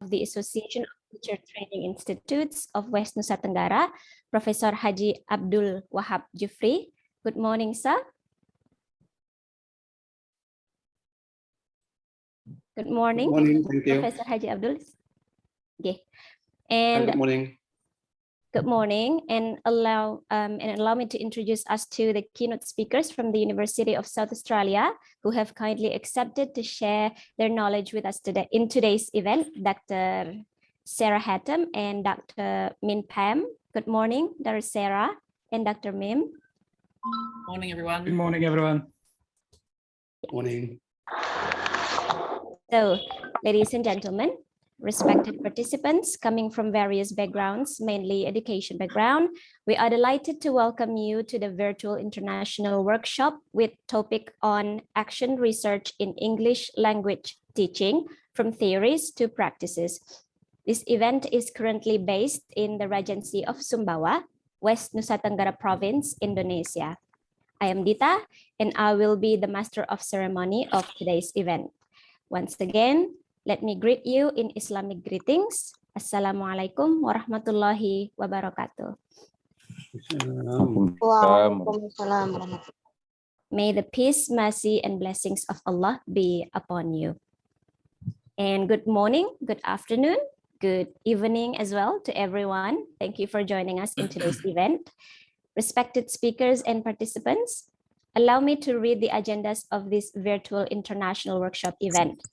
of the Association of Teacher Training Institutes of West Nusa Tenggara, Professor Haji Abdul Wahab Jufri. Good morning, sir. Good morning. Good morning, thank you. Professor Haji Abdul. Okay. And good morning. Good morning, and allow me to introduce us to the keynote speakers from the University of South Australia who have kindly accepted to share their knowledge with us today in today's event, Dr. Sarah Hattam and Dr. Min Pham. Good morning, Dr. Sarah and Dr. Mim. Morning, everyone. Good morning, everyone. Good morning. So, ladies and gentlemen, respected participants coming from various backgrounds, mainly education background, we are delighted to welcome you to the virtual international workshop with topic on action research in English language teaching from theories to practices. This event is currently based in the Regency of Sumbawa, West Nusa Tenggara Province, Indonesia. I am Dita, and I will be the master of ceremony of today's event. Once again, let me greet you in Islamic greetings. Assalamualaikum warahmatullahi wabarakatuh. May the peace, mercy, and blessings of Allah be upon you. And good morning, good afternoon, good evening as well to everyone. Thank you for joining us in today's event. Respected speakers and participants, allow me to read the agendas of this virtual international workshop event.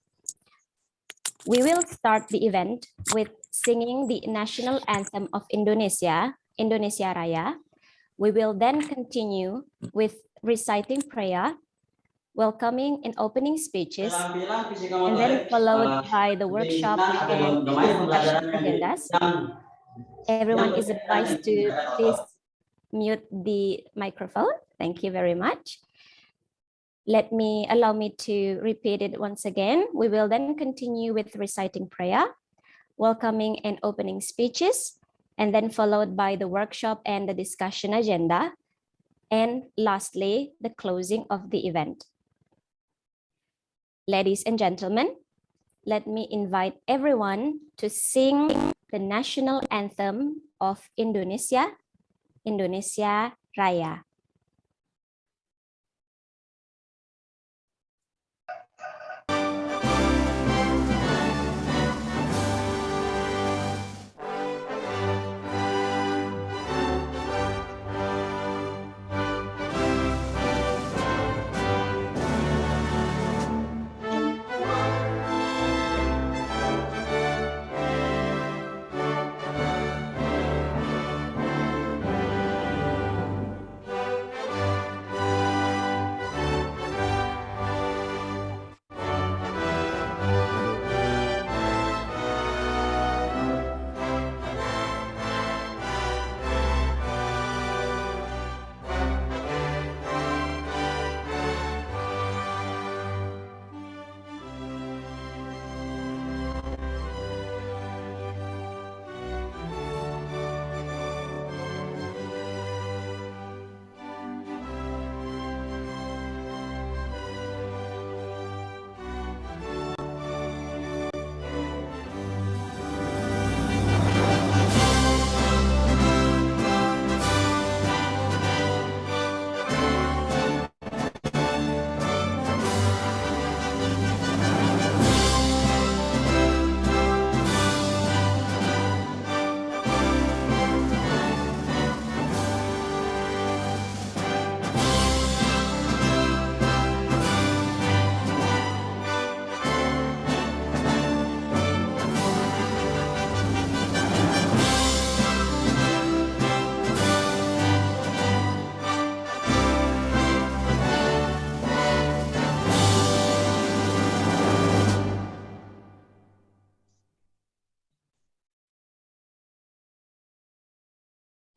We will start the event with singing the national anthem of Indonesia, Indonesia Raya. We will then continue with reciting prayer, welcoming and opening speeches, and then followed by the workshop and discussion agendas. Everyone is advised to please mute the microphone. Thank you very much. Allow me to repeat it once again. We will then continue with reciting prayer, welcoming and opening speeches, and then followed by the workshop and the discussion agenda. And lastly, the closing of the event. Ladies and gentlemen, let me invite everyone to sing the national anthem of Indonesia, Indonesia Raya.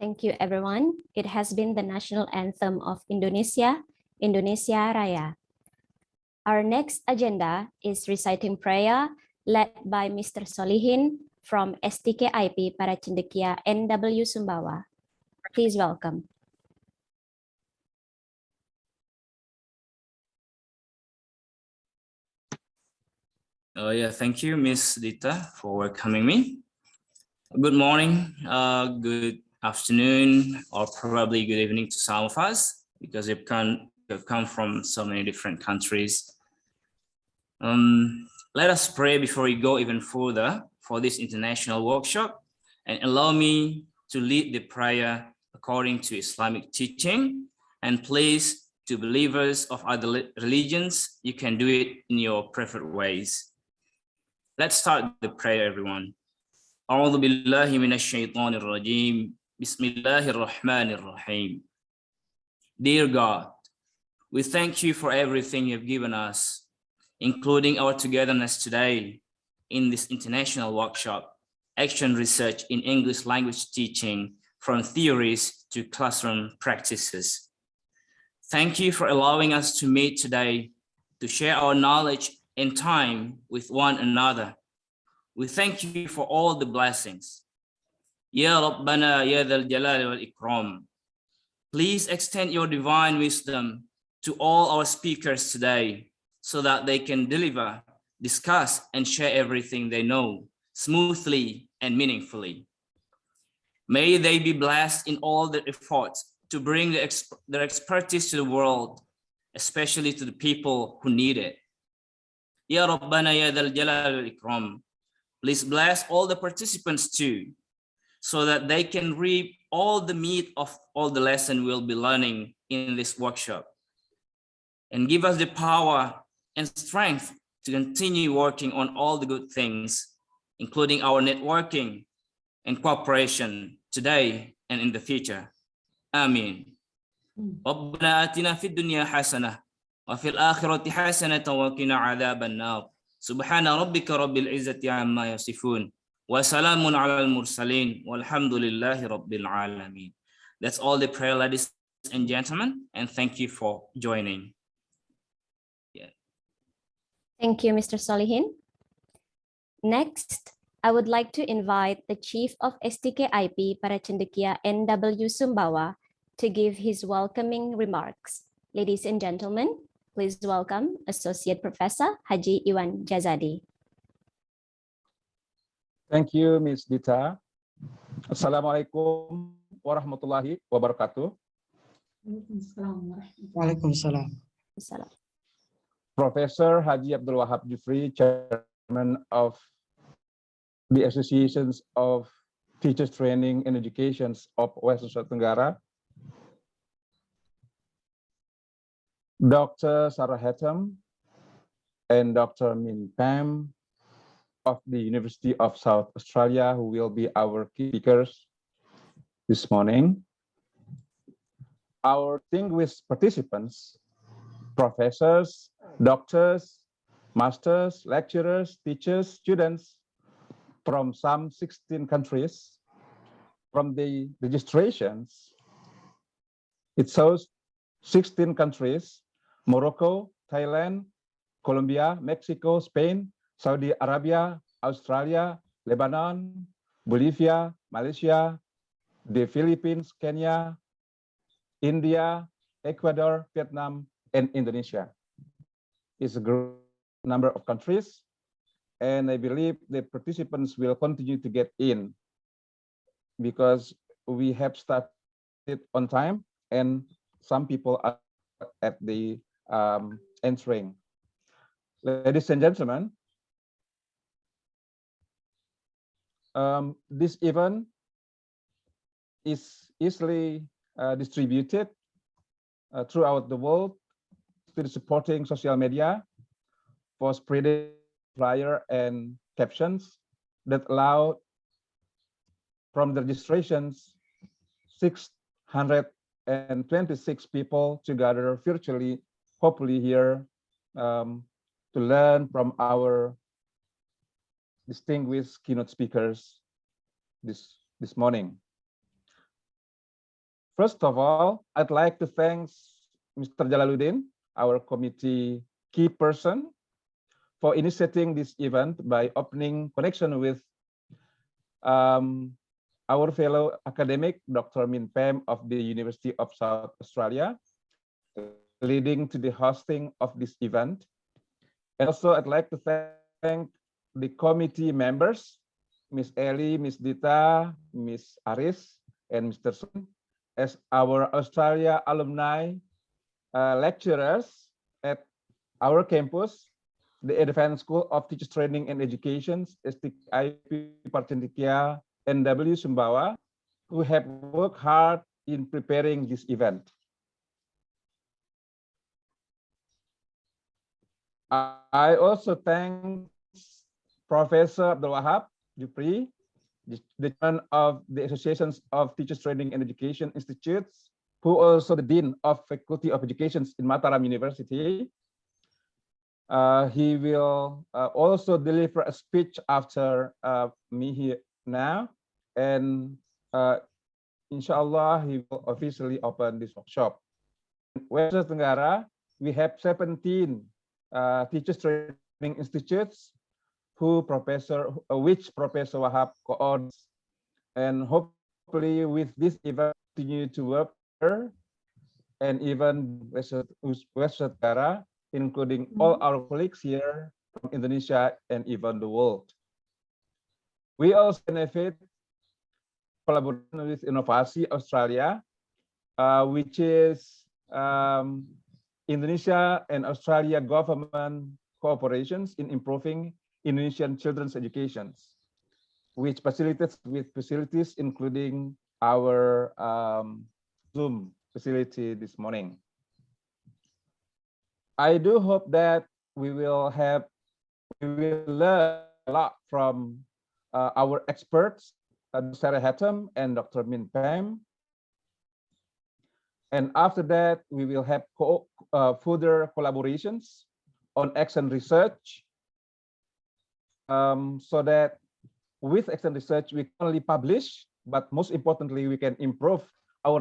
Thank you, everyone. It has been the national anthem of Indonesia, Indonesia Raya. Our next agenda is reciting prayer led by Mr. Solihin from STKIP Paracendekia NW Sumbawa. Please welcome. Thank you, Miss Dita, for welcoming me. Good morning, good afternoon, or probably good evening to some of us, because we've come from so many different countries. Let us pray before we go even further for this international workshop, and allow me to lead the prayer according to Islamic teaching. And please, to believers of other religions, you can do it in your preferred ways. Let's start the prayer, everyone. أعوذ بالله من الشيطان الرجيم. بسم الله الرحمن الرحيم. Dear God, we thank you for everything you've given us, including our togetherness today in this international workshop, action research in English language teaching from theories to classroom practices. Thank you for allowing us to meet today to share our knowledge and time with one another. We thank you for all the blessings. Ya Rabbana ya Dhal Jalali wal Ikram. Please extend your divine wisdom to all our speakers today so that they can deliver, discuss, and share everything they know smoothly and meaningfully. May they be blessed in all their efforts to bring their expertise to the world, especially to the people who need it. Ya Rabbana ya Dhal Jalali wal Ikram. Please bless all the participants too, so that they can reap all the meat of all the lesson we'll be learning in this workshop. And give us the power and strength to continue working on all the good things, including our networking and cooperation today and in the future. Amin. ربنا آتنا في الدنيا حسنة وفي الآخرة حسنة وقنا عذاب النار. سبحان ربك رب العزة عما يصفون وسلام على المرسلين والحمد لله رب العالمين. That's all the prayer, ladies and gentlemen, and thank you for joining. Thank you, Mr. Solihin. Next, I would like to invite the Chief of STKIP Paracendekia NW Sumbawa to give his welcoming remarks. Ladies and gentlemen, please welcome Associate Professor Haji Iwan Jazadi. Thank you, Ms. Dita. Assalamualaikum warahmatullahi wabarakatuh. Waalaikumsalam. Professor Haji Abdul Wahab Jufri, Chairman of the Associations of Teachers Training and Education of West Nusa Tenggara. Dr. Sarah Hattam and Dr. Min Pham of the University of South Australia, who will be our key speakers this morning. Our distinguished participants, professors, doctors, masters, lecturers, teachers, students from some 16 countries. From the registrations, it shows 16 countries: Morocco, Thailand, Colombia, Mexico, Spain, Saudi Arabia, Australia, Lebanon, Bolivia, Malaysia, the Philippines, Kenya, India, Ecuador, Vietnam, and Indonesia. It's a great number of countries, and I believe the participants will continue to get in because we have started on time and some people are at the entering. Ladies and gentlemen, this event is easily distributed throughout the world through supporting social media for spreading flyer and captions that allow from the registrations 626 people to gather virtually, hopefully here to learn from our distinguished keynote speakers this morning. First of all, I'd like to thank Mr. Jalaluddin, our committee key person, for initiating this event by opening connection with our fellow academic, Dr. Min Pham of the University of South Australia, leading to the hosting of this event. And also I'd like to thank thank the committee members, Miss Elli, Miss Dita, Miss Aris, and Mr. Sun, as our Australia alumni lecturers at our campus, the Advanced School of Teachers Training and Education, STKIP Paracendekia NW Sumbawa, who have worked hard in preparing this event. I also thank Professor Abdul Wahab, Jufri, the chairman of the Associations of Teachers Training and Education Institutes, who also the Dean of Faculty of Education in Mataram University. He will also deliver a speech after me here now, and inshallah he will officially open this workshop. In West Tenggara, we have 17 teachers training institutes which Professor Wahab coordinates, and hopefully with this event continue to work better, and even West Tenggara, including all our colleagues here from Indonesia and even the world. We also benefit collaboration with Inovasi Australia, which is Indonesia and Australia government cooperations in improving Indonesian children's educations, which facilitates with facilities including our Zoom facility this morning. I do hope that we will learn a lot from our experts, Dr. Hattam and Dr. Pham. And after that, we will have further collaborations on action research, so that with action research, we can only publish, but most importantly, we can improve our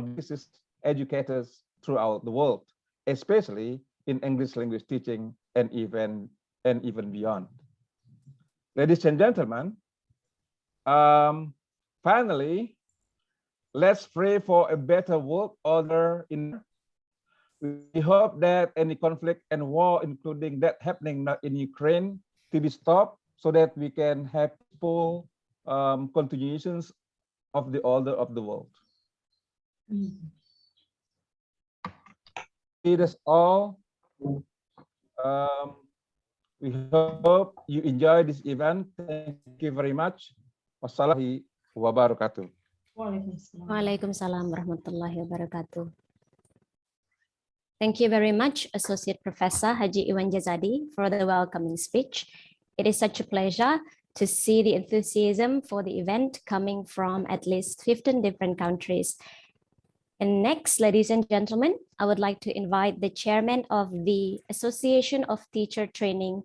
educators throughout the world, especially in English language teaching and even beyond. Ladies and gentlemen, finally, let's pray for a better world order. We hope that any conflict and war, including that happening now in Ukraine, to be stopped, so that we can have full continuations of the order of the world. It is all. We hope you enjoy this event. Thank you very much. Wassalamualaikum wabarakatuh. Waalaikumsalam warahmatullahi wabarakatuh. Thank you very much, Associate Professor Haji Iwan Jazadi, for the welcoming speech. It is such a pleasure to see the enthusiasm for the event coming from at least 15 different countries. And next, ladies and gentlemen, I would like to invite the chairman of the Association of Teacher Training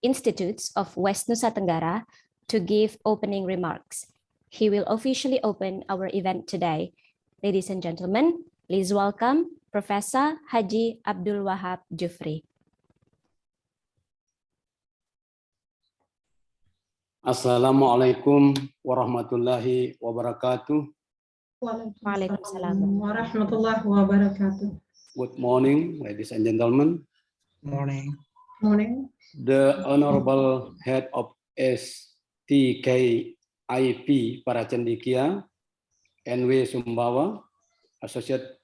Institutes of West Nusa Tenggara to give opening remarks. He will officially open our event today. Ladies and gentlemen, please welcome Professor Haji Abdul Wahab Jufri. Assalamualaikum warahmatullahi wabarakatuh. Waalaikumsalam warahmatullahi wabarakatuh. Good morning, ladies and gentlemen. Morning. Morning. The Honorable Head of STKIP Paracendekia NW Sumbawa, Associate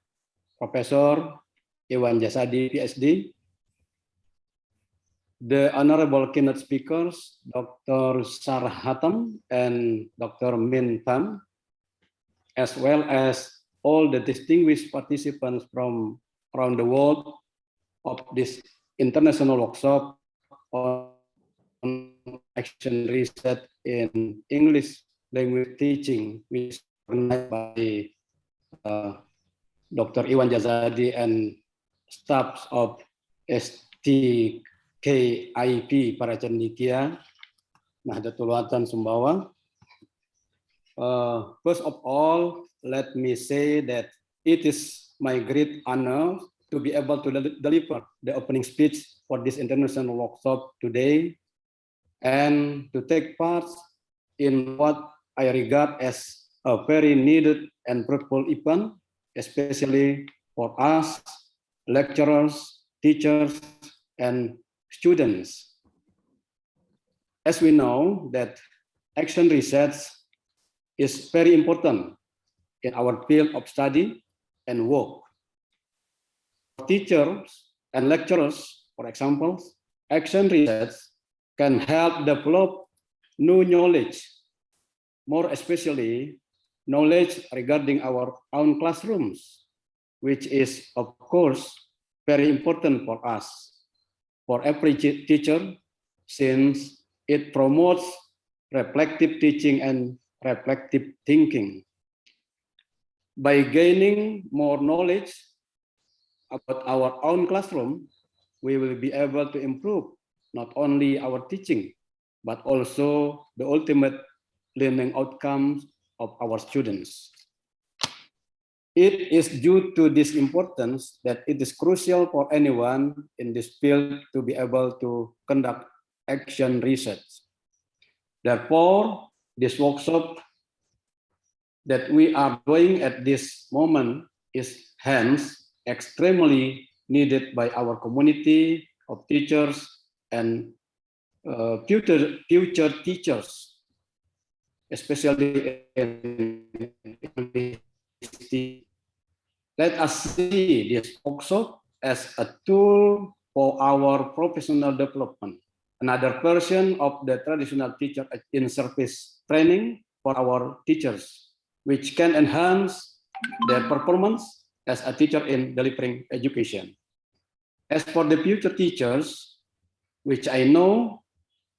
Professor Iwan Jazadi, PhD. The Honorable keynote speakers, Dr. Hattam and Dr. Pham, as well as all the distinguished participants from around the world of this international workshop on action research in English language teaching, which is organized by Dr. Iwan Jazadi and staffs of STKIP Paracendekia NW Sumbawa. First of all, let me say that it is my great honor to be able to deliver the opening speech for this international workshop today, and to take part in what I regard as a very needed and fruitful event, especially for us, lecturers, teachers, and students. As we know that action research is very important in our field of study and work. Teachers and lecturers, for example, action research can help develop new knowledge, more especially knowledge regarding our own classrooms, which is, of course, very important for us, for every teacher, since it promotes reflective teaching and reflective thinking. By gaining more knowledge about our own classroom, we will be able to improve not only our teaching, but also the ultimate learning outcomes of our students. It is due to this importance that it is crucial for anyone in this field to be able to conduct action research. Therefore, this workshop that we are doing at this moment is hence extremely needed by our community of teachers and future teachers, especially in university. Let us see this workshop as a tool for our professional development, another version of the traditional teacher in service training for our teachers, which can enhance their performance as a teacher in delivering education. As for the future teachers, which I know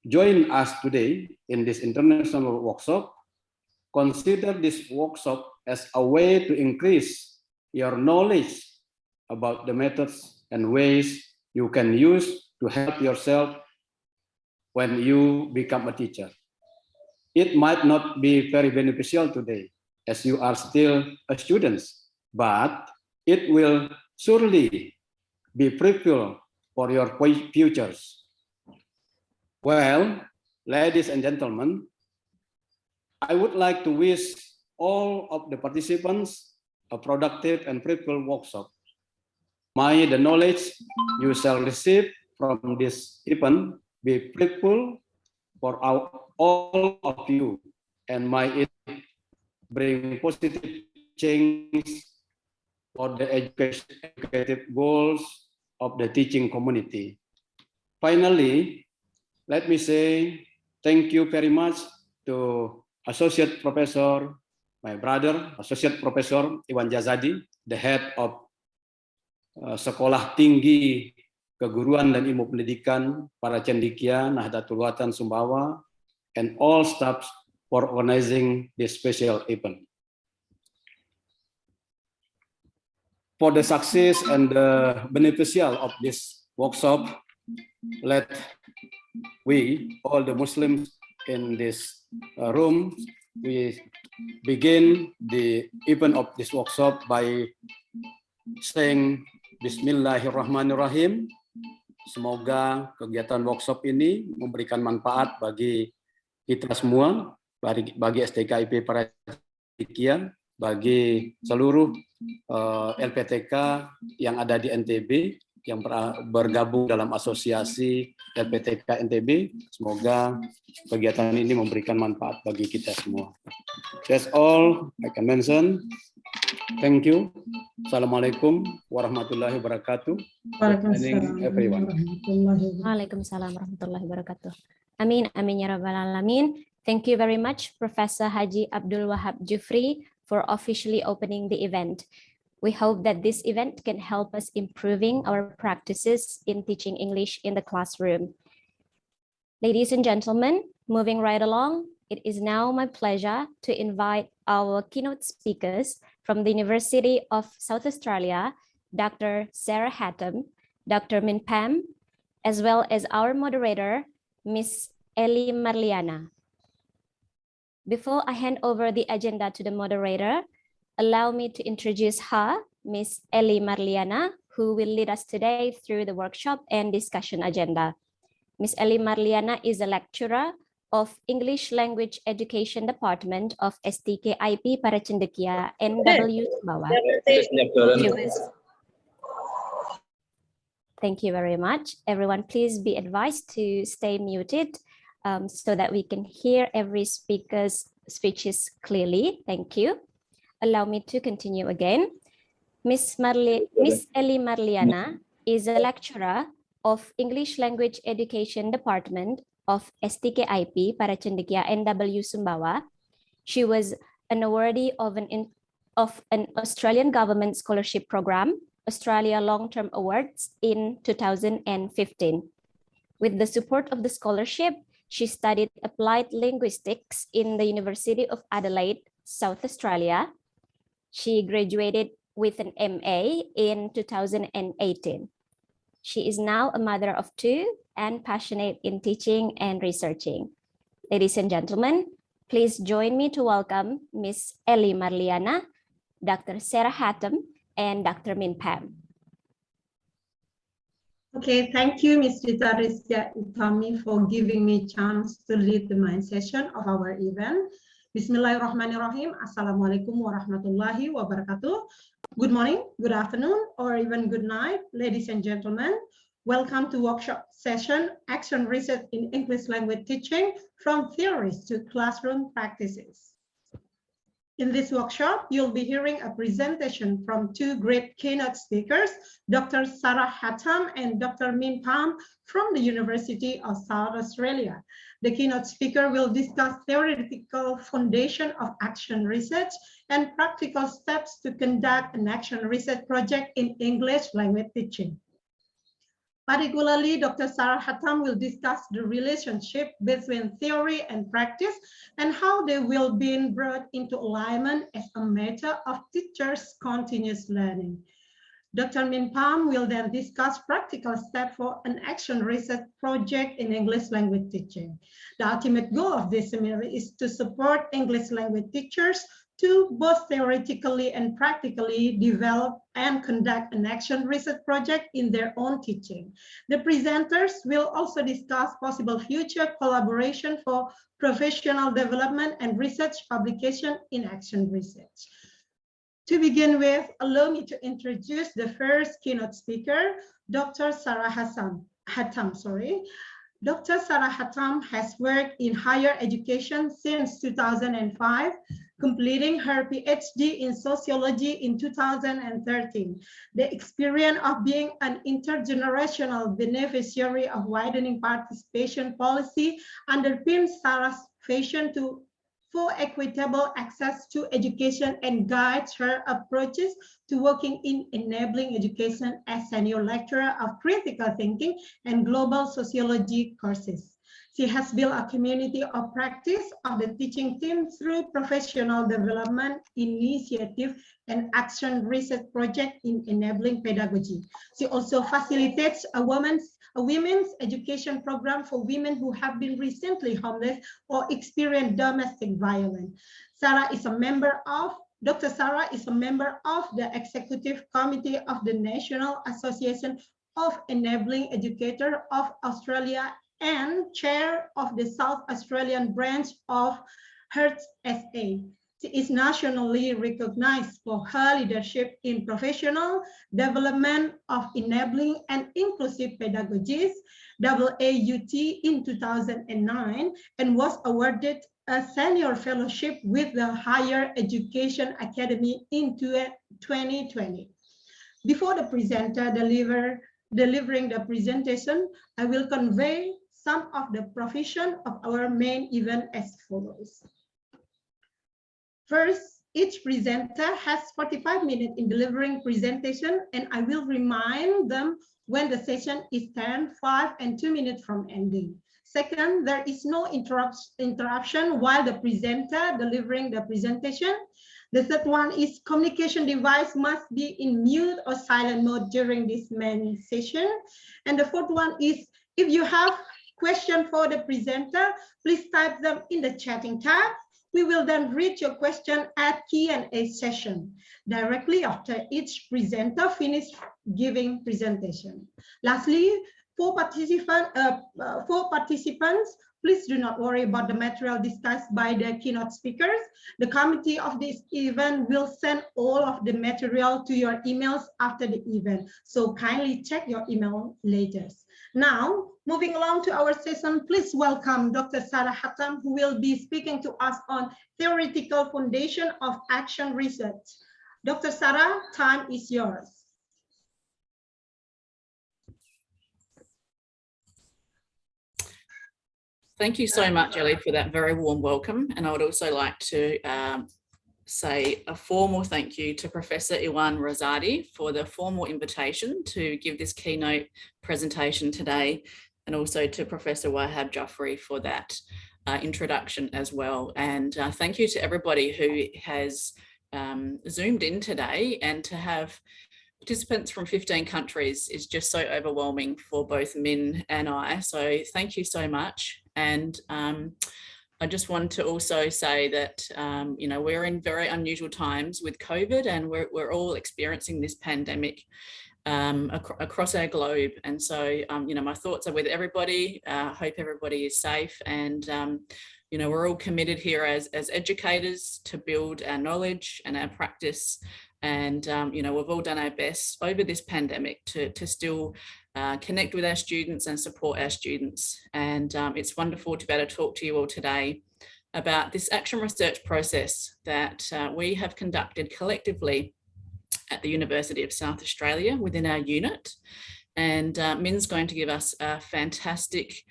join us today in this international workshop, consider this workshop as a way to increase your knowledge about the methods and ways you can use to help yourself when you become a teacher. It might not be very beneficial today as you are still a student, but it will surely be fruitful for your futures. Well, ladies and gentlemen, I would like to wish all of the participants a productive and fruitful workshop. May the knowledge you shall receive from this event be fruitful for all of you, and may it bring positive change for the educative goals of the teaching community. Finally, let me say thank you very much to Associate Professor, my brother, Associate Professor Iwan Jazadi, the head of Sekolah Tinggi Keguruan dan Ilmu Pendidikan Paracendekia Nahdlatul Ulama Sumbawa, and all staff for organizing this special event. For the success and the beneficial of this workshop, let we, all the Muslims in this room, we begin the event of this workshop by saying Bismillahirrahmanirrahim. Semoga kegiatan workshop ini memberikan manfaat bagi kita semua, bagi STKIP Paracendekia, bagi seluruh LPTK yang ada di NTB, yang bergabung dalam asosiasi LPTK NTB. Semoga kegiatan ini memberikan manfaat bagi kita semua. That's all I can mention. Thank you. Assalamualaikum warahmatullahi wabarakatuh. Waalaikumsalam Everyone. Waalaikumsalam warahmatullahi wabarakatuh. Amin, amin ya rabbal alamin. Thank you very much, Professor Haji Abdul Wahab Jufri, for officially opening the event. We hope that this event can help us improving our practices in teaching English in the classroom. Ladies and gentlemen, moving right along, it is now my pleasure to invite our keynote speakers from the University of South Australia, Dr. Sarah Hattam, Dr. Min Pham, as well as our moderator, Miss Elli Marliana. Before I hand over the agenda to the moderator, allow me to introduce her, Miss Elli Marliana, who will lead us today through the workshop and discussion agenda. Miss Elli Marliana is a lecturer of English Language Education Department of STKIP Paracendekia NW Sumbawa. Thank you very much. Everyone, please be advised to stay muted so that we can hear every speaker's speeches clearly. Thank you. Allow me to continue again. Miss Elli Marliana is a lecturer of English Language Education Department of STKIP Paracendekia NW Sumbawa. She was an awardee of an Australian Government Scholarship Program, Australia Long-Term Awards in 2015. With the support of the scholarship, she studied applied linguistics in the University of Adelaide, South Australia. She graduated with an MA in 2018. She is now a mother of two and passionate in teaching and researching. Ladies and gentlemen, please join me to welcome Miss Elli Marliana, Dr. Sarah Hattam, and Dr. Min Pham. Okay, thank you, Ms. Rita Rizia Utami, for giving me a chance to lead the main session of our event. Bismillahirrahmanirrahim. Assalamualaikum warahmatullahi wabarakatuh. Good morning, good afternoon, or even good night, ladies and gentlemen. Welcome to workshop session, Action Research in English Language Teaching from Theories to Classroom Practices. In this workshop, you'll be hearing a presentation from two great keynote speakers, Dr. Sarah Hattam and Dr. Min Pham from the University of South Australia. The keynote speaker will discuss theoretical foundation of action research and practical steps to conduct an action research project in English language teaching. Particularly, Dr. Sarah Hattam will discuss the relationship between theory and practice and how they will be brought into alignment as a matter of teachers' continuous learning. Dr. Min Pham will then discuss practical steps for an action research project in English language teaching. The ultimate goal of this seminar is to support English language teachers to both theoretically and practically develop and conduct an action research project in their own teaching. The presenters will also discuss possible future collaboration for professional development and research publication in action research. To begin with, allow me to introduce the first keynote speaker, Dr. Sarah Hattam. Dr. Sarah Hattam has worked in higher education since 2005, completing her PhD in sociology in 2013. The experience of being an intergenerational beneficiary of widening participation policy underpins Sarah's passion for equitable access to education and guides her approaches to working in enabling education as senior lecturer of critical thinking and global sociology courses. She has built a community of practice of the teaching team through professional development initiative and action research project in enabling pedagogy. She also facilitates a women's education program for women who have been recently homeless or experienced domestic violence. Dr. Sarah is a member of the Executive Committee of the National Association of Enabling Educators of Australia and chair of the South Australian branch of HERTS SA. She is nationally recognized for her leadership in professional development of enabling and inclusive pedagogies, AAUT in 2009, and was awarded a senior fellowship with the Higher Education Academy in 2020. Before the presenter delivering the presentation, I will convey some of the provision of our main event as follows. First, each presenter has 45 minutes in delivering presentation, and I will remind them when the session is 10, 5, and 2 minutes from ending. Second, there is no interruption while the presenter delivering the presentation. The third one is communication device must be in mute or silent mode during this main session. And the fourth one is if you have questions for the presenter, please type them in the chatting tab. We will then read your question at Q&A session directly after each presenter finishes giving presentation. Lastly, for participants, please do not worry about the material discussed by the keynote speakers. The committee of this event will send all of the material to your emails after the event, so kindly check your email later. Now, moving along to our session, please welcome Dr. Sarah Hattam, who will be speaking to us on theoretical foundation of action research. Dr. Sarah, time is yours. Thank you so much, Elli, for that very warm welcome. And I would also like to say a formal thank you to Professor Iwan Jazadi for the formal invitation to give this keynote presentation today, and also to Professor Wahab Jufri for that introduction as well. And thank you to everybody who has Zoomed in today, and to have participants from 15 countries is just so overwhelming for both Min and I. So thank you so much. And I just want to also say that, you know, we're in very unusual times with COVID, and we're all experiencing this pandemic across our globe. And so, you know, my thoughts are with everybody. Hope everybody is safe. And, you know, we're all committed here as educators to build our knowledge and our practice. And, you know, we've all done our best over this pandemic to still connect with our students and support our students. And it's wonderful to be able to talk to you all today about this action research process that we have conducted collectively at the University of South Australia within our unit. And Min's going to give us a fantastic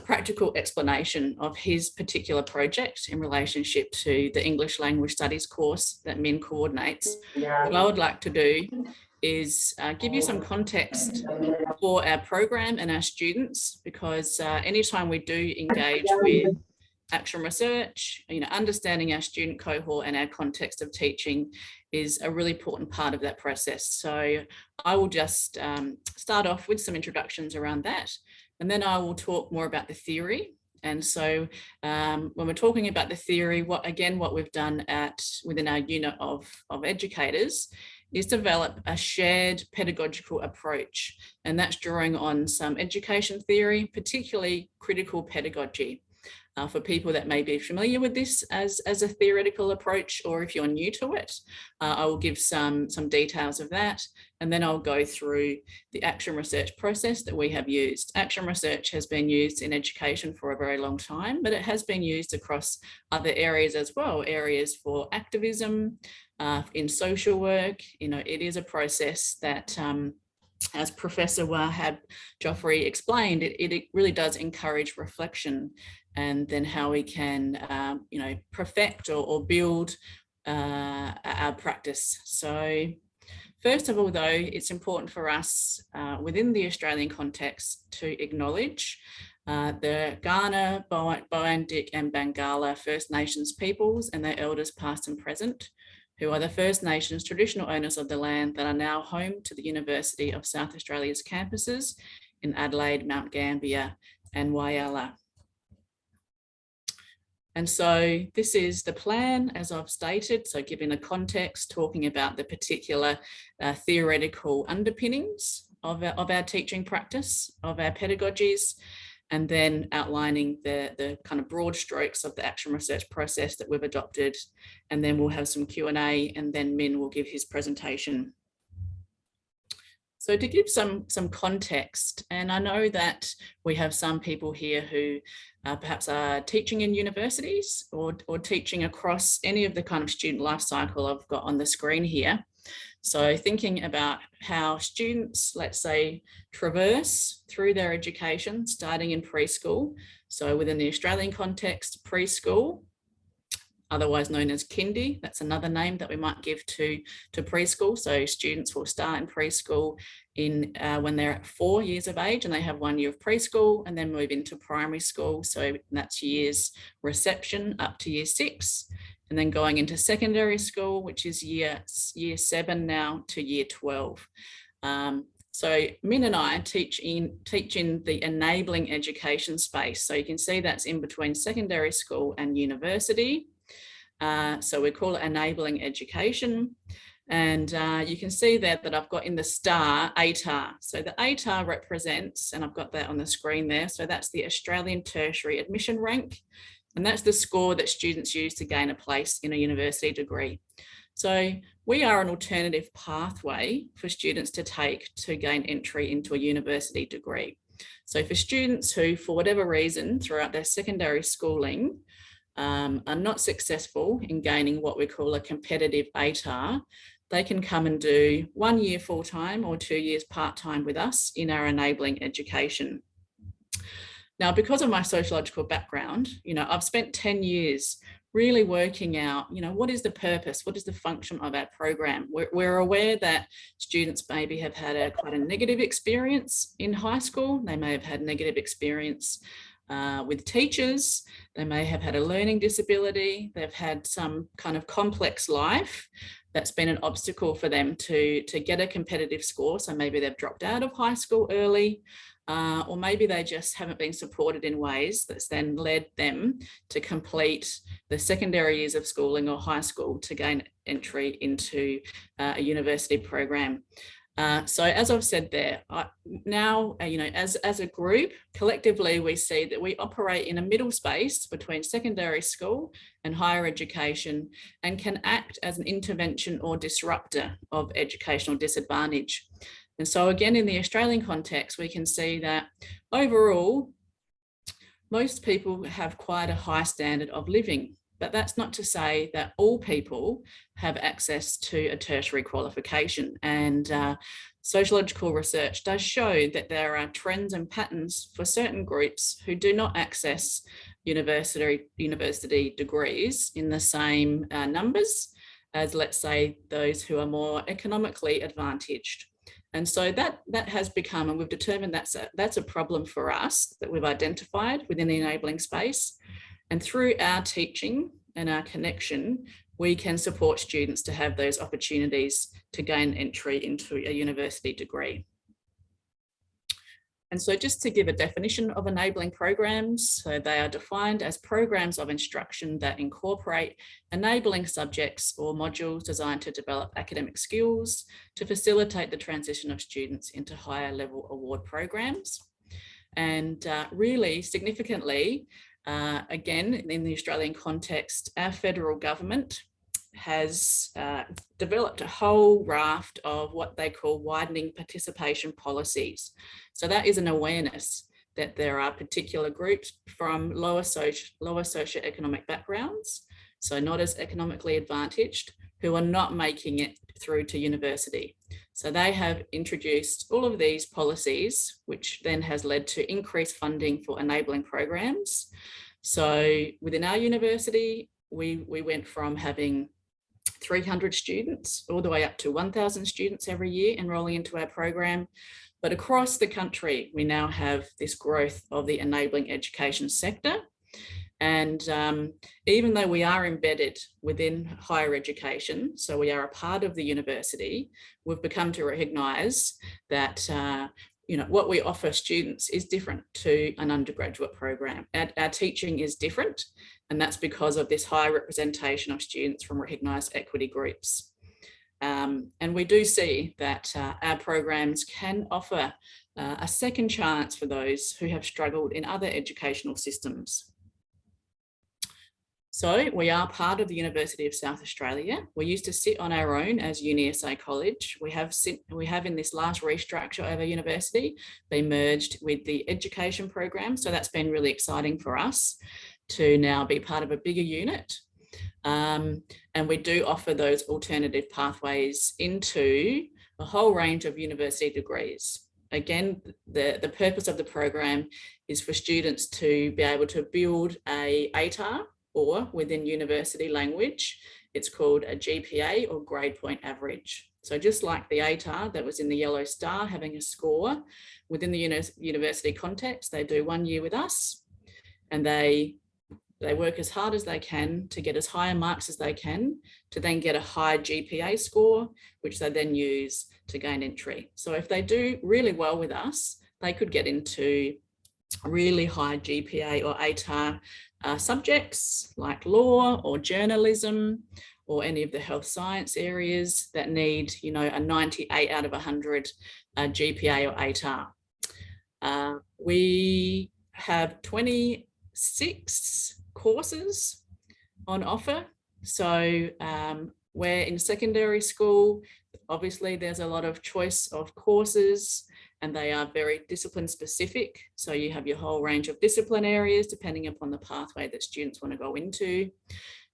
practical explanation of his particular project in relationship to the English Language Studies course that Min coordinates. What I would like to do is give you some context for our program and our students, because anytime we do engage with action research, you know, understanding our student cohort and our context of teaching is a really important part of that process. So I will just start off with some introductions around that, and then I will talk more about the theory. And so when we're talking about the theory, what we've done within our unit of educators is develop a shared pedagogical approach. And that's drawing on some education theory, particularly critical pedagogy. For people that may be familiar with this as a theoretical approach, or if you're new to it, I will give some details of that. And then I'll go through the action research process that we have used. Action research has been used in education for a very long time, but it has been used across other areas as well, areas for activism, in social work. You know, it is a process that, as Professor Wahab Jufri explained, it really does encourage reflection, and then how we can, you know, perfect or build our practice. So first of all, though, it's important for us within the Australian context to acknowledge the Kaurna, Boandik and Bangala First Nations peoples and their elders past and present, who are the First Nations traditional owners of the land that are now home to the University of South Australia's campuses in Adelaide, Mount Gambier and Whyalla. And so this is the plan, as I've stated. So giving a context, talking about the particular theoretical underpinnings of our teaching practice, of our pedagogies, and then outlining the kind of broad strokes of the action research process that we've adopted. And then we'll have some Q&A, and then Min will give his presentation. So to give some context, and I know that we have some people here who perhaps are teaching in universities or teaching across any of the kind of student life cycle I've got on the screen here. So thinking about how students, let's say, traverse through their education, starting in preschool. So within the Australian context, preschool, otherwise known as kindy, that's another name that we might give to preschool. So students will start in preschool when they're at 4 years of age, and they have 1 year of preschool, and then move into primary school. So that's years reception up to year 6. And then going into secondary school, which is year 7 now to year 12. So Min and I teach in the enabling education space. So you can see that's in between secondary school and university. So we call it enabling education. And you can see there that I've got in the star ATAR. So the ATAR represents, and I've got that on the screen there. So that's the Australian Tertiary Admission Rank. And that's the score that students use to gain a place in a university degree. So we are an alternative pathway for students to take to gain entry into a university degree. So for students who, for whatever reason, throughout their secondary schooling, are not successful in gaining what we call a competitive ATAR, they can come and do 1 year full-time or 2 years part-time with us in our enabling education. Now, because of my sociological background, I've spent 10 years really working out, what is the purpose? What is the function of our program? We're aware that students maybe have had quite a negative experience in high school. They may have had negative experience with teachers. They may have had a learning disability. They've had some kind of complex life that's been an obstacle for them to get a competitive score. So maybe they've dropped out of high school early, or maybe they just haven't been supported in ways that's then led them to complete the secondary years of schooling or high school to gain entry into a university program. So as I've said there, now, as a group, collectively, we see that we operate in a middle space between secondary school and higher education and can act as an intervention or disruptor of educational disadvantage. And so again, in the Australian context, we can see that overall, most people have quite a high standard of living. But that's not to say that all people have access to a tertiary qualification. And sociological research does show that there are trends and patterns for certain groups who do not access university degrees in the same numbers as, let's say, those who are more economically advantaged. And so that has become, and we've determined that's a problem for us that we've identified within the enabling space. And through our teaching and our connection, we can support students to have those opportunities to gain entry into a university degree. And so just to give a definition of enabling programs, so they are defined as programs of instruction that incorporate enabling subjects or modules designed to develop academic skills to facilitate the transition of students into higher level award programs. And really significantly, again, in the Australian context, our federal government has developed a whole raft of what they call widening participation policies. So that is an awareness that there are particular groups from lower socioeconomic backgrounds, so not as economically advantaged, who are not making it through to university. So they have introduced all of these policies, which then has led to increased funding for enabling programs. So within our university, we went from having 300 students all the way up to 1,000 students every year enrolling into our program. But across the country, we now have this growth of the enabling education sector. And even though we are embedded within higher education, so we are a part of the university, we've become to recognise that what we offer students is different to an undergraduate program. Our teaching is different, and that's because of this high representation of students from recognised equity groups. And we do see that our programs can offer a second chance for those who have struggled in other educational systems. So we are part of the University of South Australia. We used to sit on our own as UniSA College. We have in this last restructure of our university been merged with the education program. So that's been really exciting for us to now be part of a bigger unit. And we do offer those alternative pathways into a whole range of university degrees. Again, the purpose of the program is for students to be able to build a ATAR, or within university language, it's called a GPA or grade point average. So just like the ATAR that was in the yellow star having a score, within the university context, they do 1 year with us and they work as hard as they can to get as high marks as they can to then get a high GPA score, which they then use to gain entry. So if they do really well with us, they could get into really high GPA or ATAR subjects like law or journalism or any of the health science areas that need, a 98 out of 100 GPA or ATAR. We have 26 courses on offer. So where in secondary school, obviously there's a lot of choice of courses, and they are very discipline specific. So you have your whole range of discipline areas depending upon the pathway that students want to go into.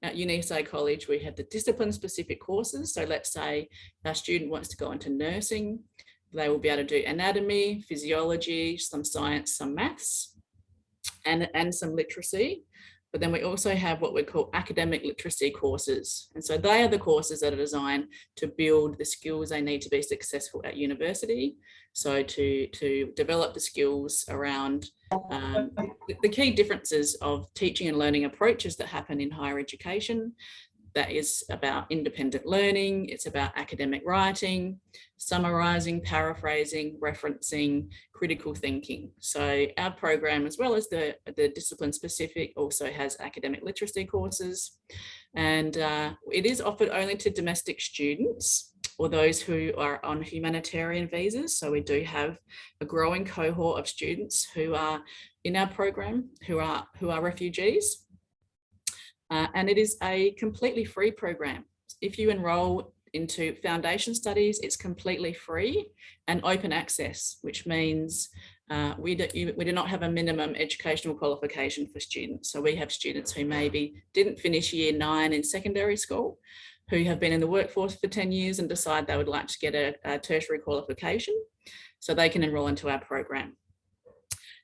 At UniSA College, we have the discipline specific courses. So let's say our student wants to go into nursing, they will be able to do anatomy, physiology, some science, some maths, and some literacy. But then we also have what we call academic literacy courses. And so they are the courses that are designed to build the skills they need to be successful at university. So to develop the skills around the key differences of teaching and learning approaches that happen in higher education. That is about independent learning, it's about academic writing, summarising, paraphrasing, referencing, critical thinking. So our program, as well as the discipline specific, also has academic literacy courses. And it is offered only to domestic students or those who are on humanitarian visas. So we do have a growing cohort of students who are in our program who are refugees. And it is a completely free program. If you enroll into foundation studies, it's completely free and open access, which means we do not have a minimum educational qualification for students. So we have students who maybe didn't finish year 9 in secondary school, who have been in the workforce for 10 years and decide they would like to get a tertiary qualification, so they can enroll into our program.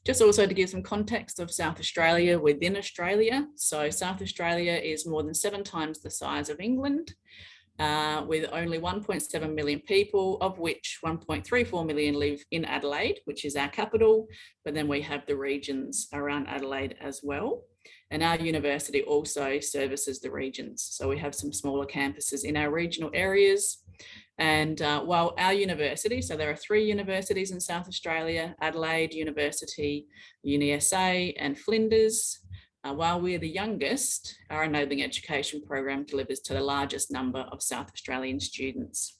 Just also to give some context of South Australia within Australia. So South Australia is more than 7 times the size of England, with only 1.7 million people, of which 1.34 million live in Adelaide, which is our capital. But then we have the regions around Adelaide as well. And our university also services the regions. So we have some smaller campuses in our regional areas. And while our university, so there are 3 universities in South Australia, Adelaide University, UniSA and Flinders, while we're the youngest, our enabling education program delivers to the largest number of South Australian students.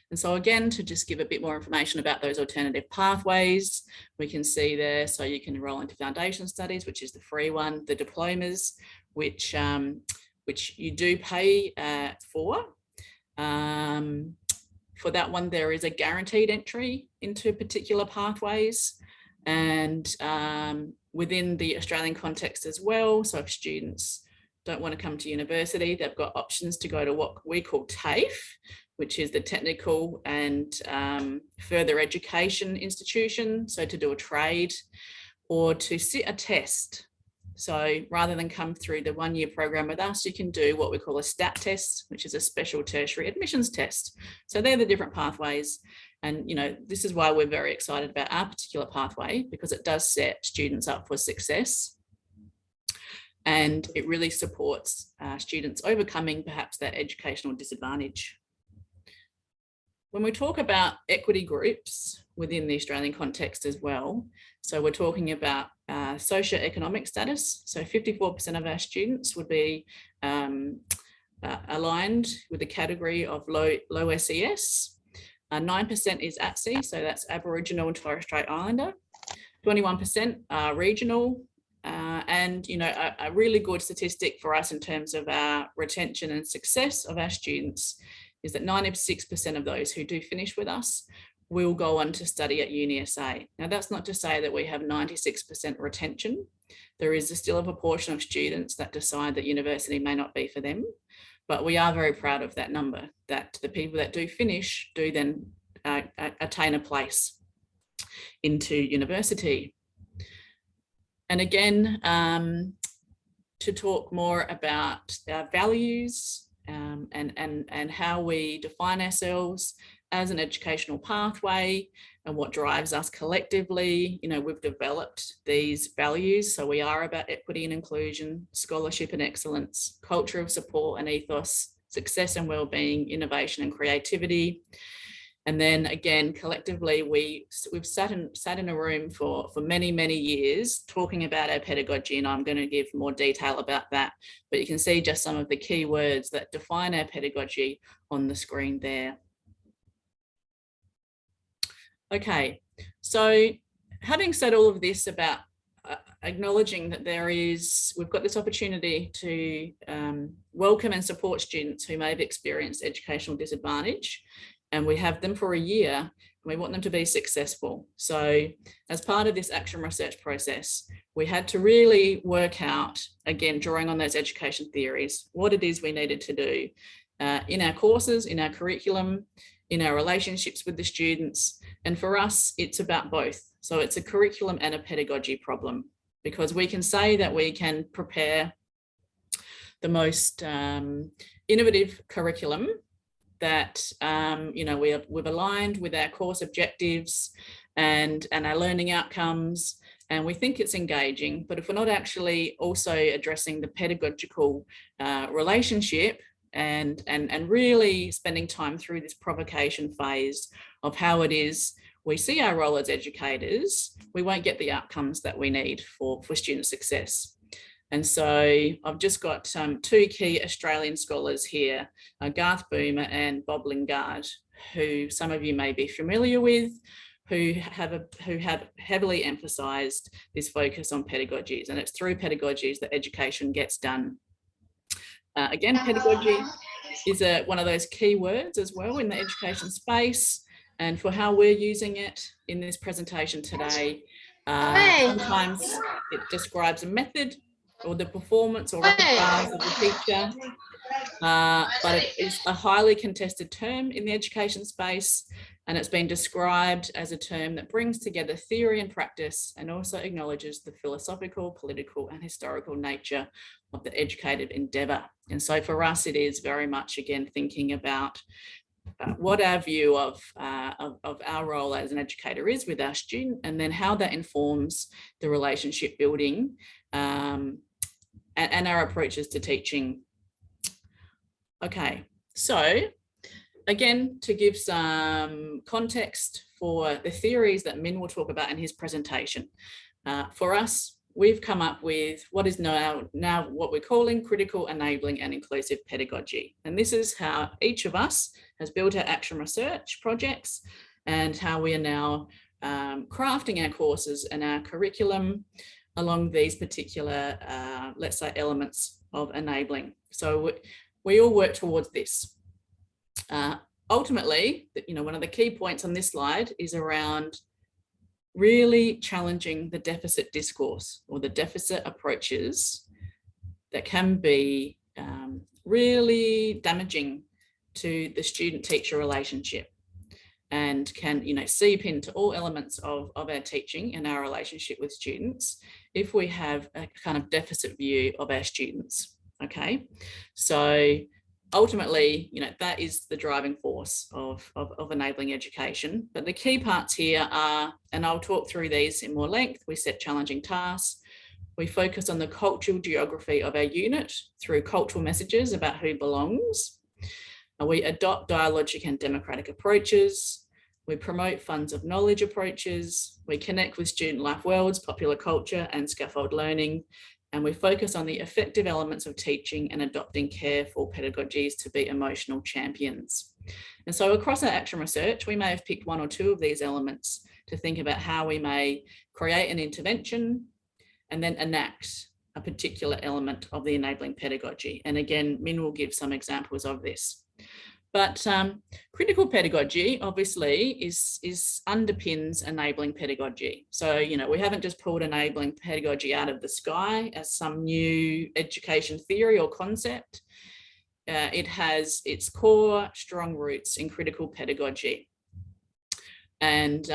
And so again, to just give a bit more information about those alternative pathways, we can see there, so you can enroll into foundation studies, which is the free one, the diplomas, which you do pay for. For that one, there is a guaranteed entry into particular pathways, and within the Australian context as well. So if students don't want to come to university, they've got options to go to what we call TAFE, which is the technical and further education institution. So to do a trade or to sit a test. So rather than come through the 1-year program with us, you can do what we call a STAT test, which is a special tertiary admissions test. So they're the different pathways. And, you know, this is why we're very excited about our particular pathway, because it does set students up for success. And it really supports students overcoming perhaps that educational disadvantage. When we talk about equity groups within the Australian context as well, so we're talking about socioeconomic status. So 54% of our students would be aligned with the category of low SES. 9% is ATSI, so that's Aboriginal and Torres Strait Islander. 21% are regional. And, you know, a really good statistic for us in terms of our retention and success of our students is that 96% of those who do finish with us will go on to study at UniSA. Now, that's not to say that we have 96% retention. There is still a proportion of students that decide that university may not be for them, but we are very proud of that number, that the people that do finish do then attain a place into university. And again, to talk more about our values and how we define ourselves as an educational pathway and what drives us collectively. You know, we've developed these values. So we are about equity and inclusion, scholarship and excellence, culture of support and ethos, success and well-being, innovation and creativity. And then again, collectively, we've sat in a room for many, many years talking about our pedagogy, and I'm going to give more detail about that. But you can see just some of the key words that define our pedagogy on the screen there. Okay, so having said all of this about acknowledging that we've got this opportunity to welcome and support students who may have experienced educational disadvantage, and we have them for a year, and we want them to be successful. So as part of this action research process, we had to really work out, again, drawing on those education theories, what it is we needed to do in our courses, in our curriculum, in our relationships with the students. And for us, it's about both. So it's a curriculum and a pedagogy problem, because we can say that we can prepare the most innovative curriculum that we've aligned with our course objectives and our learning outcomes, and we think it's engaging. But if we're not actually also addressing the pedagogical relationship and really spending time through this provocation phase of how it is we see our role as educators, we won't get the outcomes that we need for student success. And so I've just got two key Australian scholars here, Garth Boomer and Bob Lingard, who some of you may be familiar with, who have heavily emphasised this focus on pedagogies, and it's through pedagogies that education gets done. Again, pedagogy is one of those key words as well in the education space, and for how we're using it in this presentation today, sometimes it describes a method or the performance or repertoire of the teacher, but it is a highly contested term in the education space, and it's been described as a term that brings together theory and practice and also acknowledges the philosophical, political and historical nature of the educative endeavour. And so for us, it is very much, again, thinking about what our view of our role as an educator is with our student, and then how that informs the relationship building and our approaches to teaching. Okay, so again, to give some context for the theories that Min will talk about in his presentation, for us, we've come up with what is now what we're calling critical, enabling and inclusive pedagogy. And this is how each of us has built our action research projects and how we are now crafting our courses and our curriculum along these particular, let's say, elements of enabling. So we all work towards this. Ultimately, one of the key points on this slide is around really challenging the deficit discourse or the deficit approaches that can be really damaging to the student-teacher relationship and can seep into all elements of our teaching and our relationship with students if we have a kind of deficit view of our students. Okay, so ultimately, that is the driving force of enabling education. But the key parts here are, and I'll talk through these in more length, we set challenging tasks. We focus on the cultural geography of our unit through cultural messages about who belongs. We adopt dialogic and democratic approaches. We promote funds of knowledge approaches. We connect with student life worlds, popular culture and scaffold learning. And we focus on the effective elements of teaching and adopting careful pedagogies to be emotional champions. And so across our action research, we may have picked one or two of these elements to think about how we may create an intervention and then enact a particular element of the enabling pedagogy. And again, Min will give some examples of this. But critical pedagogy obviously is underpins enabling pedagogy. So, we haven't just pulled enabling pedagogy out of the sky as some new education theory or concept. It has its core strong roots in critical pedagogy. And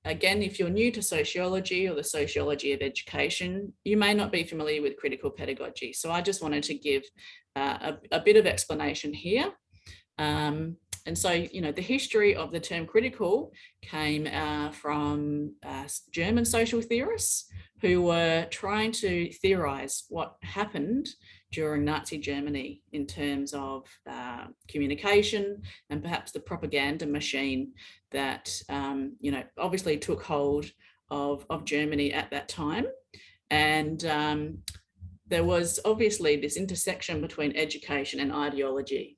again, if you're new to sociology or the sociology of education, you may not be familiar with critical pedagogy. So I just wanted to give a bit of explanation here. And so, the history of the term critical came from German social theorists who were trying to theorize what happened during Nazi Germany in terms of communication and perhaps the propaganda machine that, obviously took hold of Germany at that time. And there was obviously this intersection between education and ideology.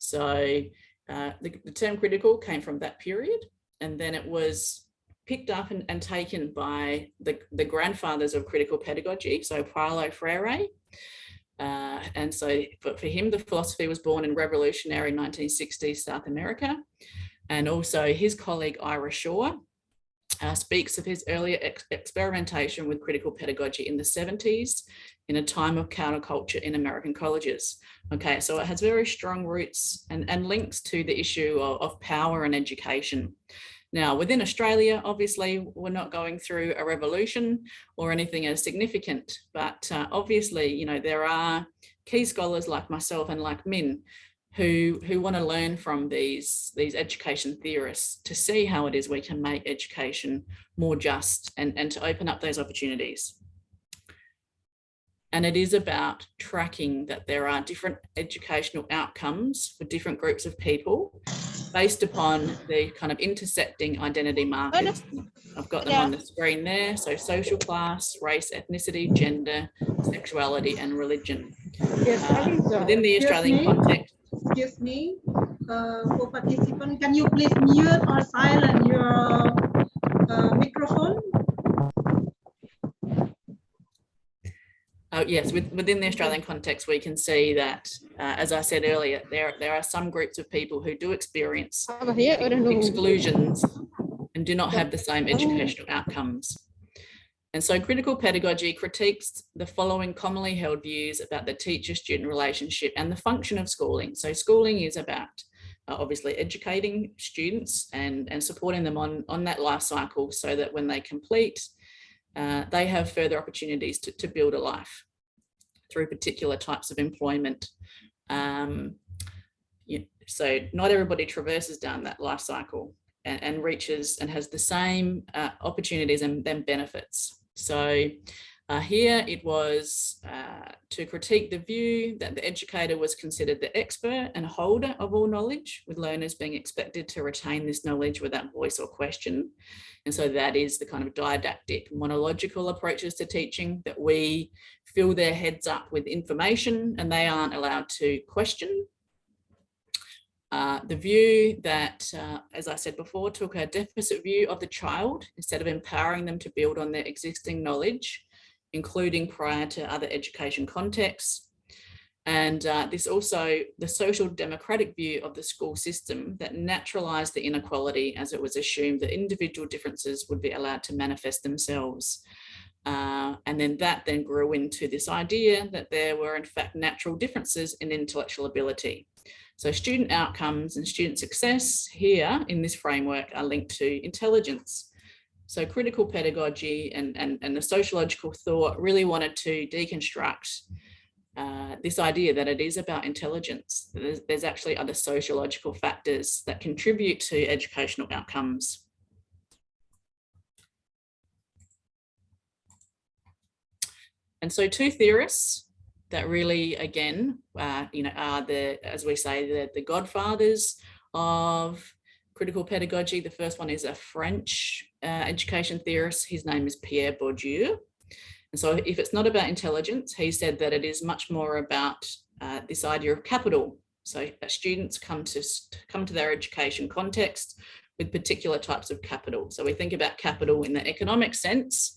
So the term critical came from that period, and then it was picked up and taken by the grandfathers of critical pedagogy, so Paulo Freire. And so for him, the philosophy was born in revolutionary 1960s South America. And also his colleague Ira Shaw speaks of his earlier experimentation with critical pedagogy in the 70s in a time of counterculture in American colleges. Okay, so it has very strong roots and links to the issue of power and education. Now, within Australia, obviously, we're not going through a revolution or anything as significant, but obviously, you know, there are key scholars like myself and like Min who want to learn from these education theorists to see how it is we can make education more just and to open up those opportunities. And it is about tracking that there are different educational outcomes for different groups of people based upon the kind of intersecting identity markers. I've got them on the screen there. So social class, race, ethnicity, gender, sexuality, and religion. Within the Australian context. Excuse me, for participant, can you please mute or silence your microphone? Yes, within the Australian context, we can see that, as I said earlier, there are some groups of people who do experience exclusions and do not have the same educational outcomes. And so critical pedagogy critiques the following commonly held views about the teacher-student relationship and the function of schooling. So schooling is about obviously educating students and supporting them on that life cycle so that when they complete, they have further opportunities to build a life through particular types of employment. So not everybody traverses down that life cycle and reaches and has the same opportunities and then benefits. So here it was to critique the view that the educator was considered the expert and holder of all knowledge, with learners being expected to retain this knowledge without voice or question. And so that is the kind of didactic, monological approaches to teaching, that we fill their heads up with information and they aren't allowed to question. The view that, as I said before, took a deficit view of the child instead of empowering them to build on their existing knowledge, including prior to other education contexts. And this also, the social democratic view of the school system that naturalized the inequality, as it was assumed that individual differences would be allowed to manifest themselves. And then that then grew into this idea that there were in fact natural differences in intellectual ability. So student outcomes and student success here in this framework are linked to intelligence. So critical pedagogy and the sociological thought really wanted to deconstruct this idea that it is about intelligence. There's actually other sociological factors that contribute to educational outcomes. And so two theorists that really, again, are as we say, the godfathers of critical pedagogy. The first one is a French education theorist. His name is Pierre Bourdieu. And so if it's not about intelligence, he said that it is much more about this idea of capital. So students come to their education context with particular types of capital. So we think about capital in the economic sense,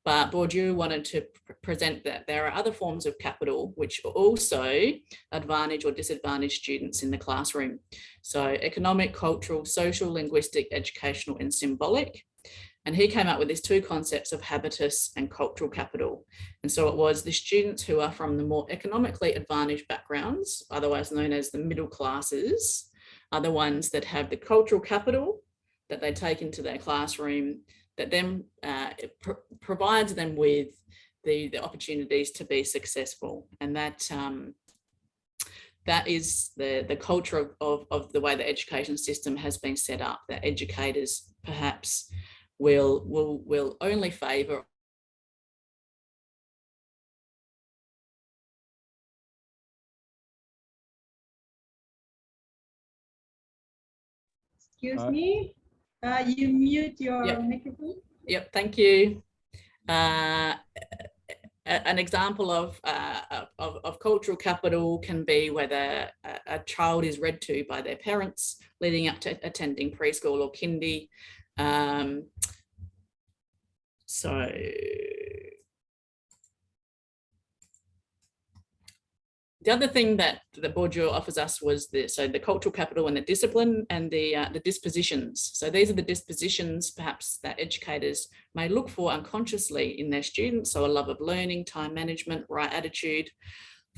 but Bourdieu wanted to present that there are other forms of capital which also advantage or disadvantage students in the classroom. So economic, cultural, social, linguistic, educational, and symbolic. And he came up with these two concepts of habitus and cultural capital. And so it was the students who are from the more economically advantaged backgrounds, otherwise known as the middle classes, are the ones that have the cultural capital that they take into their classroom, that then provides them with the opportunities to be successful. And that is the culture of the way the education system has been set up, that educators perhaps will only favour Excuse me, you mute your microphone. Yep, thank you. An example of cultural capital can be whether a child is read to by their parents leading up to attending preschool or kindy. So The other thing that the Bourdieu offers us was the cultural capital and the discipline and the dispositions. So these are the dispositions perhaps that educators may look for unconsciously in their students. So a love of learning, time management, right attitude,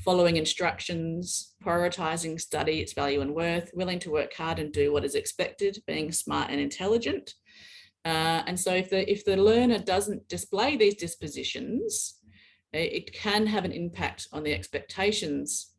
following instructions, prioritizing study, its value and worth, willing to work hard and do what is expected, being smart and intelligent. And so if the learner doesn't display these dispositions, it can have an impact on the expectations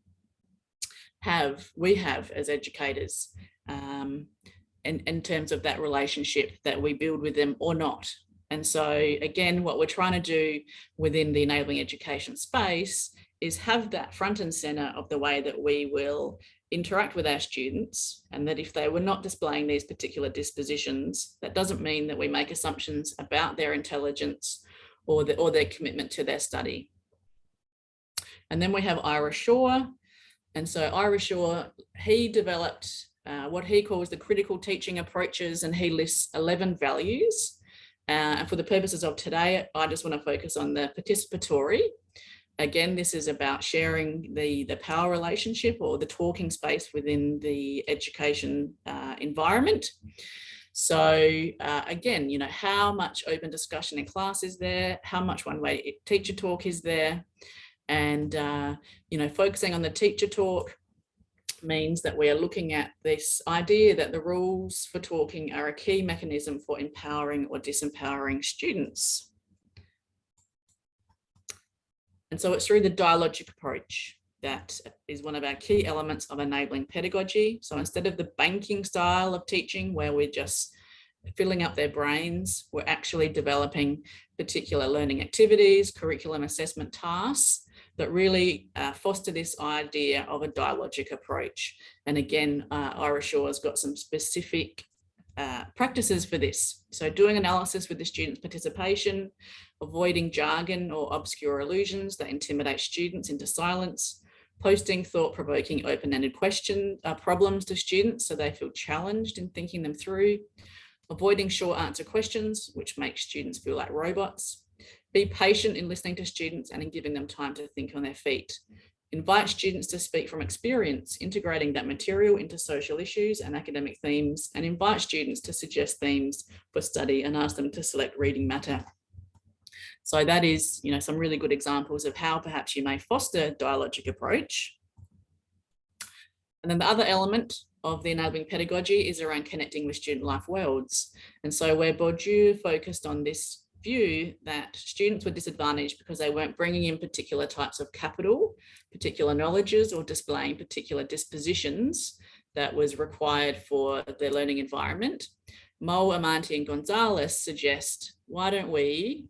we have as educators in terms of that relationship that we build with them or not. And so again, what we're trying to do within the enabling education space is have that front and center of the way that we will interact with our students, and that if they were not displaying these particular dispositions, that doesn't mean that we make assumptions about their intelligence or their commitment to their study. And then we have Ira Shaw. And so Ira Shaw, he developed what he calls the critical teaching approaches, and he lists 11 values. And for the purposes of today, I just want to focus on the participatory. Again, this is about sharing the power relationship or the talking space within the education environment. So again, you know, how much open discussion in class is there? How much one-way teacher talk is there? And, you know, focusing on the teacher talk means that we are looking at this idea that the rules for talking are a key mechanism for empowering or disempowering students. And so it's through the dialogic approach that is one of our key elements of enabling pedagogy. So instead of the banking style of teaching where we're just filling up their brains, we're actually developing particular learning activities, curriculum assessment tasks that really foster this idea of a dialogic approach. And again, Ira Shaw has got some specific practices for this. So doing analysis with the students' participation, avoiding jargon or obscure allusions that intimidate students into silence, posting thought-provoking open-ended problems to students so they feel challenged in thinking them through, avoiding short answer questions, which make students feel like robots, be patient in listening to students and in giving them time to think on their feet, invite students to speak from experience, integrating that material into social issues and academic themes, and invite students to suggest themes for study and ask them to select reading matter. So that is, you know, some really good examples of how perhaps you may foster dialogic approach. And then the other element of the enabling pedagogy is around connecting with student life worlds. And so where Bourdieu focused on this view that students were disadvantaged because they weren't bringing in particular types of capital, particular knowledges, or displaying particular dispositions that was required for their learning environment, Mo, Amanti and Gonzalez suggest, why don't we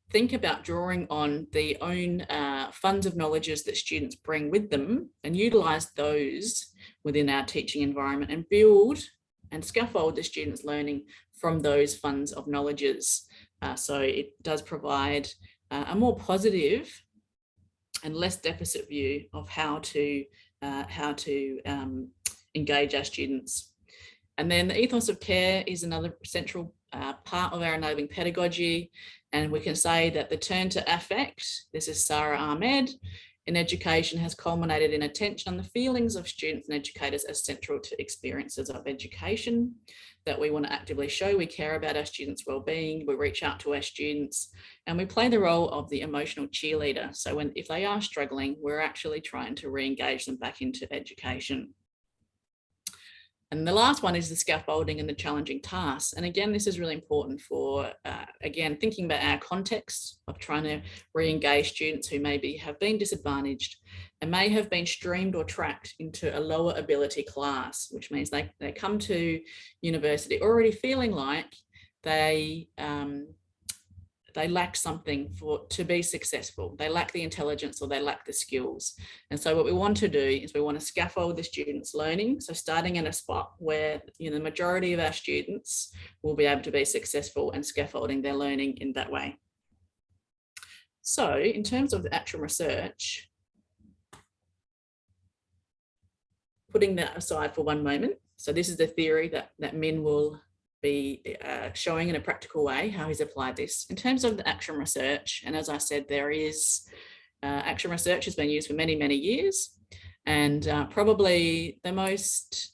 think about drawing on the own funds of knowledges that students bring with them and utilize those within our teaching environment and build and scaffold the students' learning from those funds of knowledges. So it does provide a more positive and less deficit view of how to engage our students. And then the ethos of care is another central part of our enabling pedagogy. And we can say that the turn to affect, this is Sarah Ahmed, in education has culminated in attention on the feelings of students and educators as central to experiences of education, that we want to actively show we care about our students' well-being, we reach out to our students, and we play the role of the emotional cheerleader. So if they are struggling, we're actually trying to re-engage them back into education. And the last one is the scaffolding and the challenging tasks. And again, this is really important for, again, thinking about our context of trying to re-engage students who maybe have been disadvantaged and may have been streamed or tracked into a lower ability class, which means they come to university already feeling like they lack something to be successful. They lack the intelligence or they lack the skills. And so what we want to do is we want to scaffold the students' learning. So starting in a spot where, you know, the majority of our students will be able to be successful and scaffolding their learning in that way. So in terms of the actual research, putting that aside for one moment. So this is the theory that Min will be showing in a practical way how he's applied this. In terms of the action research, and as I said, there is action research has been used for many, many years. And probably the most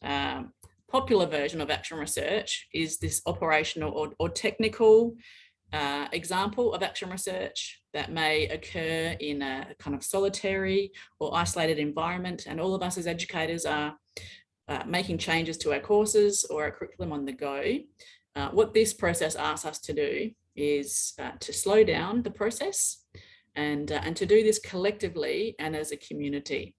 popular version of action research is this operational or technical example of action research that may occur in a kind of solitary or isolated environment. And all of us as educators are making changes to our courses or our curriculum on the go. What this process asks us to do is to slow down the process and to do this collectively and as a community.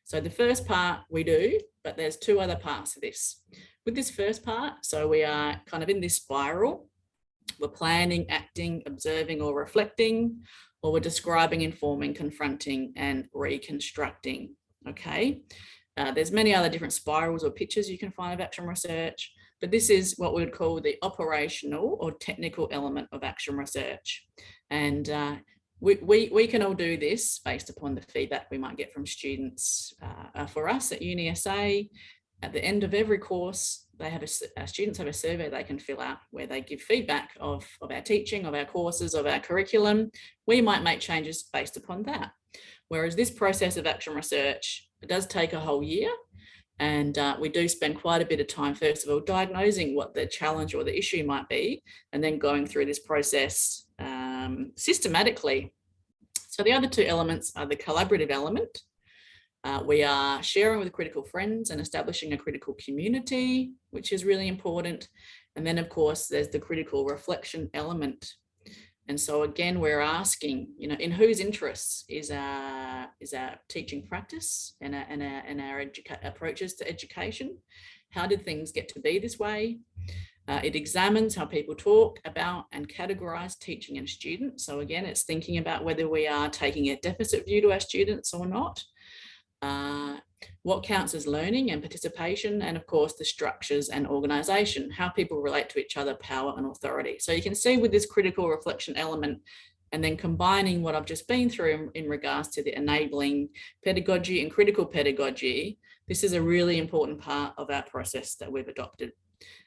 So the first part we do, but there's two other parts of this. With this first part, so we are kind of in this spiral. We're planning, acting, observing or reflecting, or we're describing, informing, confronting and reconstructing, okay? There's many other different spirals or pictures you can find of action research, but this is what we would call the operational or technical element of action research. And we can all do this based upon the feedback we might get from students. For us at UniSA, at the end of every course, they have students have a survey they can fill out where they give feedback of our teaching, of our courses, of our curriculum. We might make changes based upon that. Whereas this process of action research, it does take a whole year. And we do spend quite a bit of time, first of all, diagnosing what the challenge or the issue might be, and then going through this process systematically. So the other two elements are the collaborative element. We are sharing with critical friends and establishing a critical community, which is really important. And then, of course, there's the critical reflection element. And so again, we're asking, in whose interests is our teaching practice and our approaches to education? How did things get to be this way? It examines how people talk about and categorize teaching and students. So again, it's thinking about whether we are taking a deficit view to our students or not. What counts as learning and participation, and of course the structures and organization, how people relate to each other, power and authority. So you can see with this critical reflection element and then combining what I've just been through in regards to the enabling pedagogy and critical pedagogy, this is a really important part of our process that we've adopted.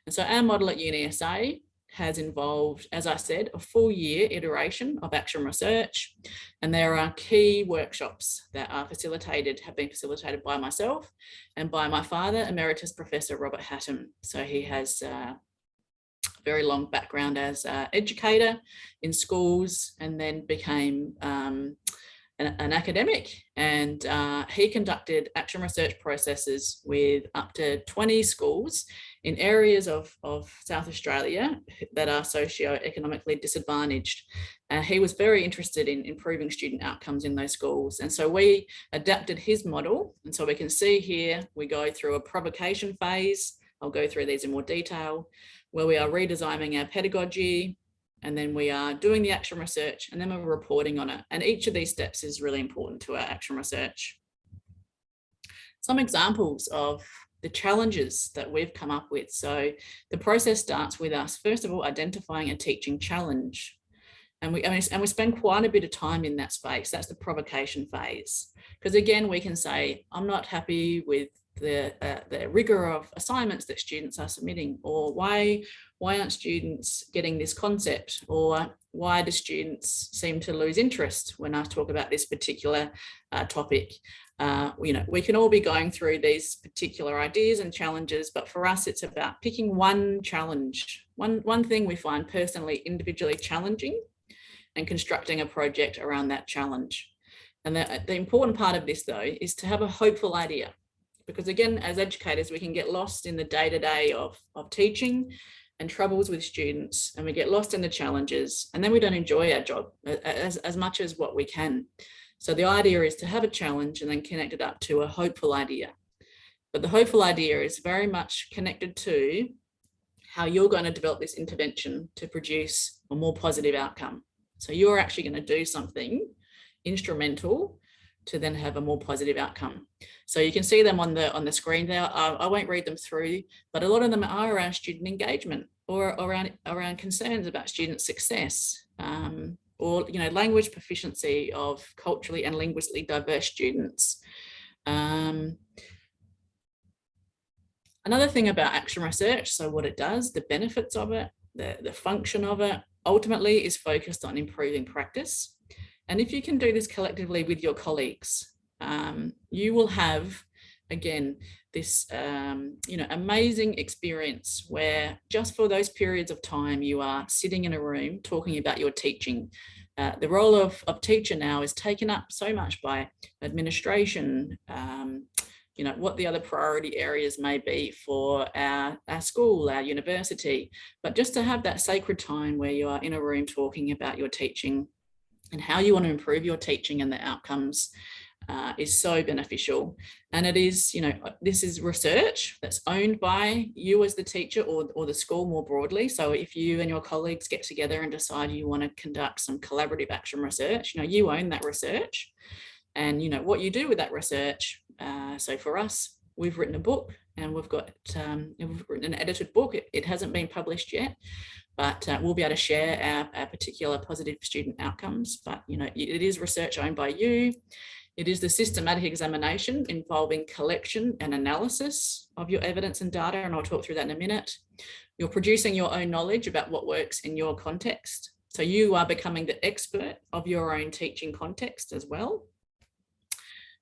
And so our model at UniSA has involved, as I said, a full year iteration of action research. And there are key workshops that are have been facilitated by myself and by my father, Emeritus Professor Robert Hattam. So he has a very long background as an educator in schools and then became an academic. And he conducted action research processes with up to 20 schools in areas of South Australia that are socio-economically disadvantaged. He was very interested in improving student outcomes in those schools. And so we adapted his model. And so we can see here, we go through a provocation phase. I'll go through these in more detail, where we are redesigning our pedagogy, and then we are doing the action research, and then we're reporting on it. And each of these steps is really important to our action research. Some examples of the challenges that we've come up with. So the process starts with us, first of all, identifying a teaching challenge. And we spend quite a bit of time in that space. That's the provocation phase. Because again, we can say, I'm not happy with the rigor of assignments that students are submitting, or why aren't students getting this concept, or why do students seem to lose interest when I talk about this particular topic. We can all be going through these particular ideas and challenges, but for us, it's about picking one challenge, one thing we find personally, individually challenging, and constructing a project around that challenge. And the important part of this, though, is to have a hopeful idea. Because again, as educators, we can get lost in the day-to-day of teaching and troubles with students, and we get lost in the challenges, and then we don't enjoy our job as much as what we can. So the idea is to have a challenge and then connect it up to a hopeful idea. But the hopeful idea is very much connected to how you're going to develop this intervention to produce a more positive outcome. So you're actually going to do something instrumental to then have a more positive outcome. So you can see them on the screen there. I won't read them through, but a lot of them are around student engagement or around concerns about student success, or language proficiency of culturally and linguistically diverse students. Another thing about action research, so what it does, the benefits of it, the function of it, ultimately is focused on improving practice. And if you can do this collectively with your colleagues, you will have again, this amazing experience where just for those periods of time you are sitting in a room talking about your teaching. The role of teacher now is taken up so much by administration, what the other priority areas may be for our school, our university, but just to have that sacred time where you are in a room talking about your teaching and how you want to improve your teaching and the outcomes is so beneficial. And it is, this is research that's owned by you as the teacher or the school more broadly. So if you and your colleagues get together and decide you want to conduct some collaborative action research, you own that research. And what you do with that research. So for us, we've written a book and we've written an edited book. It hasn't been published yet, but we'll be able to share our particular positive student outcomes. But it is research owned by you. It is the systematic examination involving collection and analysis of your evidence and data, and I'll talk through that in a minute. You're producing your own knowledge about what works in your context. So you are becoming the expert of your own teaching context as well.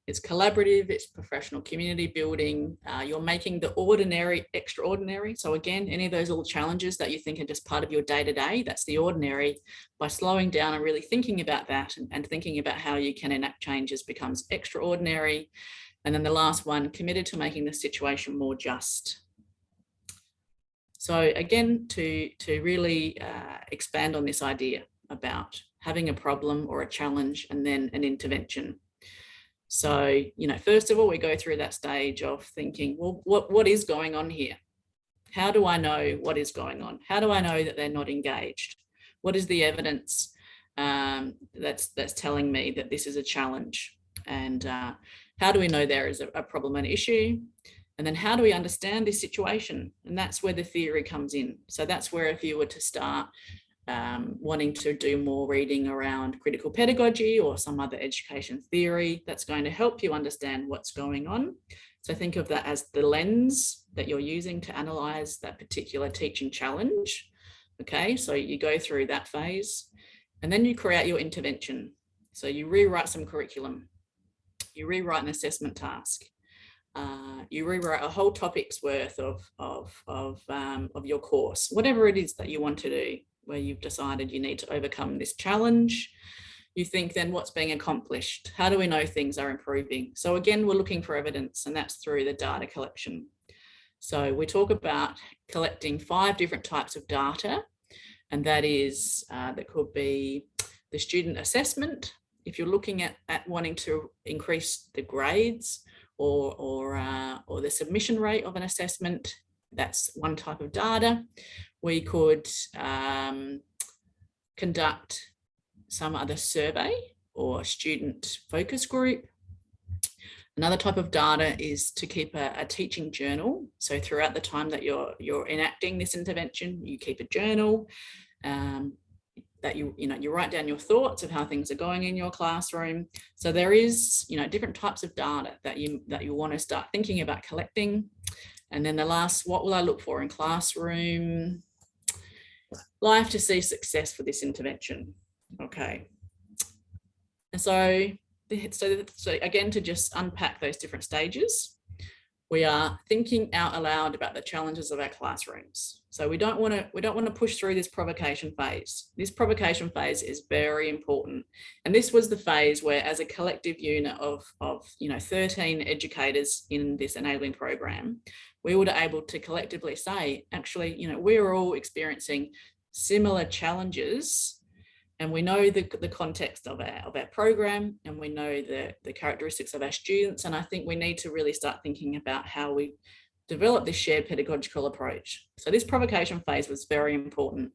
It's collaborative, it's professional community building. You're making the ordinary extraordinary. So again, any of those little challenges that you think are just part of your day-to-day, that's the ordinary. By slowing down and really thinking about that and thinking about how you can enact changes becomes extraordinary. And then the last one, committed to making the situation more just. So again, to really expand on this idea about having a problem or a challenge and then an intervention. So, first of all, we go through that stage of thinking, well, what is going on here? How do I know what is going on? How do I know that they're not engaged? What is the evidence that's telling me that this is a challenge? And how do we know there is a problem and issue? And then how do we understand this situation? And that's where the theory comes in. So that's where if you were to start wanting to do more reading around critical pedagogy or some other education theory, that's going to help you understand what's going on. So think of that as the lens that you're using to analyze that particular teaching challenge. Okay, so you go through that phase and then you create your intervention. So you rewrite some curriculum, you rewrite an assessment task, you rewrite a whole topic's worth of your course, whatever it is that you want to do, where you've decided you need to overcome this challenge. You think then what's being accomplished? How do we know things are improving? So again, we're looking for evidence, and that's through the data collection. So we talk about collecting 5 different types of data, and that is, that could be the student assessment. If you're looking at wanting to increase the grades or the submission rate of an assessment, that's one type of data. We could conduct some other survey or student focus group. Another type of data is to keep a teaching journal. So throughout the time that you're enacting this intervention, you keep a journal that you write down your thoughts of how things are going in your classroom. So there is different types of data that you want to start thinking about collecting. And then the last, what will I look for in classroom life to see success for this intervention? Okay. And so again, to just unpack those different stages, we are thinking out aloud about the challenges of our classrooms. So we don't want to push through this provocation phase. This provocation phase is very important. And this was the phase where, as a collective unit of 13 educators in this enabling program, we were able to collectively say, actually, we're all experiencing similar challenges, and we know the context of our program, and we know the characteristics of our students. And I think we need to really start thinking about how we develop this shared pedagogical approach. So this provocation phase was very important.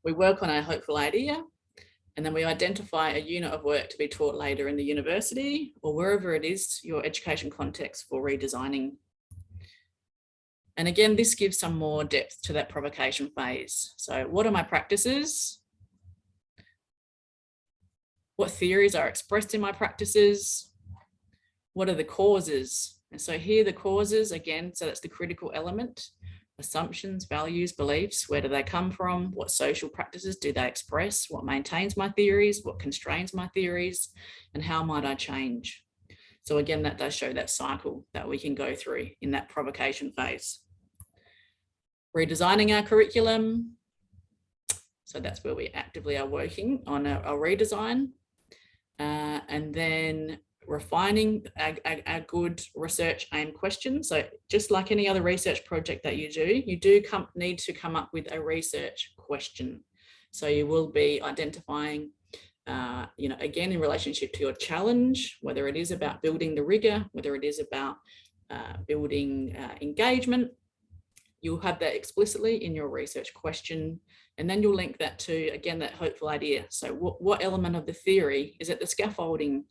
We work on our hopeful idea, and then we identify a unit of work to be taught later in the university or wherever it is your education context for redesigning. And again, this gives some more depth to that provocation phase. So what are my practices? What theories are expressed in my practices? What are the causes? And so here the causes, again, so that's the critical element: assumptions, values, beliefs. Where do they come from? What social practices do they express? What maintains my theories? What constrains my theories? And how might I change? So again, that does show that cycle that we can go through in that provocation phase. Redesigning our curriculum. So that's where we actively are working on a redesign. And then refining a good research aimed question. So just like any other research project that you do need to come up with a research question. So you will be identifying, again, in relationship to your challenge, whether it is about building the rigor, whether it is about building engagement, you'll have that explicitly in your research question. And then you'll link that to, again, that hopeful idea. So what element of the theory? Is it the scaffolding?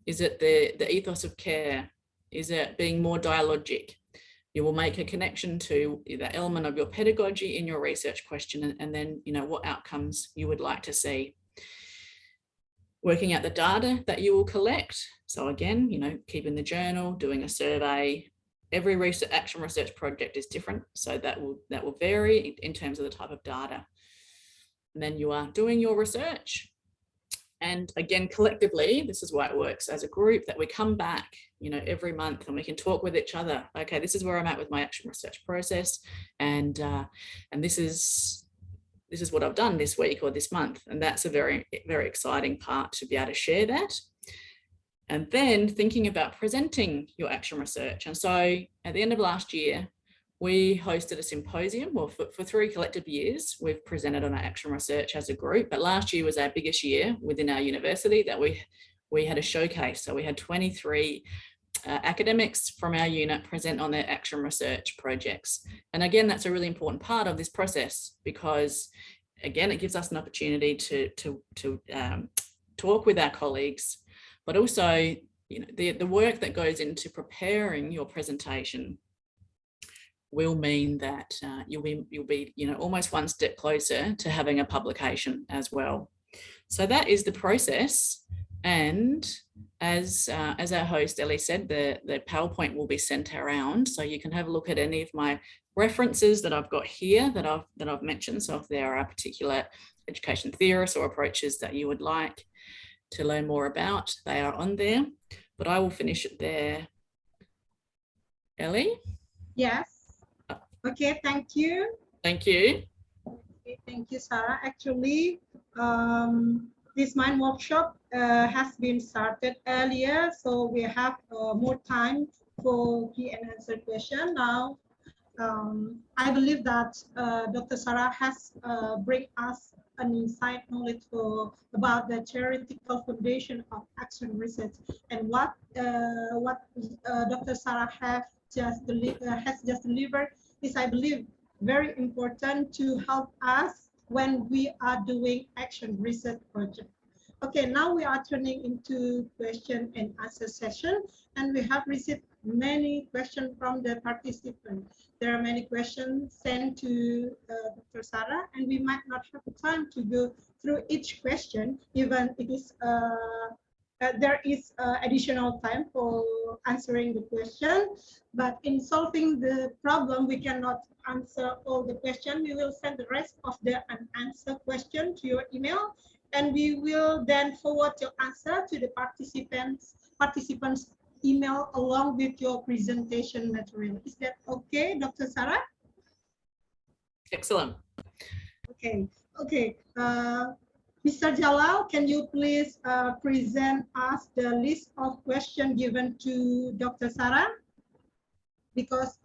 Is it the ethos of care? Is it being more dialogic? You will make a connection to the element of your pedagogy in your research question, and then, what outcomes you would like to see. Working out the data that you will collect. So again, keeping the journal, doing a survey. Every action research project is different, so that will vary in terms of the type of data. And then you are doing your research. And again, collectively, this is why it works as a group, that we come back, every month, and we can talk with each other. Okay, this is where I'm at with my action research process, and this is what I've done this week or this month. And that's a very, very exciting part, to be able to share that. And then thinking about presenting your action research. And so at the end of last year, we hosted a symposium. Well, for 3 collective years, we've presented on our action research as a group, but last year was our biggest year within our university that we had a showcase. So we had 23 academics from our unit present on their action research projects. And again, that's a really important part of this process, because again, it gives us an opportunity to talk with our colleagues, but also, the work that goes into preparing your presentation will mean that you'll be almost one step closer to having a publication as well. So that is the process. And as our host Elli said, the PowerPoint will be sent around, so you can have a look at any of my references that I've got here that I've mentioned. So if there are particular education theorists or approaches that you would like to learn more about, they are on there. But I will finish it there. Elli? Yes. Okay, thank you. Thank you. Okay, thank you, Sarah. Actually, this mind workshop has been started earlier, so we have more time for key and answer question. Now, I believe that Dr. Sarah has bring us an insight knowledge about the theoretical foundation of action research, and what Dr. Sarah has just delivered is, I believe, very important to help us when we are doing action research project. Okay, now we are turning into question and answer session, and we have received many questions from the participants. There are many questions sent to Dr. Sarah, and we might not have time to go through each question, even it is there is additional time for answering the question. But in solving the problem, we cannot answer all the questions. We will send the rest of the unanswered question to your email, and we will then forward your answer to the participants' email along with your presentation material. Is that okay, Dr. Sarah? Excellent. Okay. Mr. Jalal, can you please present us the list of questions given to Dr. Sarah? Because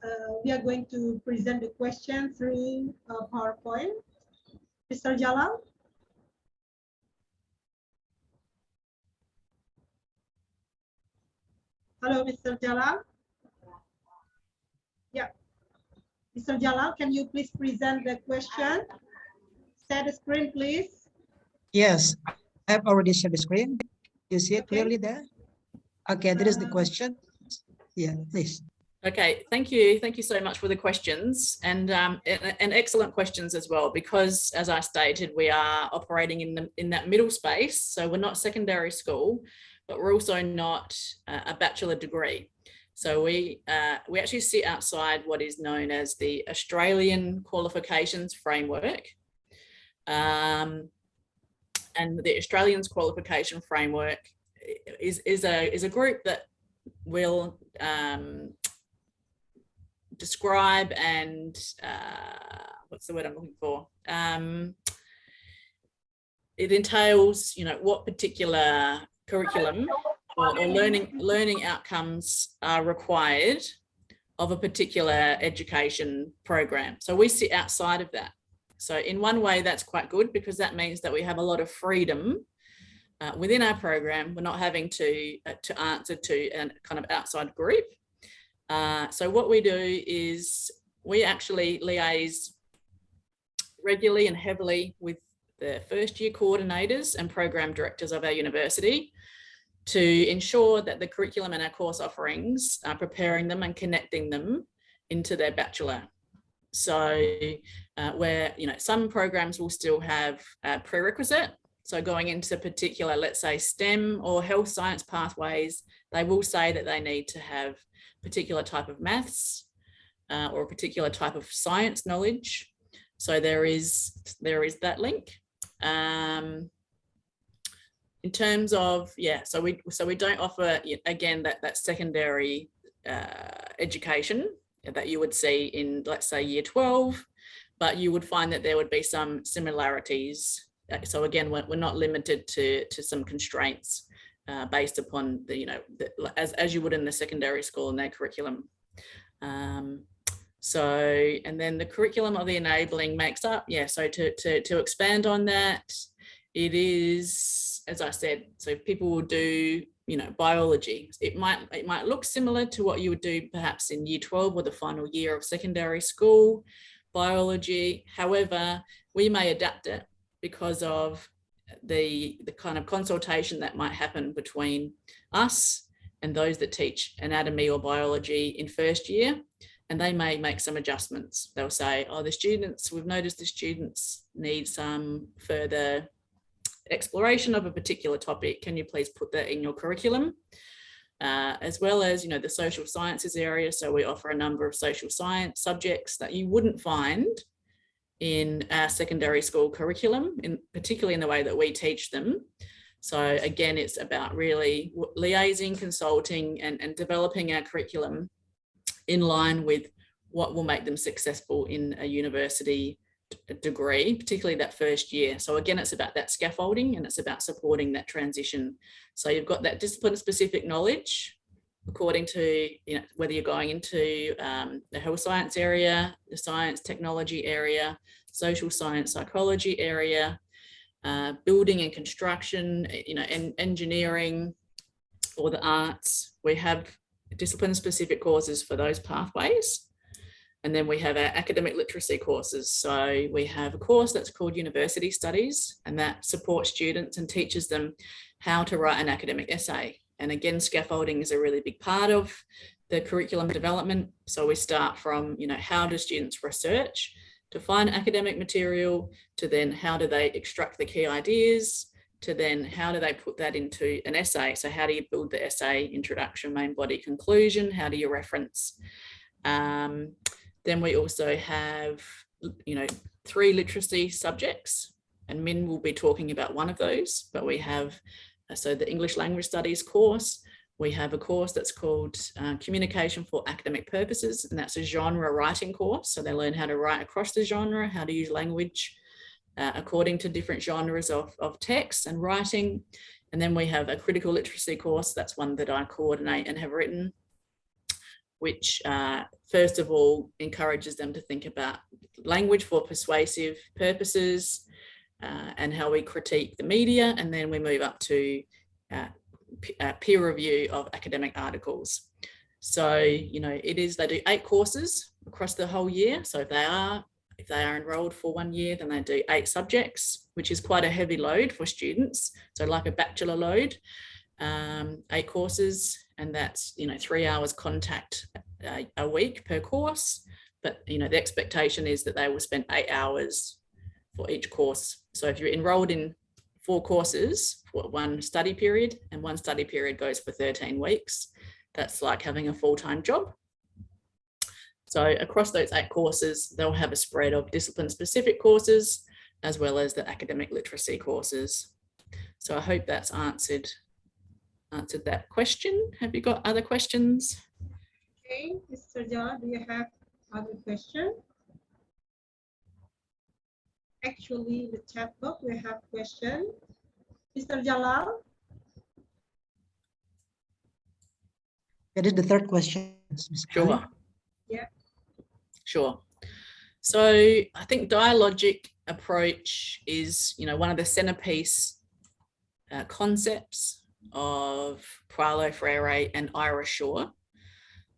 we are going to present the question through PowerPoint. Mr. Jalal? Hello, Mr. Jalal? Yeah. Mr. Jalal, can you please present the question? Share the screen, please. Yes, I have already shared the screen. You see it clearly there? Okay, that is the question. Yeah, please. Okay, thank you. Thank you so much for the questions, and excellent questions as well, because as I stated, we are operating in that middle space. So we're not secondary school, but we're also not a bachelor degree. So we actually sit outside what is known as the Australian Qualifications Framework. And the Australians Qualification Framework is a group that will describe and what's the word I'm looking for? It entails, what particular curriculum or learning outcomes are required of a particular education program. So we sit outside of that. So in one way, that's quite good, because that means that we have a lot of freedom within our program. We're not having to answer to a kind of outside group. So what we do is we actually liaise regularly and heavily with the first year coordinators and program directors of our university to ensure that the curriculum and our course offerings are preparing them and connecting them into their bachelor. So where, some programs will still have a prerequisite. So going into particular, let's say STEM or health science pathways, they will say that they need to have a particular type of maths or a particular type of science knowledge. So there is that link. In terms of, so we don't offer, again, that secondary education that you would see in, let's say, year 12, but you would find that there would be some similarities. So again, we're not limited to some constraints based upon as you would in the secondary school and their curriculum. So, and then the curriculum of the enabling makes up, so to expand on that, it is, as I said, so people will do, biology. It might look similar to what you would do perhaps in year 12 or the final year of secondary school, biology. However, we may adapt it because of the kind of consultation that might happen between us and those that teach anatomy or biology in first year. And they may make some adjustments. They'll say, we've noticed the students need some further exploration of a particular topic. Can you please put that in your curriculum? As well as, the social sciences area. So we offer a number of social science subjects that you wouldn't find in our secondary school curriculum, particularly in the way that we teach them. So again, it's about really liaising, consulting, and developing our curriculum in line with what will make them successful in a university degree, particularly that first year. So again, it's about that scaffolding and it's about supporting that transition. So you've got that discipline-specific knowledge according to, whether you're going into the health science area, the science technology area, social science psychology area, building and construction, and engineering, or the arts. We have discipline-specific courses for those pathways. And then we have our academic literacy courses. So we have a course that's called University Studies, and that supports students and teaches them how to write an academic essay. And again, scaffolding is a really big part of the curriculum development. So we start from, how do students research to find academic material, to then how do they extract the key ideas, to then how do they put that into an essay? So how do you build the essay, introduction, main body, conclusion? How do you reference? Then we also have, 3 literacy subjects, and Min will be talking about one of those, but we have, so the English Language Studies course, we have a course that's called Communication for Academic Purposes, and that's a genre writing course. So they learn how to write across the genre, how to use language according to different genres of text and writing. And then we have a critical literacy course. That's one that I coordinate and have written, which first of all encourages them to think about language for persuasive purposes and how we critique the media. And then we move up to peer review of academic articles. So, they do 8 courses across the whole year. So if they are enrolled for 1 year, then they do 8 subjects, which is quite a heavy load for students. So like a bachelor load, 8 courses, and that's, 3 hours contact a week per course. But, the expectation is that they will spend 8 hours for each course. So if you're enrolled in 4 courses for 1 study period, and 1 study period goes for 13 weeks, that's like having a full-time job. So across those 8 courses, they'll have a spread of discipline-specific courses, as well as the academic literacy courses. So I hope that's answered answered that question. Have you got other questions? Okay, Mr. Jalal, do you have other question? Actually, the chat box, we have question. Mr. Jalal? That is the third question. Ms. Elli. Sure. Yeah. Sure. So I think dialogic approach is, one of the centerpiece concepts of Paulo Freire and Ira Shaw.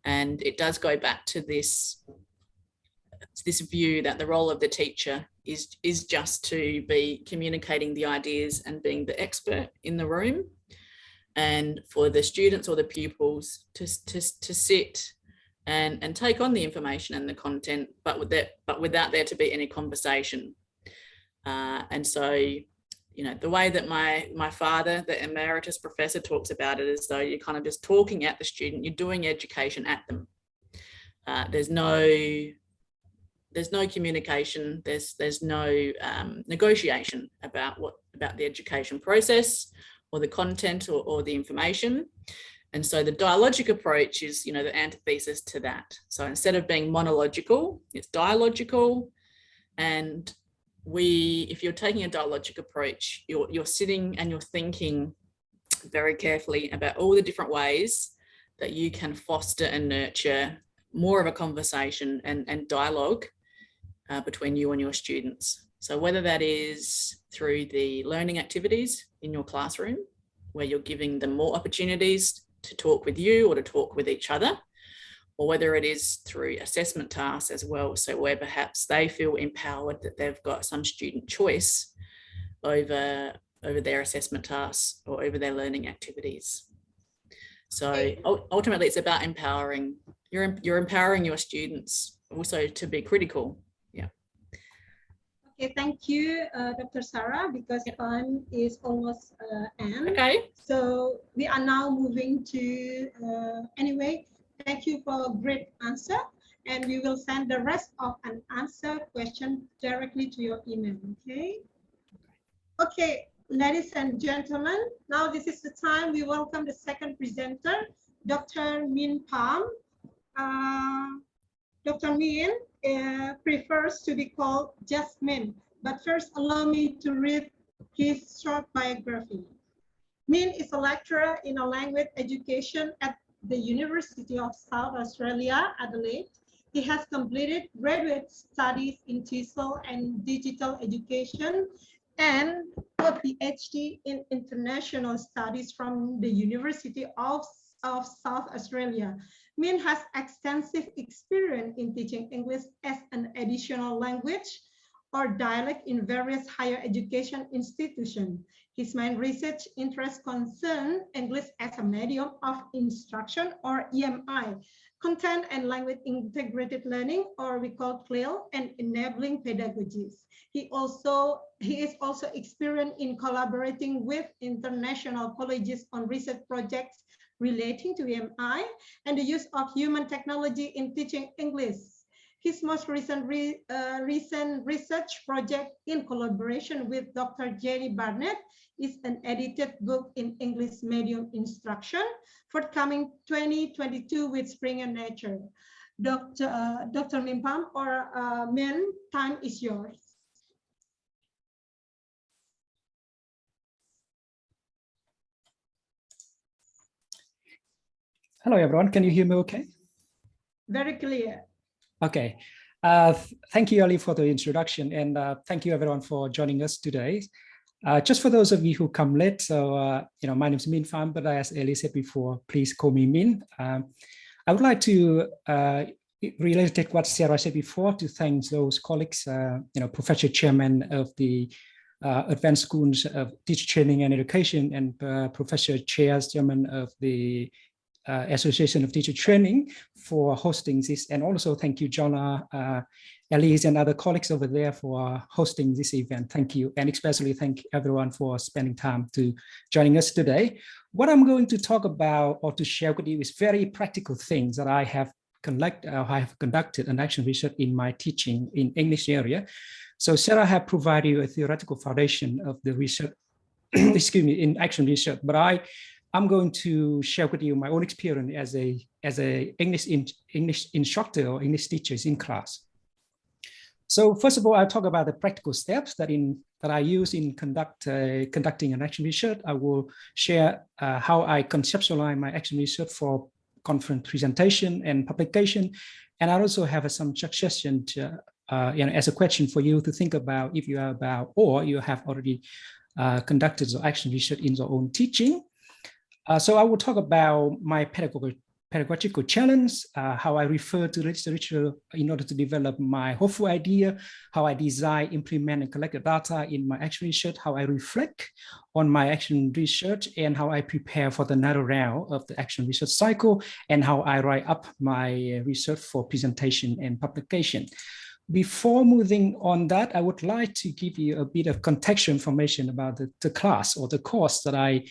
And it does go back to this view that the role of the teacher is just to be communicating the ideas and being the expert in the room, and for the students or the pupils to sit and take on the information and the content, but without there to be any conversation. And so, the way that my father, the emeritus professor, talks about it is though you're kind of just talking at the student, you're doing education at them. There's no communication, there's no negotiation about the education process or the content or the information. And so the dialogic approach is, the antithesis to that. So instead of being monological, it's dialogical. And if you're taking a dialogic approach, you're sitting and you're thinking very carefully about all the different ways that you can foster and nurture more of a conversation and dialogue between you and your students. So whether that is through the learning activities in your classroom, where you're giving them more opportunities to talk with you or to talk with each other, or whether it is through assessment tasks as well. So where perhaps they feel empowered that they've got some student choice over their assessment tasks or over their learning activities. So ultimately it's about empowering. You're empowering your students also to be critical. Yeah. Okay, thank you, Dr. Sarah, because time is almost end. Okay. So we are now moving to, anyway, thank you for a great answer. And we will send the rest of an answer question directly to your email, okay? Okay, ladies and gentlemen, now this is the time we welcome the second presenter, Dr. Min Pham. Dr. Min prefers to be called just Min, but first allow me to read his short biography. Min is a lecturer in language education at the University of South Australia, Adelaide. He has completed graduate studies in TESOL and digital education and a PhD in international studies from the University of South Australia. Min has extensive experience in teaching English as an additional language or dialect in various higher education institutions. His main research interests concern English as a medium of instruction, or EMI, content and language integrated learning, or we call CLIL, and enabling pedagogies. He is also experienced in collaborating with international colleges on research projects relating to EMI and the use of human technology in teaching English. His most recent research project in collaboration with Dr. Jenny Barnett is an edited book in English medium instruction, forthcoming 2022 with Springer Nature. Dr. Min Pham, or Min, time is yours. Hello, everyone. Can you hear me okay? Very clear. Okay. Thank you, Elli, for the introduction, and thank you, everyone, for joining us today. Just for those of you who come late, so, my name is Min Pham, but as Elli said before, please call me Min. I would like to, related to what Sarah said before, to thank those colleagues, Professor Chairman of the Advanced Schools of Teacher Training and Education, and Professor Chairman of the Association of Teacher Training for hosting this, and also thank you, Jonna, Elli, and other colleagues over there for hosting this event. Thank you, and especially thank everyone for spending time to joining us today. What I'm going to talk about or to share with you is very practical things that I have conducted an action research in my teaching in English area. So Sarah have provided you a theoretical foundation of the research, excuse me, in action research, but I I'm going to share with you my own experience as a English instructor or English teachers in class. So first of all, I'll talk about the practical steps that I use in conducting an action research. I will share how I conceptualize my action research for conference presentation and publication, and I also have some suggestion to, as a question for you to think about if you are about or you have already conducted the action research in your own teaching. So I will talk about my pedagogical challenge, how I refer to literature in order to develop my hopeful idea, how I design, implement, and collect the data in my action research, how I reflect on my action research, and how I prepare for the another round of the action research cycle, and how I write up my research for presentation and publication. Before moving on that, I would like to give you a bit of contextual information about the class or the course that I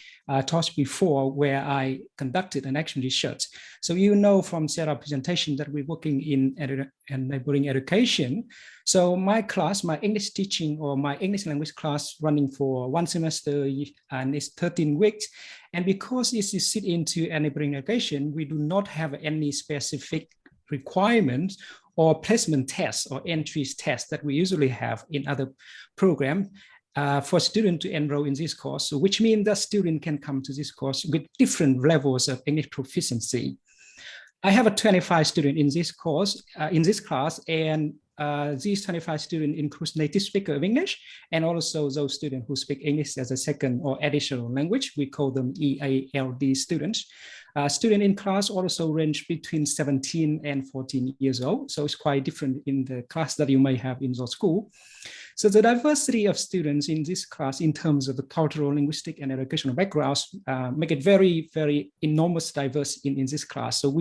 taught before, where I conducted an action research. So you know from Sarah's presentation that we're working in neighboring education. So my class, my English teaching or my English language class running for one semester and it's 13 weeks. And because it is sit into neighboring education, we do not have any specific requirements or placement tests or entries tests that we usually have in other programs for students to enroll in this course, so which means that student can come to this course with different levels of English proficiency. I have a 25 students in this course, in this class, and these 25 students include native speakers of English and also those students who speak English as a second or additional language. We call them EALD students. Students in class also range between 17 and 14 years old. So it's quite different in the class that you may have in your school. So the diversity of students in this class in terms of the cultural, linguistic, and educational backgrounds make it very, very enormous diverse in this class. So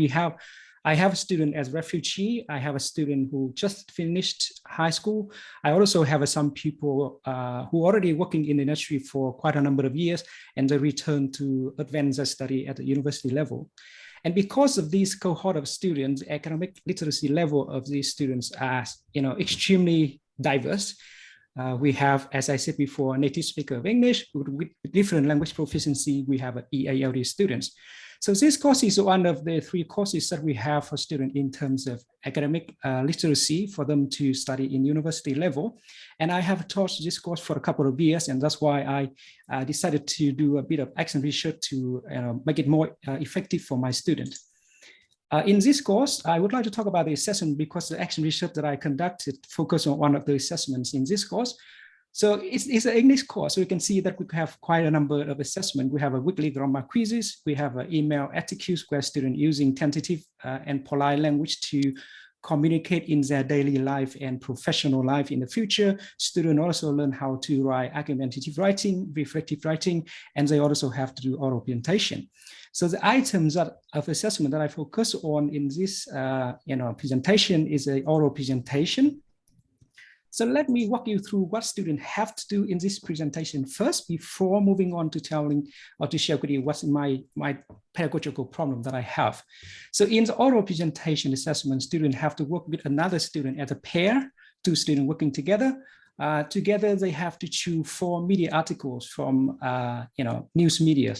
I have a student as refugee. I have a student who just finished high school. I also have some people who are already working in the industry for quite a number of years, and they return to advance their study at the university level. And because of this cohort of students, the academic literacy level of these students are, extremely diverse. We have, as I said before, a native speaker of English with different language proficiency. We have EALD students. So this course is one of the 3 courses that we have for students in terms of academic literacy for them to study in university level. And I have taught this course for a couple of years, and that's why I decided to do a bit of action research to make it more effective for my students. In this course, I would like to talk about the assessment because the action research that I conducted focused on one of the assessments in this course. So it's an English course, so you can see that we have quite a number of assessments. We have a weekly grammar quizzes, we have an email etiquette where students using tentative and polite language to communicate in their daily life and professional life in the future. Students also learn how to write argumentative writing, reflective writing, and they also have to do oral presentation. So the items of assessment that I focus on in this presentation is an oral presentation. So let me walk you through what students have to do in this presentation first before moving on to telling or to share with you what's my pedagogical problem that I have. So in the oral presentation assessment, students have to work with another student as a pair, 2 students working together. Together, they have to choose 4 media articles from news media,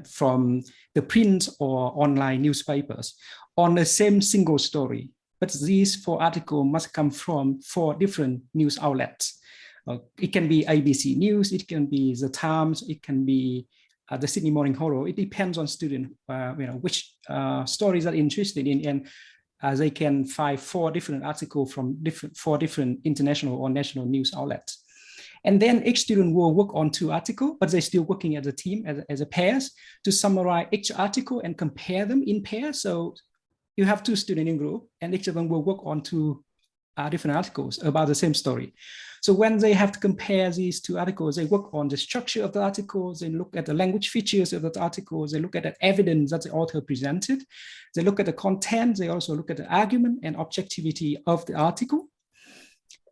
from the print or online newspapers on the same single story. But these 4 articles must come from 4 different news outlets. It can be ABC News, it can be The Times, it can be the Sydney Morning Herald. It depends on student, which stories are interested in, and they can find 4 different articles from 4 different international or national news outlets. And then each student will work on 2 articles, but they're still working as a team, as a pairs, to summarize each article and compare them in pairs. So you have 2 students in group, and each of them will work on 2 different articles about the same story. So when they have to compare these 2 articles, they work on the structure of the articles, they look at the language features of the articles, they look at the evidence that the author presented, they look at the content, they also look at the argument and objectivity of the article.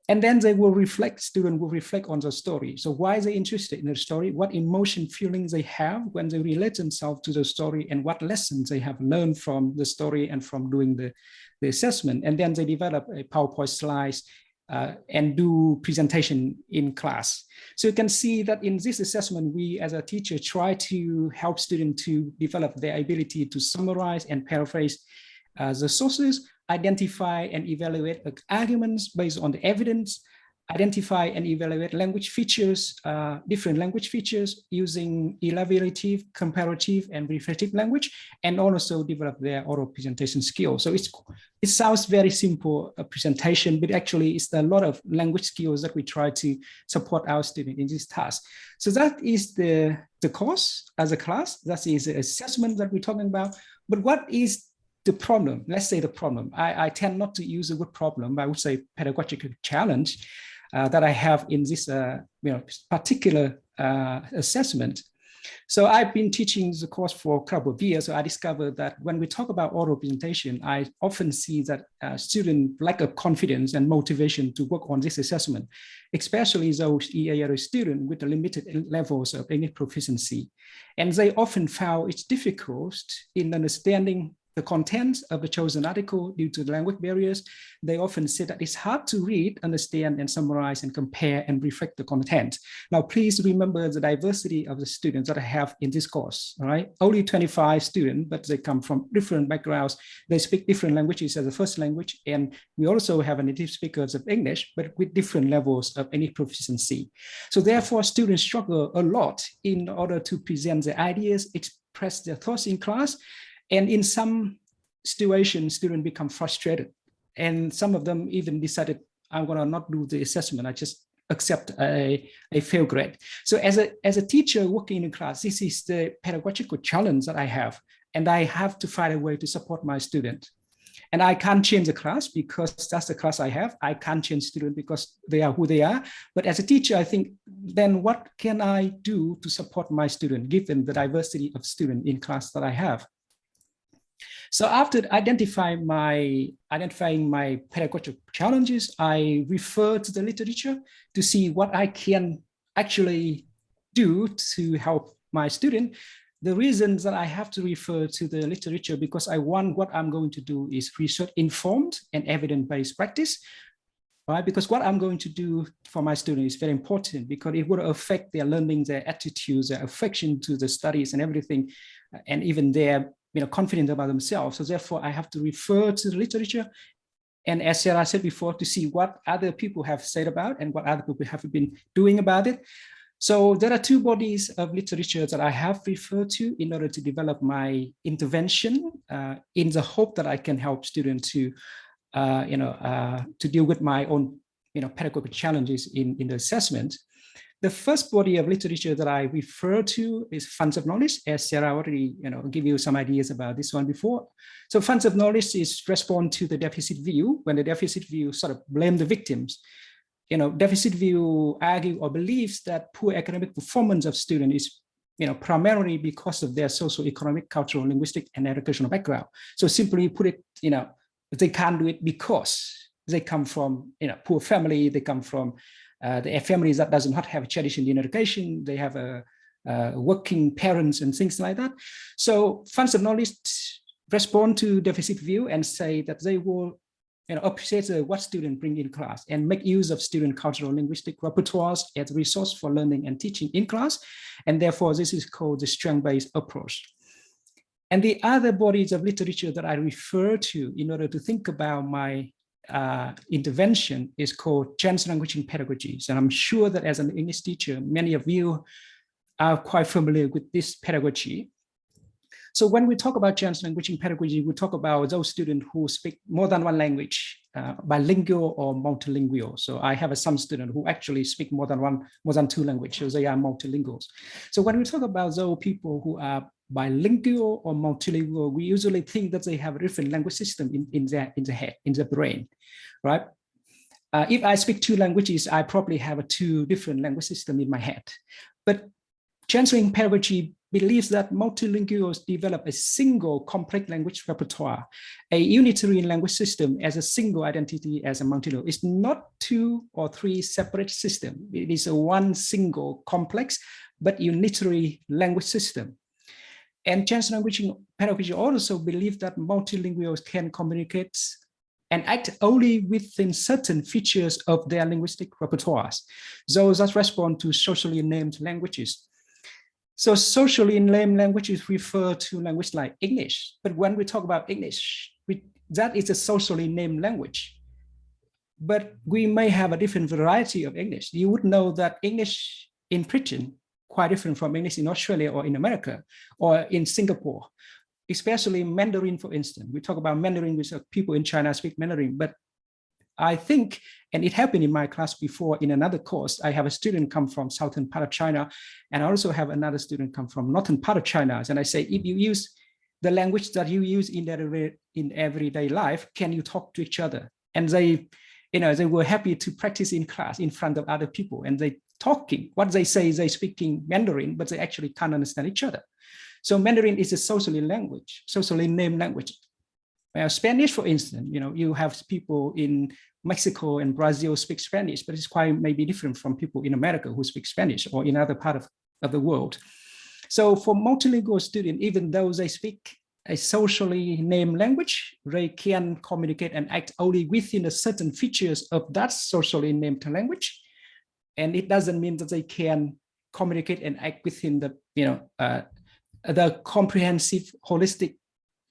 And then they will reflect, students will reflect on the story. So why are they interested in the story? What emotion, feelings they have when they relate themselves to the story, and what lessons they have learned from the story and from doing the assessment. And then they develop a PowerPoint slides and do presentation in class. So you can see that in this assessment, we as a teacher try to help students to develop their ability to summarize and paraphrase the sources, identify and evaluate arguments based on the evidence, identify and evaluate language features, different language features using elaborative, comparative, and reflective language, and also develop their oral presentation skills. So it sounds very simple presentation, but actually it's a lot of language skills that we try to support our students in this task. So that is the course as a class. That is the assessment that we're talking about. But what is the problem? Let's say the problem. I tend not to use the word problem, but I would say pedagogical challenge that I have in this particular assessment. So I've been teaching the course for a couple of years. So I discovered that when we talk about oral presentation, I often see that students lack of confidence and motivation to work on this assessment, especially those EAR students with the limited levels of English proficiency. And they often found it's difficult in understanding the contents of the chosen article due to the language barriers. They often say that it's hard to read, understand, and summarize and compare and reflect the content. Now, please remember the diversity of the students that I have in this course, all right? Only 25 students, but they come from different backgrounds. They speak different languages as a first language, and we also have native speakers of English, but with different levels of English proficiency. So therefore, students struggle a lot in order to present their ideas, express their thoughts in class. And in some situations, students become frustrated. And some of them even decided, I'm gonna not do the assessment, I just accept a fail grade. So as a teacher working in a class, this is the pedagogical challenge that I have. And I have to find a way to support my student. And I can't change the class because that's the class I have. I can't change students because they are who they are. But as a teacher, I think, then what can I do to support my student, given the diversity of students in class that I have? So after identifying my pedagogical challenges, I refer to the literature to see what I can actually do to help my student. The reasons that I have to refer to the literature, because I want what I'm going to do is research informed and evidence-based practice, right? Because what I'm going to do for my students is very important because it will affect their learning, their attitudes, their affection to the studies and everything, and even their confident about themselves. So therefore, I have to refer to the literature. And as Sarah said before, to see what other people have said about and what other people have been doing about it. So there are two bodies of literature that I have referred to in order to develop my intervention in the hope that I can help students to, to deal with my own, pedagogical challenges in the assessment. The first body of literature that I refer to is Funds of Knowledge, as Sarah already, give you some ideas about this one before. So Funds of Knowledge is respond to the deficit view, when the deficit view sort of blame the victims. Deficit view argue or believes that poor academic performance of students is, primarily because of their socioeconomic, cultural, linguistic, and educational background. So simply put it, they can't do it because they come from, poor family, they come from the families that does not have a tradition in education, they have working parents and things like that. So Funds of Knowledge respond to deficit view and say that they will appreciate what students bring in class and make use of student cultural linguistic repertoires as a resource for learning and teaching in class. And therefore, this is called the strength-based approach. And the other bodies of literature that I refer to in order to think about my intervention is called chance languaging pedagogies. And I'm sure that as an English teacher, many of you are quite familiar with this pedagogy. So when we talk about chance languaging pedagogy, we talk about those students who speak more than one language, bilingual or multilingual. So I have some students who actually speak more than two languages, so they are multilinguals. So when we talk about those people who are bilingual or multilingual, we usually think that they have a different language system in their head, in their brain, right? If I speak two languages, I probably have two different language systems in my head. But chance languaging pedagogy believes that multilinguals develop a single complex language repertoire, a unitary language system as a single identity as a multilingual. It's not two or three separate systems. It is a one single complex but unitary language system. And chance languaging pedagogy also believes that multilinguals can communicate and act only within certain features of their linguistic repertoires. Those that respond to socially named languages. So socially named languages refer to language like English, but when we talk about English, that is a socially named language. But we may have a different variety of English. You would know that English in Britain quite different from English in Australia or in America or in Singapore, especially Mandarin, for instance. We talk about Mandarin, which people in China speak Mandarin, but I think, and it happened in my class before in another course, I have a student come from southern part of China, and I also have another student come from northern part of China. And I say, if you use the language that you use in everyday life, can you talk to each other? And they were happy to practice in class in front of other people, and they talking, what they say is they speaking Mandarin, but they actually can't understand each other. So Mandarin is a socially named language. Spanish, for instance, you have people in Mexico and Brazil speak Spanish, but it's quite maybe different from people in America who speak Spanish or in other part of the world. So for multilingual students, even though they speak a socially named language, they can communicate and act only within a certain features of that socially named language. And it doesn't mean that they can communicate and act within the comprehensive, holistic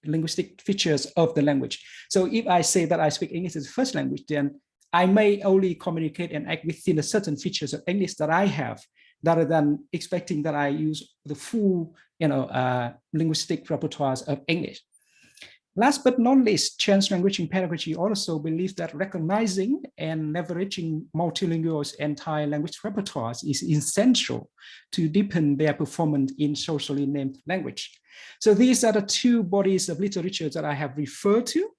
linguistic features of the language. So if I say that I speak English as a first language, then I may only communicate and act within a certain features of English that I have, rather than expecting that I use the full, linguistic repertoires of English. Last but not least, translanguaging pedagogy also believes that recognizing and leveraging multilinguals' entire language repertoires is essential to deepen their performance in socially named language. So these are the two bodies of literature that I have referred to.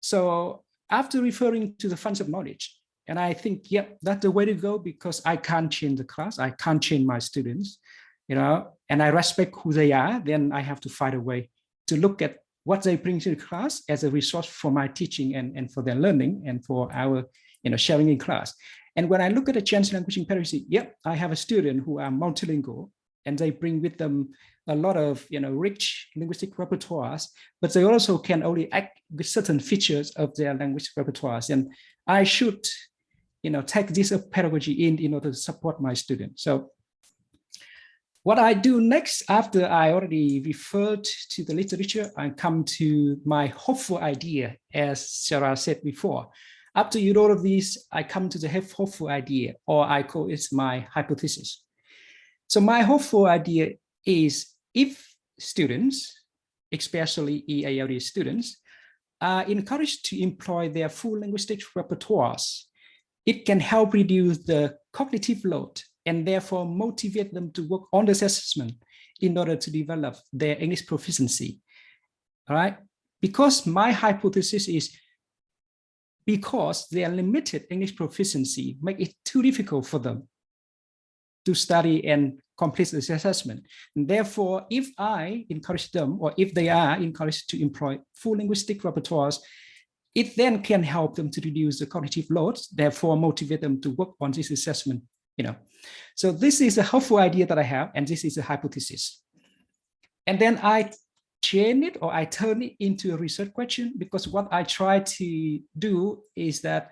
So after referring to the funds of knowledge, and I think, yep, that's the way to go, because I can't change the class, I can't change my students, and I respect who they are, then I have to find a way to look at what they bring to the class as a resource for my teaching and for their learning and for our sharing in class. And when I look at the translanguaging pedagogy, yep, I have a student who are multilingual, and they bring with them a lot of rich linguistic repertoires, but they also can only act with certain features of their language repertoires. And I should take this pedagogy in order to support my students. So what I do next, after I already referred to the literature, I come to my hopeful idea, as Sarah said before. After you know all of these, I come to the hopeful idea, or I call it my hypothesis. So my hopeful idea is, if students, especially EALD students, are encouraged to employ their full linguistic repertoires, it can help reduce the cognitive load and therefore motivate them to work on this assessment in order to develop their English proficiency. All right, because my hypothesis is, because their limited English proficiency make it too difficult for them to study and complete this assessment. And therefore, if I encourage them, or if they are encouraged to employ full linguistic repertoires, it then can help them to reduce the cognitive load, therefore motivate them to work on this assessment. So this is a hopeful idea that I have, and this is a hypothesis. And then I change it, or I turn it into a research question, because what I try to do is that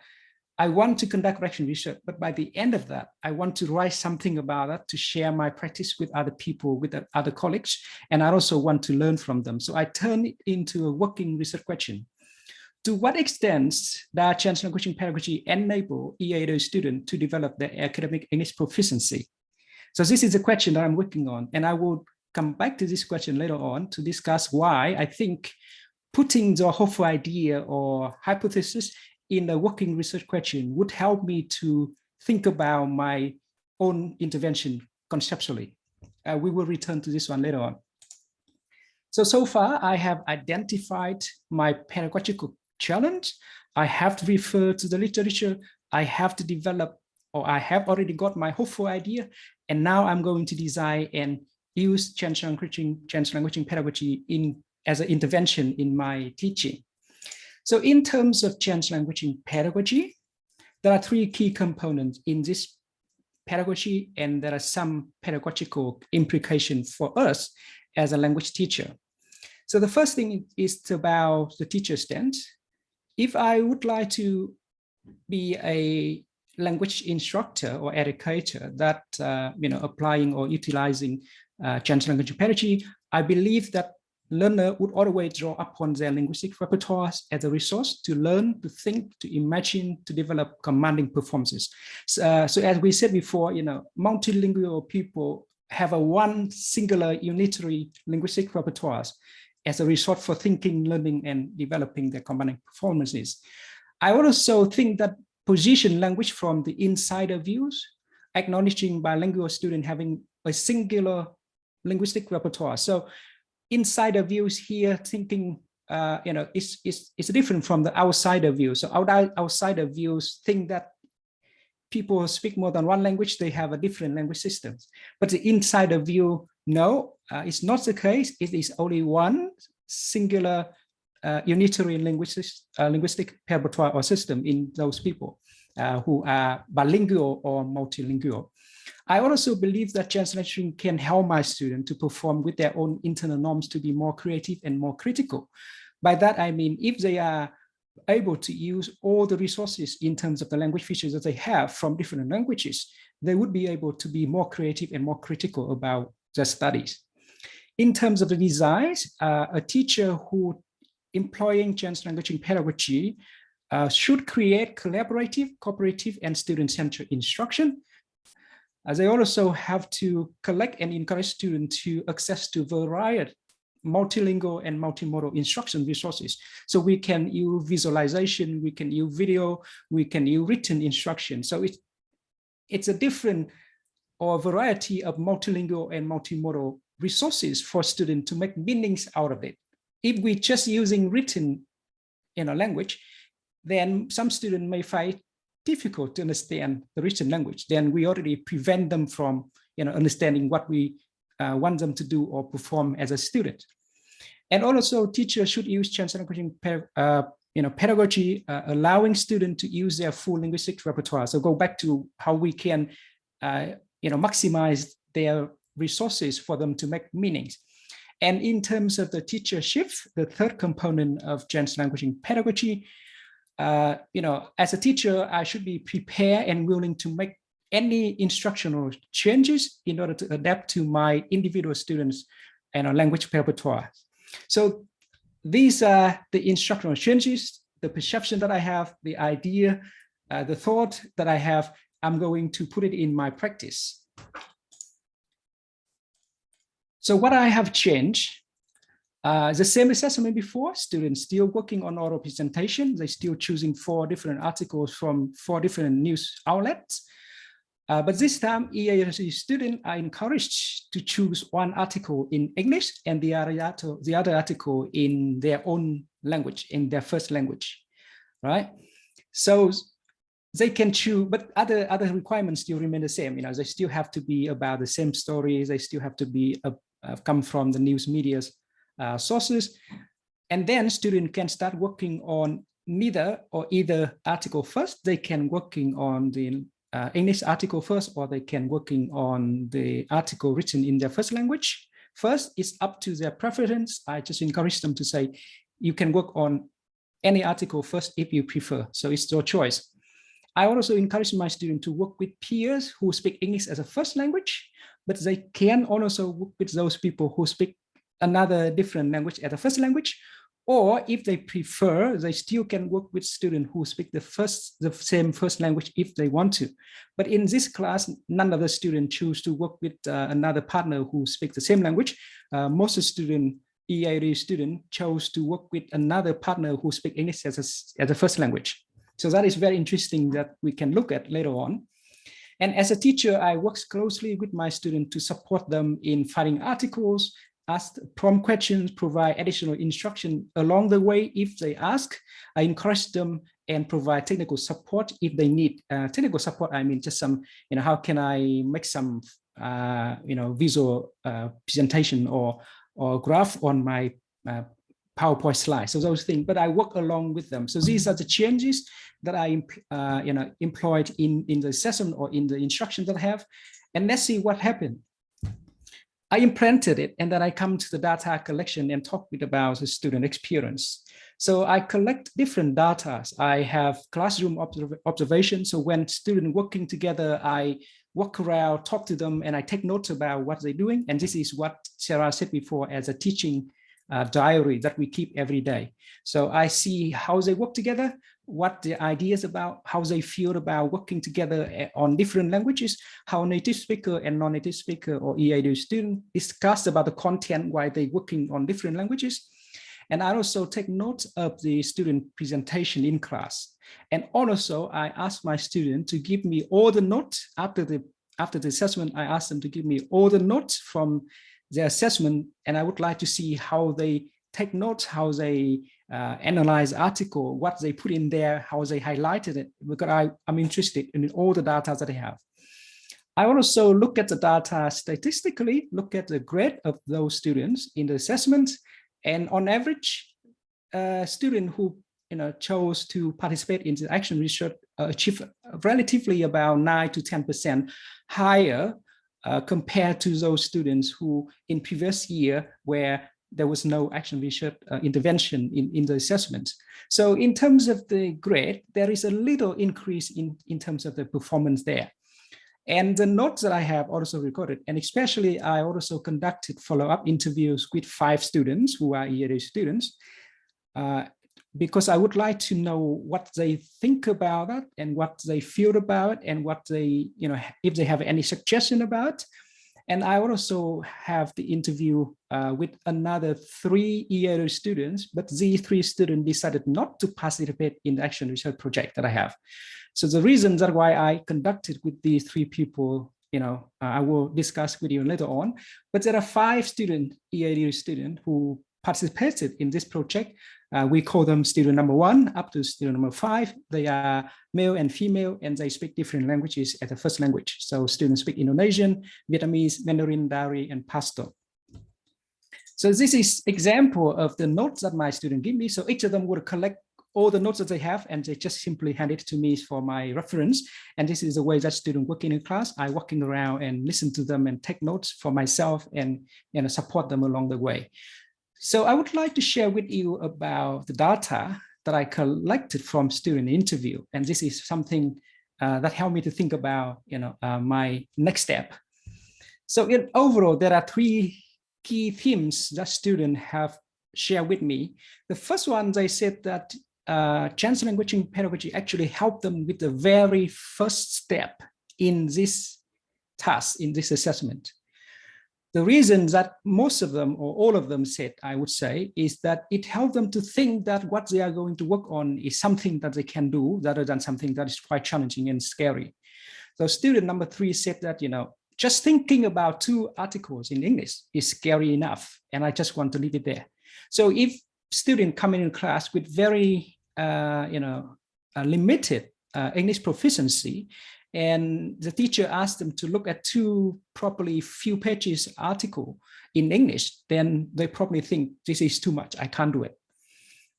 I want to conduct research, but by the end of that, I want to write something about it to share my practice with other people, with other colleagues, and I also want to learn from them. So I turn it into a working research question. To what extent does translanguaging pedagogy enable EALD students to develop their academic English proficiency? So this is a question that I'm working on, and I will come back to this question later on to discuss why I think putting the hopeful idea or hypothesis in a working research question would help me to think about my own intervention conceptually. We will return to this one later on. So far, I have identified my pedagogical challenge. I have to refer to the literature. I have to develop, or I have already got my hopeful idea. And now I'm going to design and use translanguaging pedagogy as an intervention in my teaching. So in terms of translanguaging pedagogy, there are three key components in this pedagogy, and there are some pedagogical implications for us as a language teacher. So the first thing is about the teacher stance. if I would like to be a language instructor or educator that applying or utilizing Chinese language pedagogy, I believe that learner would always draw upon their linguistic repertoires as a resource to learn, to think, to imagine, to develop commanding performances. So as we said before, multilingual people have a one singular unitary linguistic repertoires as a resource for thinking, learning, and developing their commanding performances. I also think that position language from the insider views, acknowledging bilingual student having a singular linguistic repertoire. So insider views here thinking, it's different from the outsider view. So outsider views think that people who speak more than one language, they have a different language systems. But the insider view, no, it's not the case. It is only one singular unitary linguistic repertoire or system in those people who are bilingual or multilingual. I also believe that translation can help my students to perform with their own internal norms to be more creative and more critical. By that, I mean, if they are able to use all the resources in terms of the language features that they have from different languages, they would be able to be more creative and more critical about their studies. In terms of the designs, a teacher who employing Chinese language pedagogy should create collaborative, cooperative, and student-centered instruction. They also have to collect and encourage students to access to variety, multilingual and multimodal instruction resources. So we can use visualization, we can use video, we can use written instruction. So it's a different or variety of multilingual and multimodal resources for students to make meanings out of it. If we're just using written language, then some students may find difficult to understand the written language. Then we already prevent them from understanding what we want them to do or perform as a student. And also teachers should use Chinese language pedagogy, allowing students to use their full linguistic repertoire. So go back to how we can maximize their resources for them to make meanings. And in terms of the teachership, the third component of Chinese language pedagogy, as a teacher, I should be prepared and willing to make any instructional changes in order to adapt to my individual students and language repertoire. So these are the instructional changes, the perception that I have, the idea, the thought that I have. I'm going to put it in my practice. So what I have changed, the same assessment before, students still working on oral presentation. They're still choosing 4 different articles from 4 different news outlets. But this time, EAC students are encouraged to choose 1 article in English and the other article in their own language, in their first language, right? So they can choose, but other requirements still remain the same. They still have to be about the same stories. They still have to be come from the news media's sources. And then students can start working on either article first. They can working on the English article first, or they can working on the article written in their first language. First, it's up to their preference. I just encourage them to say, you can work on any article first if you prefer. So it's your choice. I also encourage my students to work with peers who speak English as a first language, but they can also work with those people who speak another different language as a first language, or if they prefer, they still can work with students who speak the same first language if they want to. But in this class, none of the students choose to work with another partner who speaks the same language. Most students, EAD students, chose to work with another partner who speaks English as a first language. So that is very interesting that we can look at later on. And as a teacher, I work closely with my students to support them in finding articles, ask prompt questions, provide additional instruction along the way if they ask. I encourage them and provide technical support if they need. Technical support, I mean just some, how can I make some, visual presentation or graph on my PowerPoint slide. So those things, but I work along with them. So these are the changes that I employed in the session or in the instruction that I have. And let's see what happened. I implemented it, and then I come to the data collection and talk about the student experience. So I collect different data. I have classroom observation. So when students working together, I walk around, talk to them, and I take notes about what they're doing. And this is what Sarah said before as a teaching diary that we keep every day. So I see how they work together, what the ideas about, how they feel about working together on different languages, how native speaker and non-native speaker or EAD student discuss about the content while they're working on different languages. And I also take notes of the student presentation in class. And also I ask my student to give me all the notes after the assessment. I ask them to give me all the notes from the assessment, and I would like to see how they take notes, how they analyze article, what they put in there, how they highlighted it, because I'm interested in all the data that I have. I also look at the data statistically, look at the grade of those students in the assessment, and on average, a student who chose to participate in the action research achieve relatively about 9 to 10% higher compared to those students who in previous year where there was no action research intervention in the assessment. So in terms of the grade, there is a little increase in terms of the performance there. And the notes that I have also recorded, and especially I also conducted follow-up interviews with 5 students who are EAD students, because I would like to know what they think about it and what they feel about and what they, if they have any suggestion about. And I also have the interview with another 3 EAD students, but these 3 students decided not to participate in the action research project that I have. So the reasons that why I conducted with these 3 people, I will discuss with you later on, but there are 5 EAD students who participated in this project. We call them student number 1 up to student number 5. They are male and female, and they speak different languages as a first language. So students speak Indonesian, Vietnamese, Mandarin, Dari, and Pashto. So this is example of the notes that my student give me. So each of them would collect all the notes that they have, and they just simply hand it to me for my reference. And this is the way that student working in class, I walking around and listen to them and take notes for myself and support them along the way. So I would like to share with you about the data that I collected from student interview. And this is something that helped me to think about, my next step. So overall, there are 3 key themes that students have shared with me. The first one, they said that chance languaging pedagogy actually helped them with the very first step in this task, in this assessment. The reason that most of them or all of them said, I would say, is that it helped them to think that what they are going to work on is something that they can do rather than something that is quite challenging and scary. So student number 3 said that, just thinking about 2 articles in English is scary enough, and I just want to leave it there. So if students come in class with very, limited English proficiency, and the teacher asked them to look at 2 probably few pages article in English, then they probably think this is too much, I can't do it,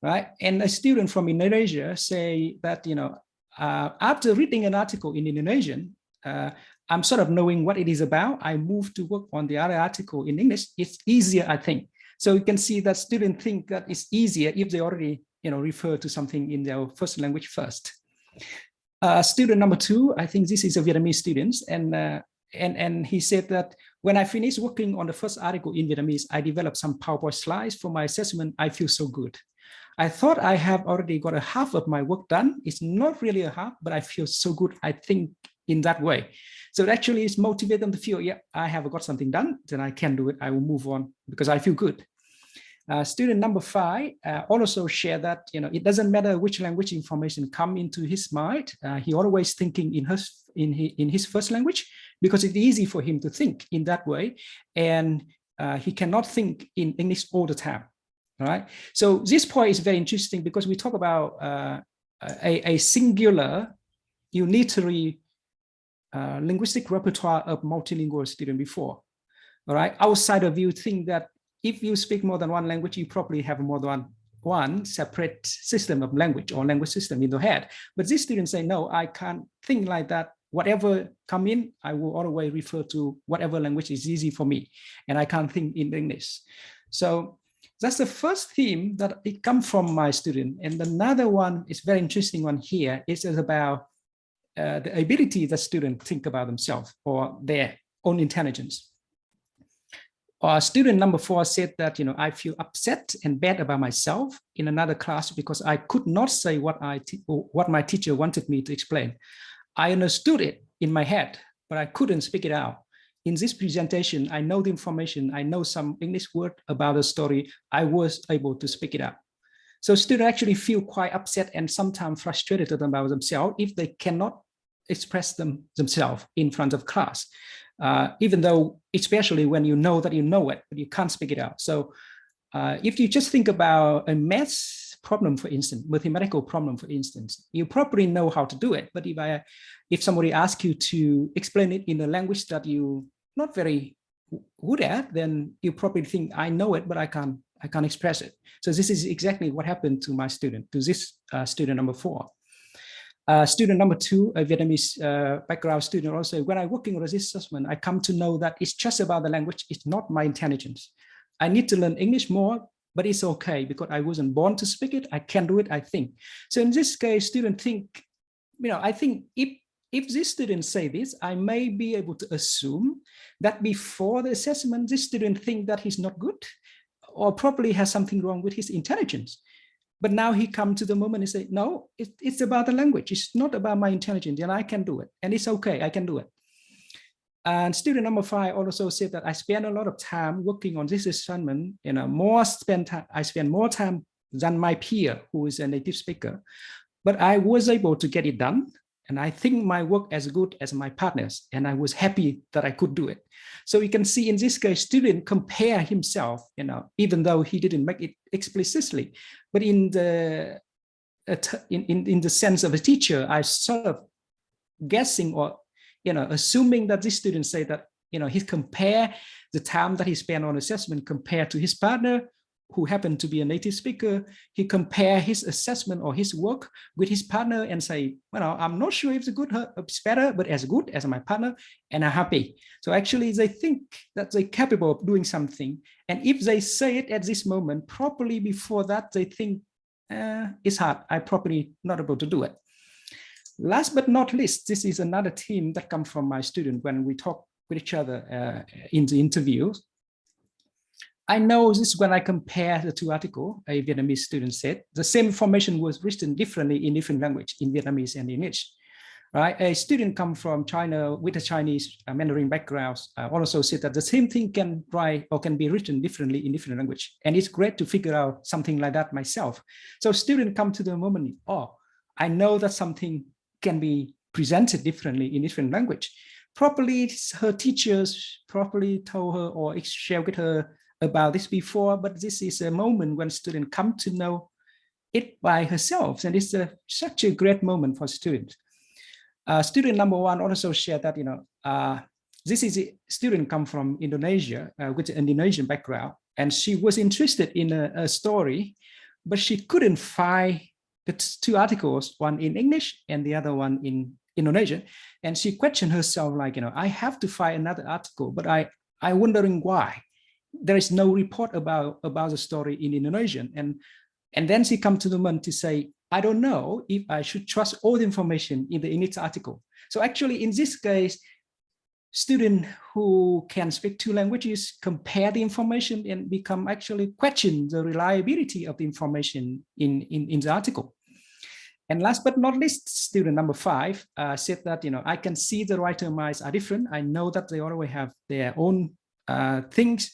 right? And a student from Indonesia say that, after reading an article in Indonesian, I'm sort of knowing what it is about. I move to work on the other article in English. It's easier, I think. So you can see that students think that it's easier if they already, refer to something in their first language first. Student number 2, I think this is a Vietnamese student, and he said that when I finished working on the first article in Vietnamese, I developed some PowerPoint slides for my assessment. I feel so good. I thought I have already got a half of my work done. It's not really a half, but I feel so good, I think, in that way. So it actually is motivated them to feel, yeah, I have got something done, then I can do it. I will move on because I feel good. Student number 5 also shared that it doesn't matter which language information come into his mind. He always thinking in his first language because it's easy for him to think in that way, and he cannot think in English all the time. All right. So this point is very interesting because we talk about a singular, unitary linguistic repertoire of multilingual student before. All right. Outside of you think that if you speak more than 1 language, you probably have more than one separate system of language or language system in your head. But these students say, no, I can't think like that. Whatever come in, I will always refer to whatever language is easy for me. And I can't think in English. So That's the first theme that it comes from my student. And another one is very interesting one here. It's about the ability that students think about themselves or their own intelligence. Student number 4 said that, I feel upset and bad about myself in another class because I could not say what my teacher wanted me to explain. I understood it in my head, but I couldn't speak it out. In this presentation, I know the information, I know some English word about the story, I was able to speak it out. So students actually feel quite upset and sometimes frustrated about themselves if they cannot express themselves in front of class, even though, especially when you know that you know it, but you can't speak it out. So if you just think about a math problem, for instance, mathematical problem, for instance, you probably know how to do it. But if somebody asks you to explain it in a language that you're not very good at, then you probably think, I know it, but I can't express it. So this is exactly what happened to my student, to this student number 4. Student number 2, a Vietnamese background student, also, when I working on this assessment, I come to know that it's just about the language, it's not my intelligence. I need to learn English more, but it's okay because I wasn't born to speak it. I can do it, I think. So in this case, students think, I think if this student say this, I may be able to assume that before the assessment, this student think that he's not good or probably has something wrong with his intelligence. But now he come to the moment and say, no, it's about the language. It's not about my intelligence and I can do it. And it's okay, I can do it. And student number 5 also said that I spend a lot of time working on this assignment, I spend more time than my peer who is a native speaker, but I was able to get it done. And I think my work as good as my partners, and I was happy that I could do it. So you can see in this case, student compare himself, even though he didn't make it explicitly, but in the sense of a teacher, I sort of guessing or assuming that this student say that he compare the time that he spent on assessment compared to his partner who happened to be a native speaker. He compare his assessment or his work with his partner and say, well, I'm not sure if it's good, it's better, but as good as my partner, and I'm happy. So actually they think that they're capable of doing something. And if they say it at this moment, probably before that, they think it's hard, I'm probably not able to do it. Last but not least, this is another theme that comes from my student when we talk with each other in the interviews. I know this when I compare the 2 articles, a Vietnamese student said, the same information was written differently in different language, in Vietnamese and English. Right? A student come from China with a Chinese Mandarin background also said that the same thing can write or can be written differently in different language. And it's great to figure out something like that myself. So students come to the moment, oh, I know that something can be presented differently in different language. Probably her teachers probably told her or shared with her about this before, but this is a moment when students come to know it by herself. And it's such a great moment for students. Student number 1 also shared that, this is a student come from Indonesia with an Indonesian background, and she was interested in a story, but she couldn't find the 2 articles, one in English and the other one in Indonesian. And she questioned herself like, I have to find another article, but I wondering why there is no report about the story in Indonesian. And then she come to the moment to say, I don't know if I should trust all the information in the English article. So actually in this case, students who can speak 2 languages compare the information and become actually question the reliability of the information in the article. And last but not least, student number 5 said that, I can see the writer minds are different. I know that they always have their own things,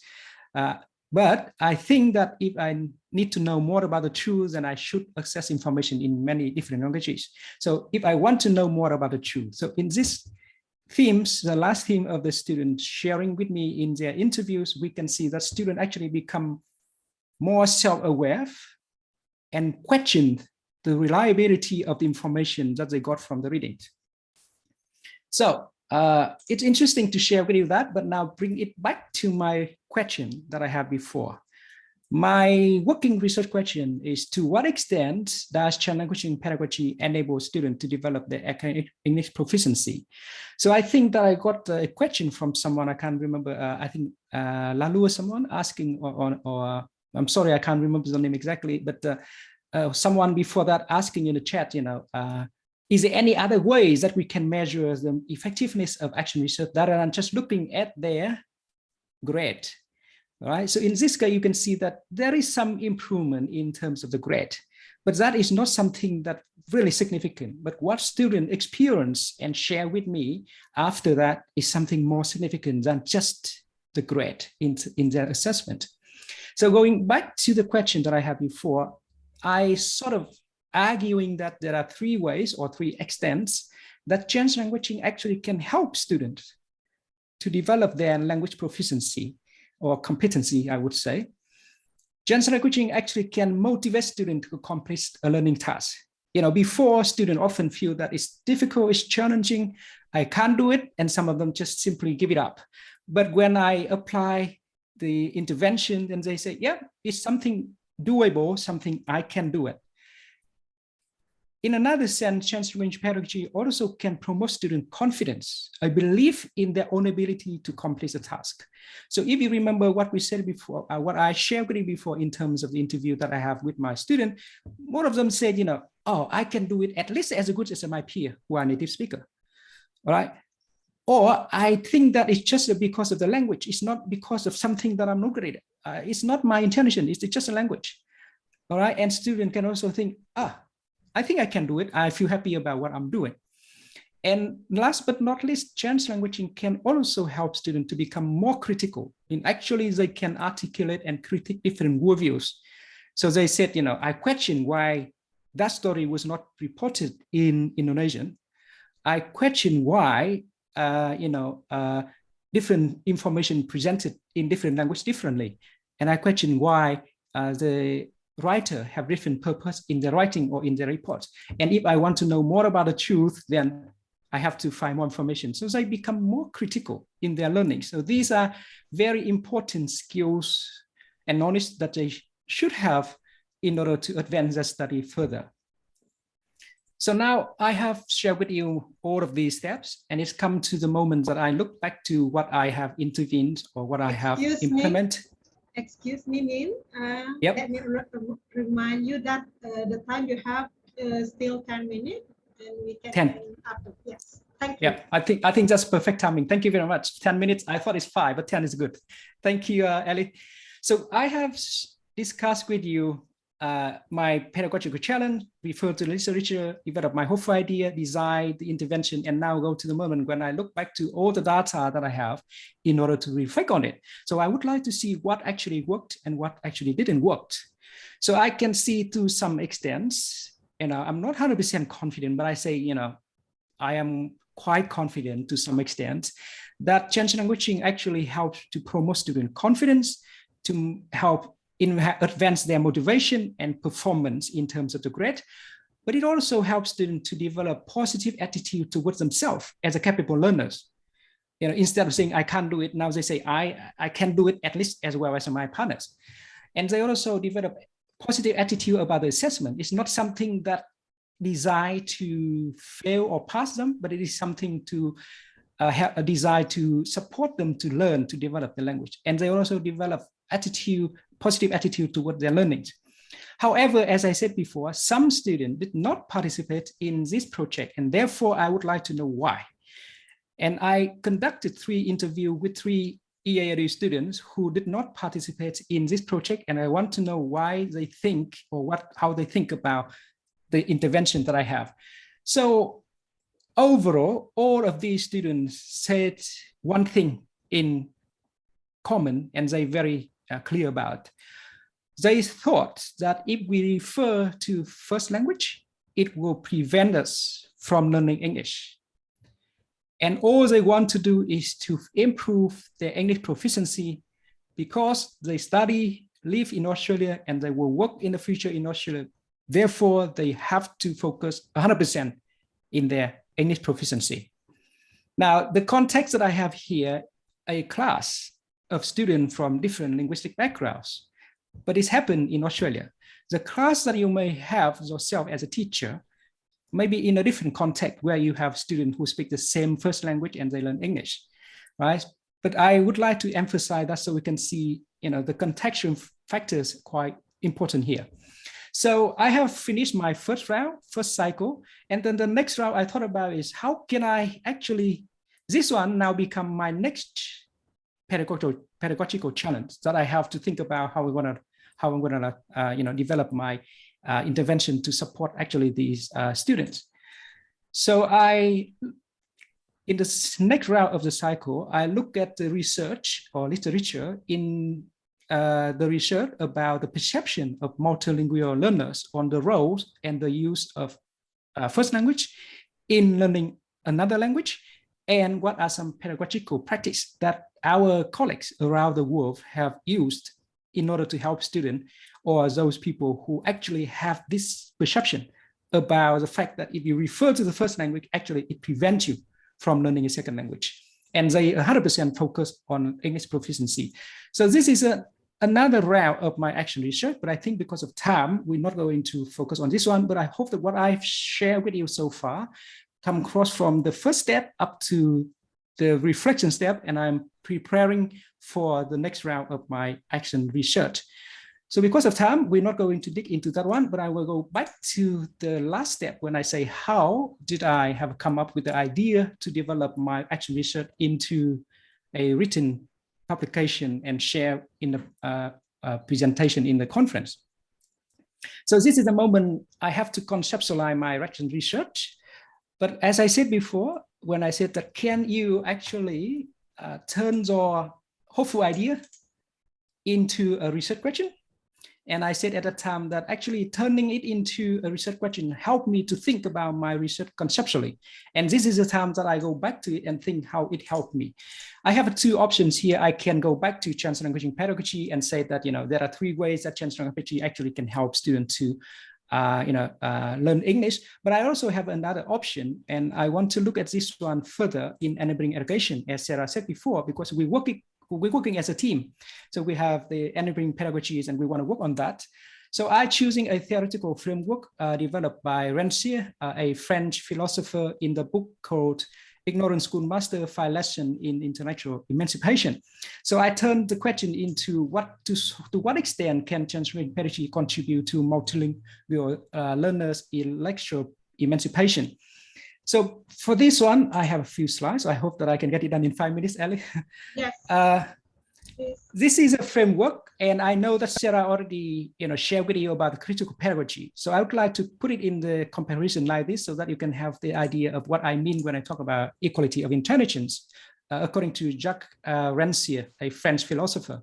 but I think that if I need to know more about the truth, then I should access information in many different languages. So if I want to know more about the truth, so in this themes, the last theme of the students sharing with me in their interviews, we can see that students actually become more self-aware and question the reliability of the information that they got from the readings. So it's interesting to share with you that, but now bring it back to my question that I had before. My working research question is, to what extent does child language pedagogy enable students to develop their academic English proficiency? So I think that I got a question from someone, I can't remember, I think Lalu or someone asking, or I'm sorry, I can't remember the name exactly, but someone before that asking in the chat, is there any other ways that we can measure the effectiveness of action research rather than just looking at their grade? All right, so in this case, you can see that there is some improvement in terms of the grade, but that is not something that really significant. But what students experience and share with me after that is something more significant than just the grade in their assessment. So going back to the question that I had before, I sort of arguing that there are three ways or three extents that change languaging actually can help students to develop their language proficiency or competency, I would say. Change languaging actually can motivate students to accomplish a learning task. Before, students often feel that it's difficult, it's challenging, I can't do it, and some of them just simply give it up. But when I apply the intervention, then they say, yeah, it's something doable, something I can do it. In another sense, change language pedagogy also can promote student confidence, a belief in their own ability to complete a task. So if you remember what we said before, what I shared with you before in terms of the interview that I have with my student, more of them said, oh, I can do it at least as good as my peer who are native speaker, all right? Or I think that it's just because of the language. It's not because of something that I'm not great at. It's not my intention, it's just a language, all right? And students can also think, I think I can do it. I feel happy about what I'm doing. And last but not least, change languaging can also help students to become more critical. Actually, they can articulate and critique different worldviews. So they said, I question why that story was not reported in Indonesian. I question why, different information presented in different language differently. And I question why the writer have different purpose in their writing or in their reports. And if I want to know more about the truth, then I have to find more information. So they become more critical in their learning. So these are very important skills and knowledge that they should have in order to advance their study further. So now I have shared with you all of these steps, and it's come to the moment that I look back to what I have intervened or what I have implemented. Excuse me, Min. Yep. Let me remind you that the time you have still 10 minutes, and we can 10. end after. Yes. Thank you. Yeah, I think that's perfect timing. Thank you very much. 10 minutes. I thought it's 5, but 10 is good. Thank you, Elli. So I have discussed with you my pedagogical challenge, refer to literature, develop my whole idea, design the intervention, and now go to the moment when I look back to all the data that I have in order to reflect on it. So I would like to see what actually worked and what actually didn't work. So I can see to some extent, I'm not 100% confident, but I say, I am quite confident to some extent that change languaging actually helps to promote student confidence, to help advance their motivation and performance in terms of the grade, but it also helps students to develop positive attitude towards themselves as a capable learners. Instead of saying I can't do it, now they say I can do it at least as well as my partners. And they also develop positive attitude about the assessment. It's not something that designed to fail or pass them, but it is something to have a desire to support them to learn, to develop the language. And they also develop positive attitude toward their learning. However, as I said before, some students did not participate in this project, and therefore I would like to know why. And I conducted 3 interviews with 3 EAD students who did not participate in this project, and I want to know why they think or how they think about the intervention that I have. So overall, all of these students said one thing in common, and they're very clear about. They thought that if we refer to first language, it will prevent us from learning English. And all they want to do is to improve their English proficiency because they study, live in Australia, and they will work in the future in Australia. Therefore, they have to focus 100% in their English proficiency. Now, the context that I have here, a class of students from different linguistic backgrounds, but it's happened in Australia. The class that you may have yourself as a teacher, maybe in a different context where you have students who speak the same first language and they learn English, right? But I would like to emphasize that so we can see, the contextual factors quite important here. So I have finished my first cycle. And then the next round I thought about is how can I actually, this one now become my next pedagogical challenge that I have to think about how I'm gonna develop my intervention to support actually these students. So in the next round of the cycle, I look at the research or literature in the research about the perception of multilingual learners on the roles and the use of first language in learning another language, and what are some pedagogical practices that our colleagues around the world have used in order to help students or those people who actually have this perception about the fact that if you refer to the first language, actually it prevents you from learning a second language. And they 100% focus on English proficiency. So this is another round of my action research, but I think because of time, we're not going to focus on this one, but I hope that what I've shared with you so far come across from the first step up to the reflection step, and I'm preparing for the next round of my action research. So because of time, we're not going to dig into that one, but I will go back to the last step when I say, how did I have come up with the idea to develop my action research into a written publication and share in the presentation in the conference. So this is the moment I have to conceptualize my action research. But as I said before, when I said that, can you actually turn your hopeful idea into a research question? And I said at the time that actually turning it into a research question helped me to think about my research conceptually. And this is the time that I go back to it and think how it helped me. I have two options here. I can go back to translanguaging pedagogy and say that, there are three ways that translanguaging pedagogy actually can help students to learn English. But I also have another option, and I want to look at this one further in enabling education, as Sarah said before, because we're working as a team. So we have the enabling pedagogies and we want to work on that. So I'm choosing a theoretical framework developed by Rancière, a French philosopher, in the book called Ignorant Schoolmaster, 5 Lessons in Intellectual Emancipation. So I turned the question into to what extent can translanguaging pedagogy contribute to multilingual learners' intellectual emancipation? So for this one, I have a few slides. I hope that I can get it done in 5 minutes, Elli. Yes. This is a framework, and I know that Sarah already shared with you about the critical pedagogy. So I would like to put it in the comparison like this so that you can have the idea of what I mean when I talk about equality of intelligence, according to Jacques Rancière, a French philosopher.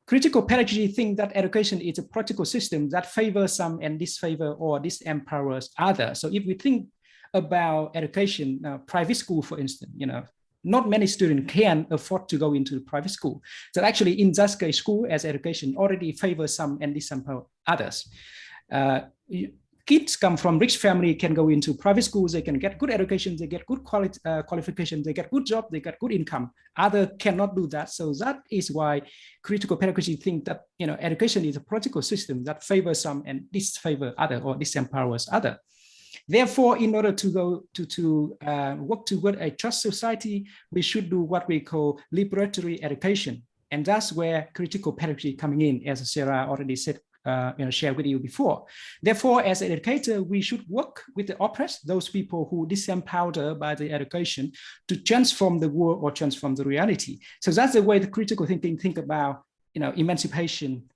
Critical pedagogy thinks that education is a practical system that favors some and disfavor or disempowers others. So if we think about education, private school, for instance, not many students can afford to go into the private school. So actually in that case, school as education already favors some and disempower others. Kids come from rich family can go into private schools, they can get good education, they get good qualifications, they get good job, they get good income. Others cannot do that. So that is why critical pedagogy think that education is a practical system that favors some and disfavor other or disempowers other. Therefore, in order to go to work toward a just society, we should do what we call liberatory education. And that's where critical pedagogy coming in, as Sarah already said, shared with you before. Therefore, as an educator, we should work with the oppressed, those people who disempowered by the education, to transform the world or transform the reality. So that's the way the critical thinking think about emancipation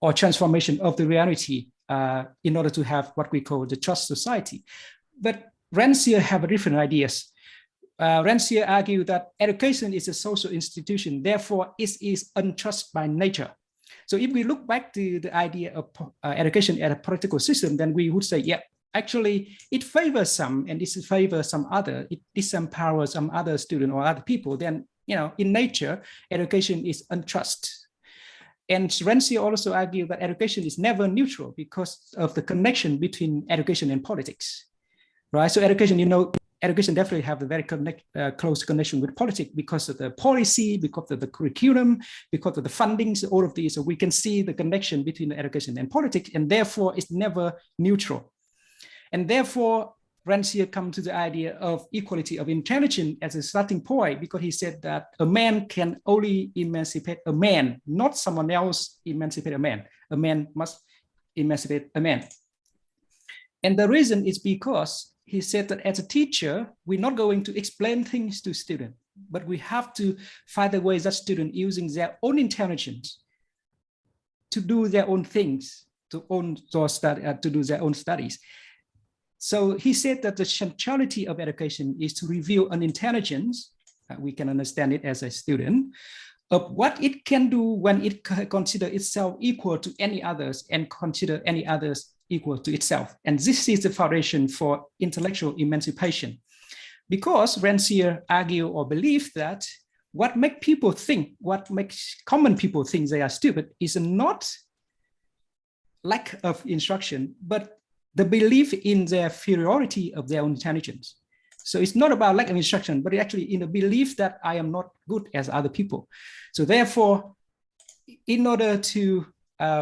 or transformation of the reality in order to have what we call the just society. But Rancière have different ideas. Rancière argued that education is a social institution, therefore it is unjust by nature. So if we look back to the idea of education as a political system, then we would say, yeah, actually it favors some and disfavors some other, it disempowers some other student or other people. Then, in nature, education is unjust. And Rancière also argued that education is never neutral because of the connection between education and politics, right? So education, education definitely have a very close connection with politics because of the policy, because of the curriculum, because of the fundings, all of these. So we can see the connection between education and politics, and therefore it's never neutral. And therefore, Rancière come to the idea of equality of intelligence as a starting point, because he said that a man can only emancipate a man, not someone else emancipate a man. A man must emancipate a man. And the reason is because he said that as a teacher, we're not going to explain things to students, but we have to find the ways that students using their own intelligence to do their own things, to do their own studies. So he said that the centrality of education is to reveal an intelligence, we can understand it as a student, of what it can do when it consider itself equal to any others and consider any others equal to itself. And this is the foundation for intellectual emancipation. Because Rancière argue or believe that what makes people think, what makes common people think they are stupid is not lack of instruction, but the belief in the inferiority of their own intelligence. So it's not about lack of instruction, but actually in the belief that I am not good as other people. So therefore, in order to,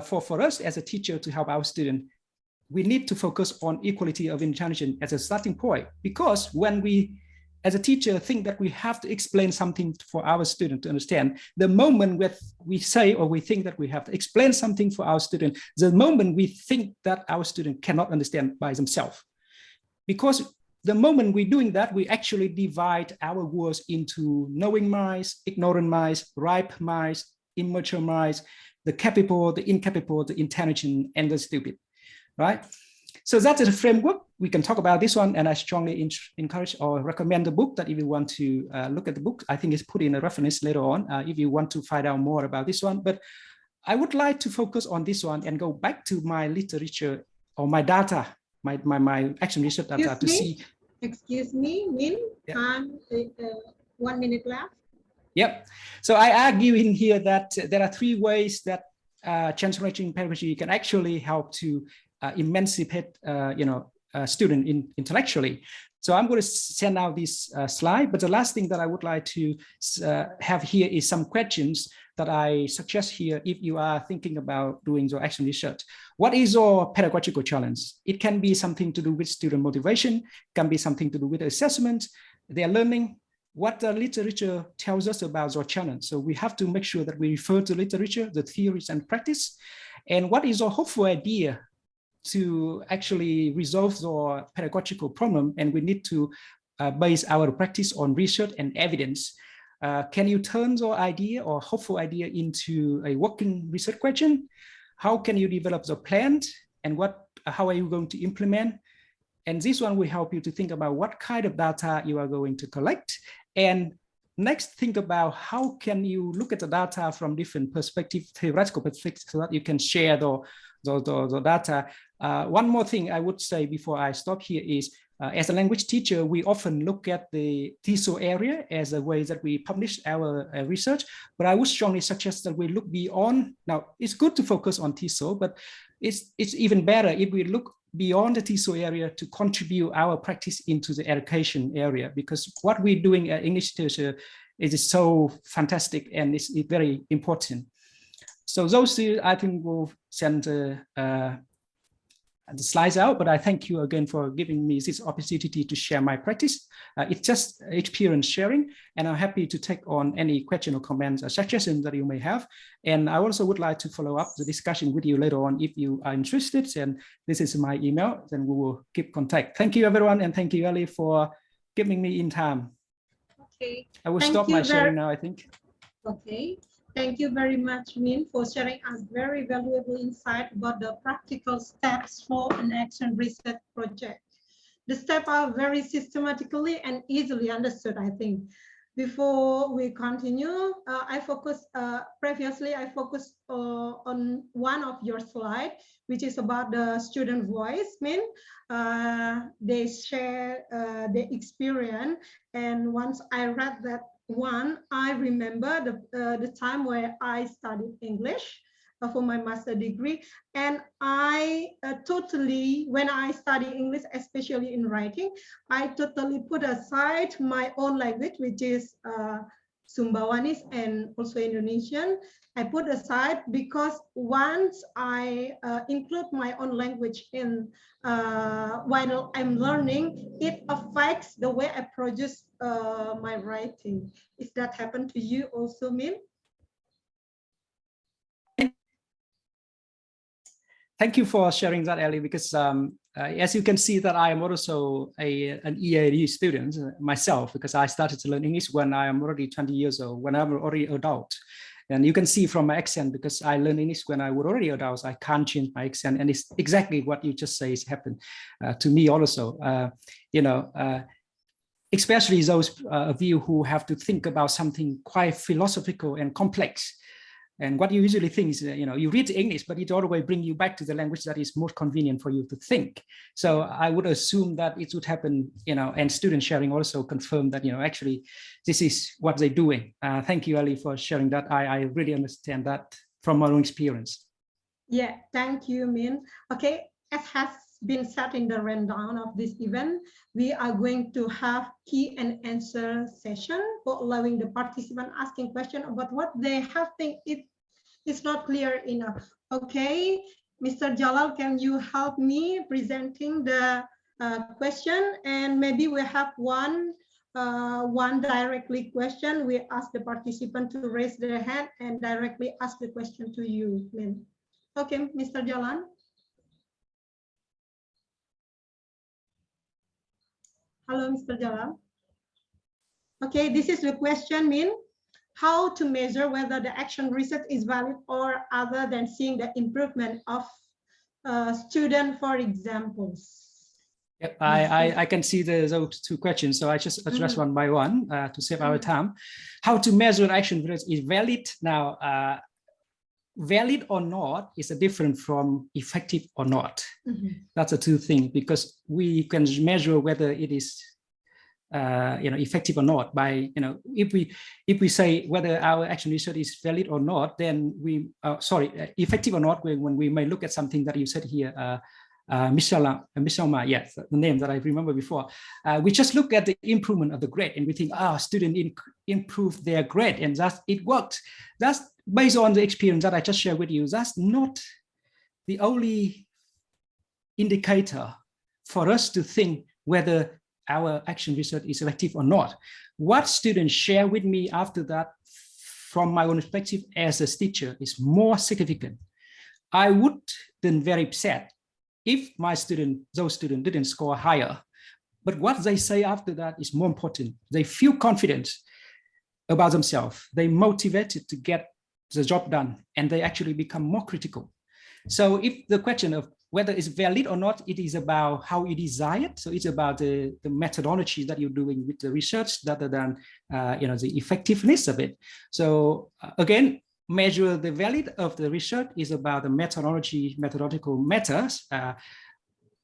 for us as a teacher to help our student, we need to focus on equality of intelligence as a starting point, because when we, as a teacher, think that we have to explain something for our student to understand, the moment we say or we think that we have to explain something for our student, the moment we think that our student cannot understand by themselves. Because the moment we're doing that, we actually divide our words into knowing minds, ignorant minds, ripe minds, immature minds, the capable, the incapable, the intelligent, and the stupid, right? So that is a framework. We can talk about this one, and I strongly encourage or recommend the book that if you want to look at the book, I think it's put in a reference later on if you want to find out more about this one. But I would like to focus on this one and go back to my literature or my data, my action research data to see. Excuse me, Min, yeah. 1 minute left. Yep. So I argue in here that there are 3 ways that transformation pedagogy can actually help to emancipate, student intellectually. So I'm going to send out this slide, but the last thing that I would like to have here is some questions that I suggest here if you are thinking about doing your action research. What is your pedagogical challenge? It can be something to do with student motivation, can be something to do with assessment, their learning, what the literature tells us about your challenge. So we have to make sure that we refer to literature, the theories and practice, and what is your hopeful idea to actually resolve your pedagogical problem, and we need to base our practice on research and evidence. Can you turn your idea or hopeful idea into a working research question? How can you develop the plan, and how are you going to implement? And this one will help you to think about what kind of data you are going to collect. And next, think about how can you look at the data from different perspectives, theoretical perspectives, so that you can share the data. One more thing I would say before I stop here is, as a language teacher, we often look at the TESOL area as a way that we publish our research, but I would strongly suggest that we look beyond. Now, it's good to focus on TESOL, but it's even better if we look beyond the TESOL area to contribute our practice into the education area, because what we're doing at English literature is so fantastic and it's very important. So those two, I think, will send the slides out, but I thank you again for giving me this opportunity to share my practice. It's just experience sharing, and I'm happy to take on any question or comments or suggestions that you may have. And I also would like to follow up the discussion with you later on if you are interested, and this is my email, then we will keep contact. Thank you, everyone, and thank you, Elli, for giving me in time. Okay. I will stop my sharing now, I think. Okay. Thank you very much, Min, for sharing us very valuable insight about the practical steps for an action research project. The steps are very systematically and easily understood, I think. Before we continue, previously I focused on one of your slides, which is about the student voice. Min, they share their experience, and once I read that one, I remember the time where I studied English for my master's degree, and I totally, when I study English, especially in writing, I totally put aside my own language, which is Sumbawanese and also Indonesian. I put aside because once I include my own language in while I'm learning, it affects the way I produce my writing. Is that happen to you also, Min? Thank you for sharing that, Elli, because as you can see that I am also an EAD student myself, because I started to learn English when I am already 20 years old, when I'm already adult. And you can see from my accent, because I learned English when I was already adult, I can't change my accent. And it's exactly what you just say has happened to me also. Especially those of you who have to think about something quite philosophical and complex. And what you usually think is, you read English, but it always brings you back to the language that is most convenient for you to think. So I would assume that it would happen, and student sharing also confirm that, actually, this is what they're doing. Thank you, Elli, for sharing that. I really understand that from my own experience. Yeah, thank you, Min. Okay, as has been said in the rundown of this event, we are going to have key and answer session for allowing the participant asking question about what they have think it is not clear enough. Okay, Mr. Jalal, can you help me presenting the question? And maybe we have one directly question. We ask the participant to raise their hand and directly ask the question to you, Min. Okay, Mr. Jalan. Hello, Mr. Jalal. Okay, this is the question, Min. How to measure whether the action research is valid or other than seeing the improvement of student, for examples? Yep, I can see those two questions, so I just address one by one to save our time. How to measure action research is valid now? Valid or not is a different from effective or not. That's a two thing, because we can measure whether it is effective or not by, if we say whether our action research is valid or not, then we effective or not when we may look at something that you said here, Mishalma, yes, the name that I remember before. We just look at the improvement of the grade and we think, student improved their grade and that it worked. That's based on the experience that I just shared with you. That's not the only indicator for us to think whether our action research is effective or not. What students share with me after that, from my own perspective as a teacher, is more significant. I would then very upset if my those students didn't score higher. But what they say after that is more important. They feel confident about themselves. They motivated to get the job done, and they actually become more critical. So if the question of whether it's valid or not, it is about how you design it. So it's about the methodology that you're doing with the research rather than the effectiveness of it. So again, measure the valid of the research is about the methodological methods.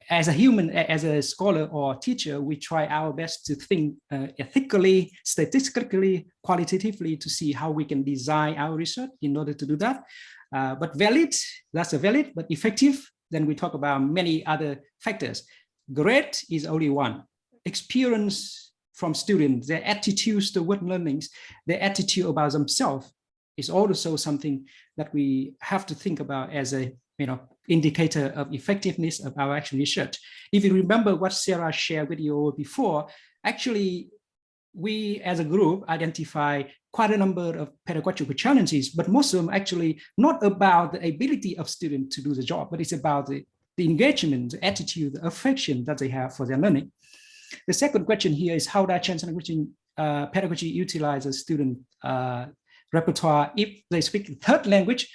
As a human, as a scholar or teacher, we try our best to think ethically, statistically, qualitatively to see how we can design our research in order to do that. But valid, that's a valid, but effective, then we talk about many other factors. Grade is only one. Experience from students, their attitudes toward learnings, their attitude about themselves is also something that we have to think about as a indicator of effectiveness of our action research. If you remember what Sarah shared with you before, actually, we as a group identify quite a number of pedagogical challenges, but most of them actually not about the ability of students to do the job, but it's about the engagement, the attitude, the affection that they have for their learning. The second question here is how does Chinese language pedagogy utilize a student repertoire if they speak third language?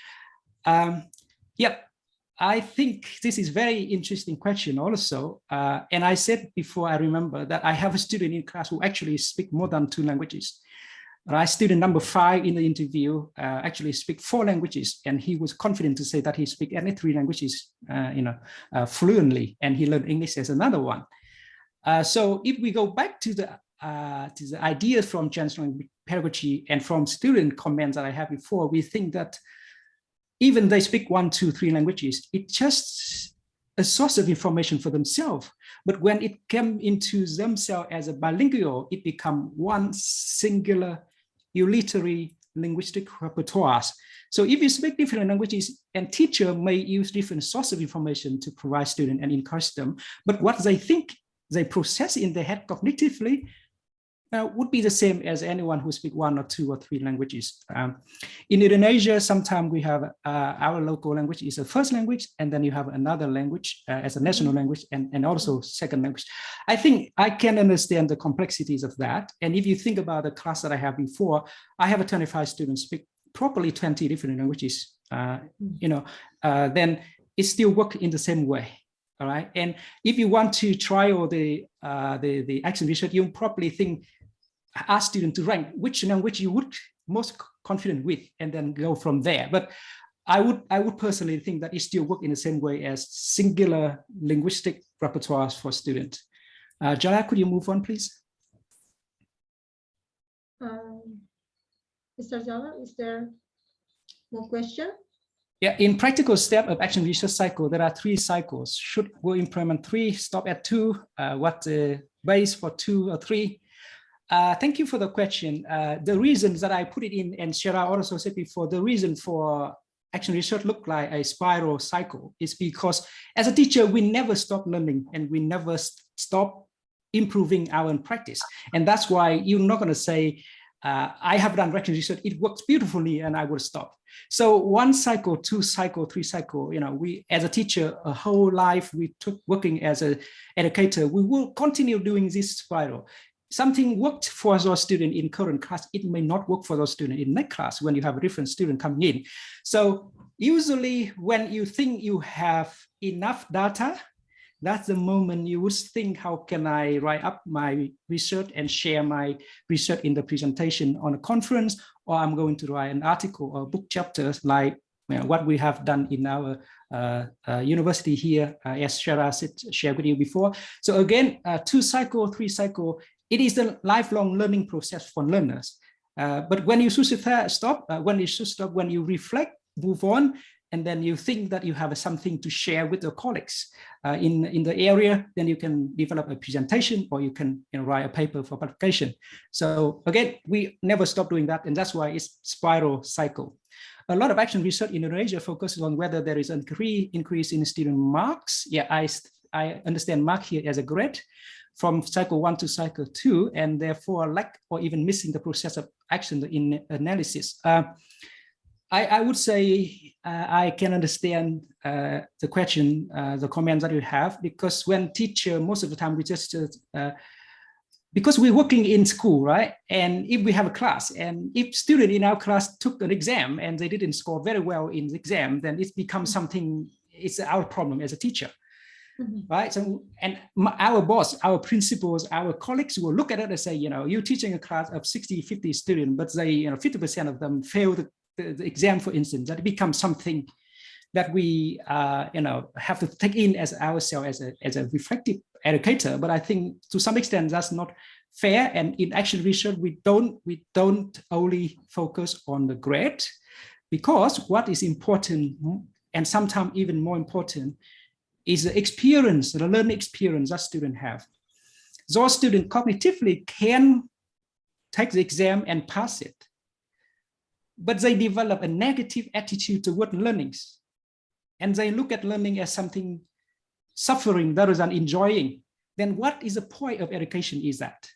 I think this is very interesting question also. And I said before, I remember that I have a student in class who actually speak more than 2 languages. Student number 5 in the interview actually speak 4 languages, and he was confident to say that he speak any 3 languages, fluently, and he learned English as another one. So if we go back to the ideas from Chinese language pedagogy and from student comments that I had before, we think that even they speak 1, 2, 3 languages, it's just a source of information for themselves. But when it came into themselves as a bilingual, it become one singular your literary linguistic repertoires. So if you speak different languages, and teacher may use different sources of information to provide students and encourage them, but what they think, they process in their head cognitively would be the same as anyone who speaks 1 or 2 or 3 languages. In Indonesia, sometimes we have our local language is the first language, and then you have another language as a national language, and also second language. I think I can understand the complexities of that. And if you think about the class that I have before, I have 25 students speak properly 20 different languages, then it still works in the same way. All right. And if you want to trial the action research, you probably ask students to rank which language you would most confident with, and then go from there. But I would personally think that it still works in the same way as singular linguistic repertoires for students. Jaya, could you move on, please? Mr. Jala, is there more question? Yeah, in practical step of action research cycle, there are 3 cycles. Should we implement 3, stop at 2? What the base for 2 or 3? Thank you for the question. The reasons that I put it in, and Shara also said before, the reason for action research look like a spiral cycle is because as a teacher, we never stop learning and we never stop improving our own practice. And that's why you're not going to say, I have done action research, it works beautifully, and I will stop. So 1 cycle, 2 cycle, 3 cycle, we as a teacher, a whole life we took working as an educator, we will continue doing this spiral. Something worked for those students in current class, it may not work for those students in next class when you have a different student coming in. So usually when you think you have enough data, that's the moment you would think, how can I write up my research and share my research in the presentation on a conference, or I'm going to write an article or book chapters like what we have done in our university here, as Shara shared with you before. So again, 2 cycle, 3 cycle, it is a lifelong learning process for learners. But when you should stop, when you reflect, move on, and then you think that you have something to share with your colleagues in the area, then you can develop a presentation, or you can write a paper for publication. So again, we never stop doing that, and that's why it's spiral cycle. A lot of action research in Indonesia focuses on whether there is an increase in student marks. Yeah, I understand mark here as a grade from cycle 1 to cycle 2, and therefore lack or even missing the process of action in analysis. I would say I can understand the question, the comments that you have, because when teacher, most of the time we just, because we're working in school, right? And if we have a class, and if student in our class took an exam and they didn't score very well in the exam, then it becomes something, it's our problem as a teacher. Right. So, and our boss, our principals, our colleagues will look at it and say, you're teaching a class of 60, 50 students, but they, 50% of them fail the exam, for instance. That becomes something that we, have to take in as ourselves as a reflective educator. But I think to some extent that's not fair. And in action research, we don't only focus on the grade, because what is important, and sometimes even more important, is the experience, the learning experience that students have. Those students cognitively can take the exam and pass it, but they develop a negative attitude toward learnings. And they look at learning as something suffering rather than enjoying. Then what is the point of education is that,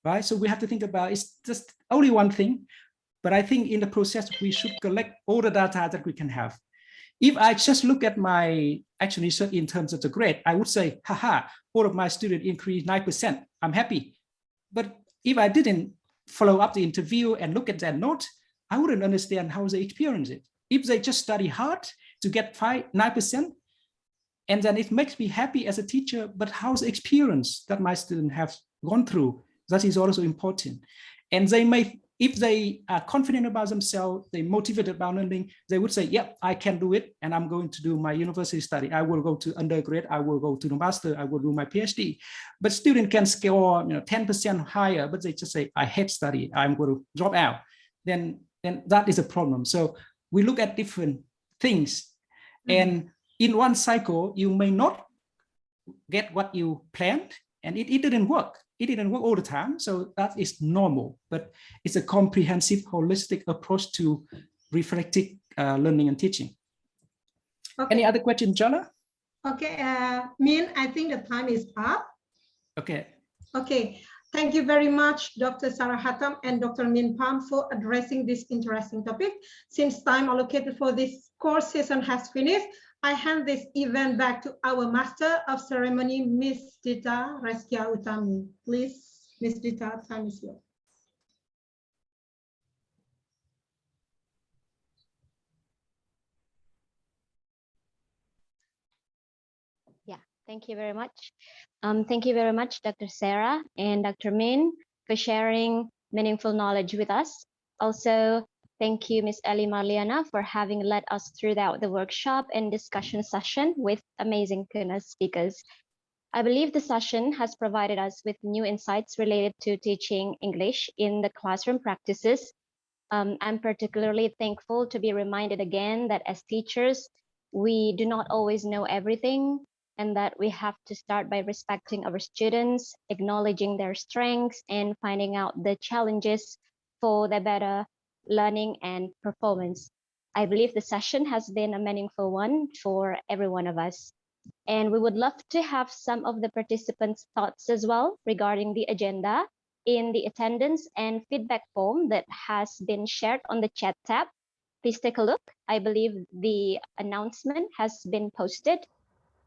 right? So we have to think about, it's just only one thing, but I think in the process, we should collect all the data that we can have. If I just look at my action research in terms of the grade, I would say, haha, all of my students increased 9%. I'm happy. But if I didn't follow up the interview and look at that note, I wouldn't understand how they experience it. If they just study hard to get 9%, and then it makes me happy as a teacher, but how's the experience that my students have gone through? That is also important. And they may, if they are confident about themselves, they motivated about learning, they would say, yep, I can do it. And I'm going to do my university study. I will go to undergrad. I will go to the master. I will do my PhD. But students can score 10% higher, but they just say, I hate study. I'm going to drop out. Then that is a problem. So we look at different things. And in one cycle, you may not get what you planned, and it didn't work. it didn't work all the time, so that is normal, but it's a comprehensive, holistic approach to reflective learning and teaching. Okay. Any other question, Jana? Okay, Min, I think the time is up. Okay. Okay, thank you very much, Dr. Sarah Hattam and Dr. Min Pham for addressing this interesting topic. Since time allocated for this course session has finished, I hand this event back to our Master of Ceremony, Ms. Dita Reskia Utami. Please, Ms. Dita, time is yours. Thank you very much. Thank you very much, Dr. Sarah and Dr. Min, for sharing meaningful knowledge with us. Also, thank you, Ms. Elli Marliana, for having led us throughout the workshop and discussion session with amazing keynote speakers. I believe the session has provided us with new insights related to teaching English in the classroom practices. I'm particularly thankful to be reminded again that as teachers, we do not always know everything, and that we have to start by respecting our students, acknowledging their strengths, and finding out the challenges for their better learning and performance. I believe the session has been a meaningful one for every one of us. And we would love to have some of the participants' thoughts as well regarding the agenda in the attendance and feedback form that has been shared on the chat tab. Please take a look. I believe the announcement has been posted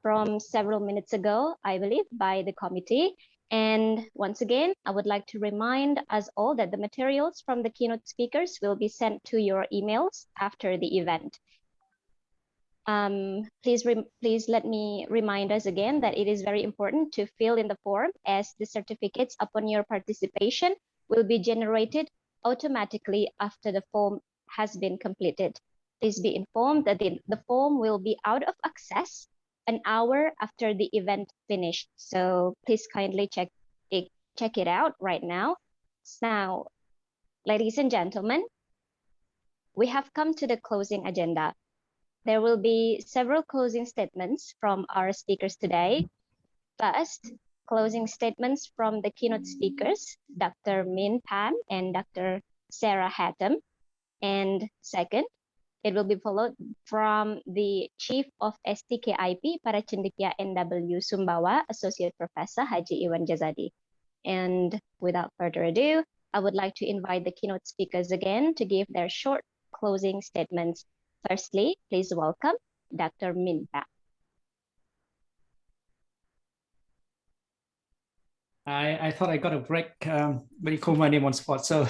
from several minutes ago, I believe, by the committee. And once again, I would like to remind us all that the materials from the keynote speakers will be sent to your emails after the event. Please let me remind us again that it is very important to fill in the form, as the certificates upon your participation will be generated automatically after the form has been completed. Please be informed that the form will be out of access an hour after the event finished. So please kindly check it out right now. Now, ladies and gentlemen, we have come to the closing agenda. There will be several closing statements from our speakers today. First, closing statements from the keynote speakers, Dr. Min Pham and Dr. Sarah Hattam. And second, it will be followed from the Chief of STKIP Paracendekia NW Sumbawa, Associate Professor Haji Iwan Jazadi. And without further ado, I would like to invite the keynote speakers again to give their short closing statements. Firstly, please welcome Dr. Min Pham. I thought I got a break when you called my name on spot. So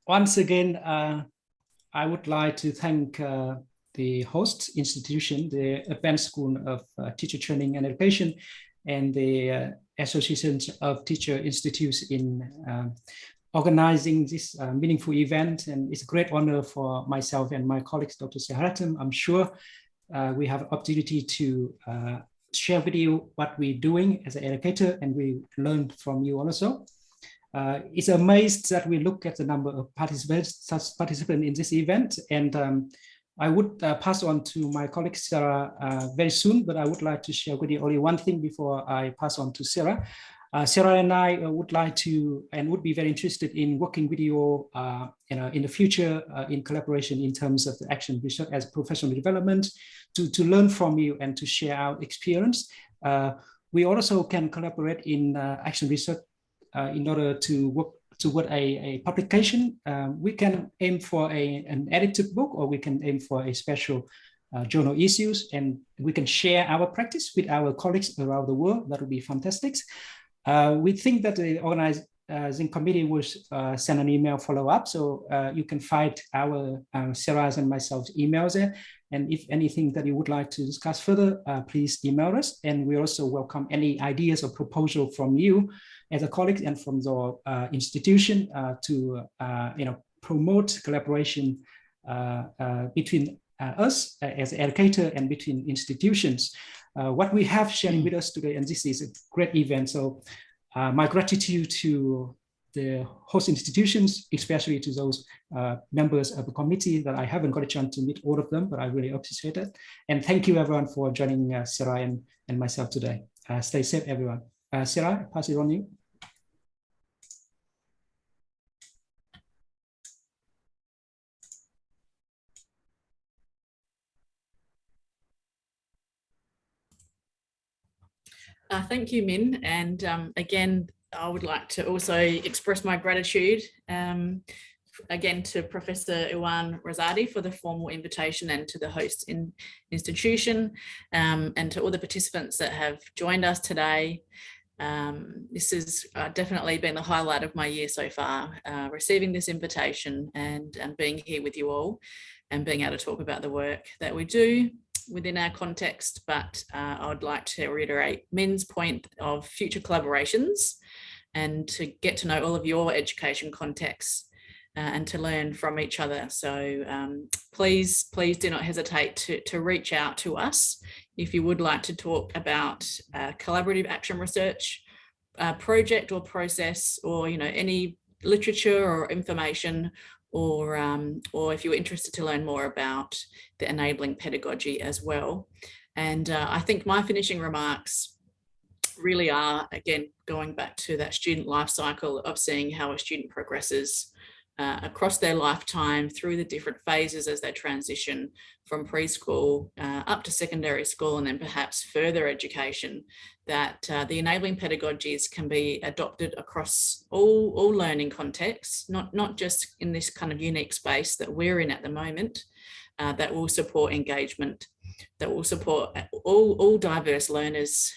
once again, I would like to thank the host institution, the Advanced School of Teacher Training and Education, and the Association of Teacher Institutes in organizing this meaningful event. And it's a great honor for myself and my colleagues, Dr. Sarah Hattam. I'm sure we have an opportunity to share with you what we're doing as an educator, and we learned from you also. It's amazing that we look at the number of participants in this event, and I would pass on to my colleague Sarah very soon, but I would like to share with you only one thing before I pass on to Sarah. Sarah and I would like to and would be very interested in working with you in the future in collaboration in terms of the action research as professional development, to learn from you and to share our experience. We also can collaborate in action research in order to work toward a publication. We can aim for an edited book, or we can aim for a special journal issues, and we can share our practice with our colleagues around the world. That would be fantastic. We think that the organizing committee will send an email follow-up, so you can find our Sarah's and myself emails there. And if anything that you would like to discuss further, please email us. And we also welcome any ideas or proposal from you as a colleague and from the institution to promote collaboration between us as an educator and between institutions. What we have sharing with us today, and this is a great event. So my gratitude to the host institutions, especially to those members of the committee that I haven't got a chance to meet all of them, but I really appreciate it. And thank you everyone for joining Sarah and myself today. Stay safe, everyone. Sarah, pass it on you. Thank you, Min. And again, I would like to also express my gratitude again to Professor Iwan Jazadi for the formal invitation and to the host institution and to all the participants that have joined us today. This has definitely been the highlight of my year so far, receiving this invitation and being here with you all and being able to talk about the work that we do within our context. But I would like to reiterate Min's point of future collaborations and to get to know all of your education contexts and to learn from each other. So please do not hesitate to reach out to us if you would like to talk about collaborative action research project or process, or any literature or information, or if you're interested to learn more about the enabling pedagogy as well. And I think my finishing remarks really are, again, going back to that student life cycle of seeing how a student progresses across their lifetime through the different phases as they transition from preschool up to secondary school and then perhaps further education, that the enabling pedagogies can be adopted across all learning contexts, not just in this kind of unique space that we're in at the moment, that will support engagement, that will support all diverse learners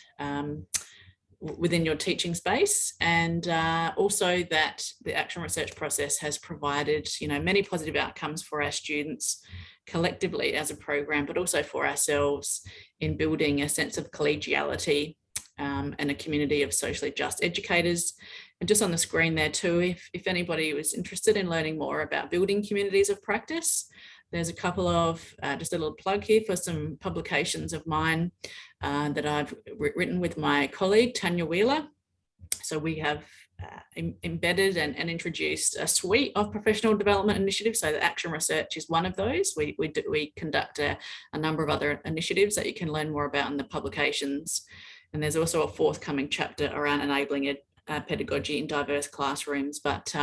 within your teaching space, and also that the action research process has provided many positive outcomes for our students collectively as a program, but also for ourselves in building a sense of collegiality and a community of socially just educators. And just on the screen there too, if anybody was interested in learning more about building communities of practice, there's a couple of, just a little plug here for some publications of mine that I've written with my colleague, Tanya Wheeler. So we have embedded and introduced a suite of professional development initiatives. So the action research is one of those. We conduct a number of other initiatives that you can learn more about in the publications. And there's also a forthcoming chapter around enabling pedagogy in diverse classrooms. But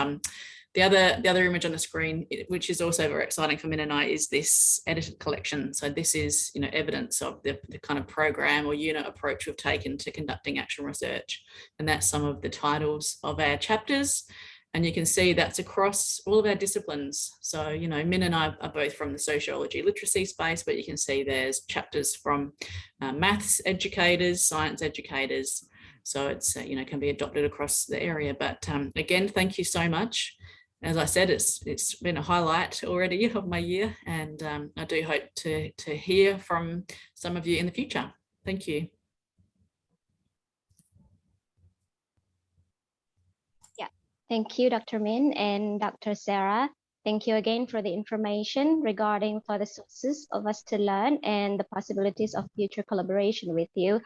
the other image on the screen, which is also very exciting for Min and I, is this edited collection. So this is, evidence of the kind of program or unit approach we've taken to conducting action research. And that's some of the titles of our chapters. And you can see that's across all of our disciplines. So, Min and I are both from the sociology literacy space, but you can see there's chapters from maths educators, science educators. So it's, can be adopted across the area. But again, thank you so much. As I said, it's been a highlight already of my year, and I do hope to hear from some of you in the future. Thank you. Yeah, thank you, Dr. Min and Dr. Sarah. Thank you again for the information regarding further sources of us to learn and the possibilities of future collaboration with you.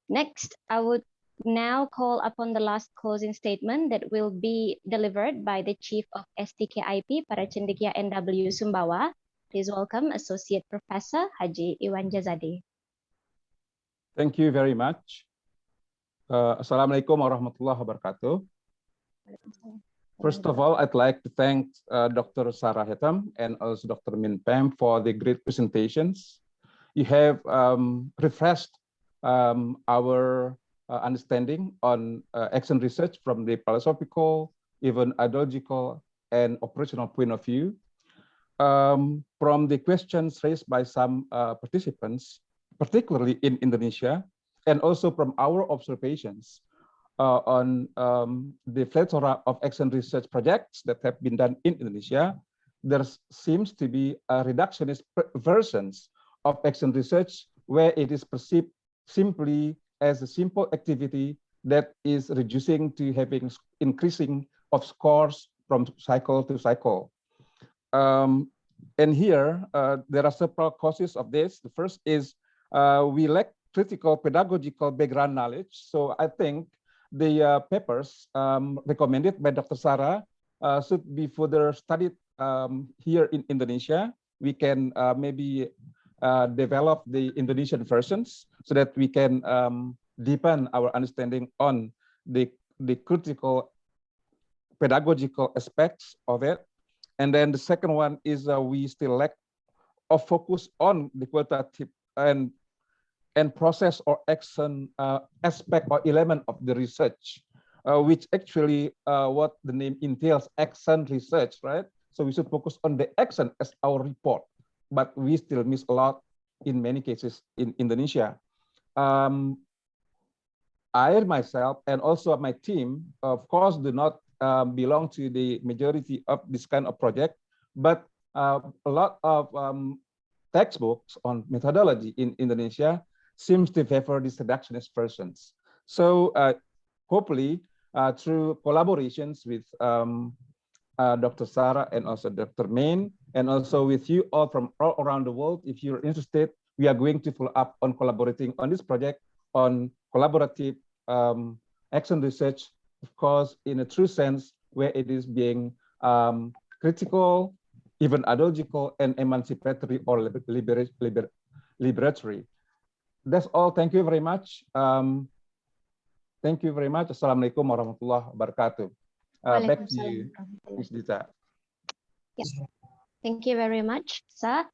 Next, I would now call upon the last closing statement that will be delivered by the Chief of STKIP Paracendekia NW Sumbawa. Please welcome Associate Professor Haji Iwan Jazadi. Thank you very much. Assalamualaikum warahmatullahi wabarakatuh. First of all, I'd like to thank Dr. Sarah Hattam and also Dr. Min Pham for the great presentations. You have refreshed our understanding on action research from the philosophical, even ideological, and operational point of view. From the questions raised by some participants, particularly in Indonesia, and also from our observations on the plethora of action research projects that have been done in Indonesia, there seems to be a reductionist versions of action research where it is perceived simply as a simple activity that is reducing to having increasing of scores from cycle to cycle. And here, there are several causes of this. The first is we lack critical pedagogical background knowledge. So I think the papers recommended by Dr. Sarah should be further studied here in Indonesia. We can maybe develop the Indonesian versions so that we can deepen our understanding on the critical pedagogical aspects of it. And then the second one is we still lack of focus on the qualitative and process or action aspect or element of the research, which actually what the name entails, action research, right? So we should focus on the action as our report, but we still miss a lot in many cases in Indonesia. I myself and also my team, of course, do not belong to the majority of this kind of project, but a lot of textbooks on methodology in Indonesia seems to favor these reductionist versions. So hopefully through collaborations with Dr. Sarah and also Dr. Min, and also with you all from all around the world, if you're interested, we are going to follow up on collaborating on this project on collaborative action research, of course, in a true sense, where it is being critical, even ideological, and emancipatory or liberatory. That's all. Thank you very much. Thank you very much. Assalamualaikum warahmatullahi wabarakatuh. Back to you, Ms. Dita. Yeah. Thank you very much, sir.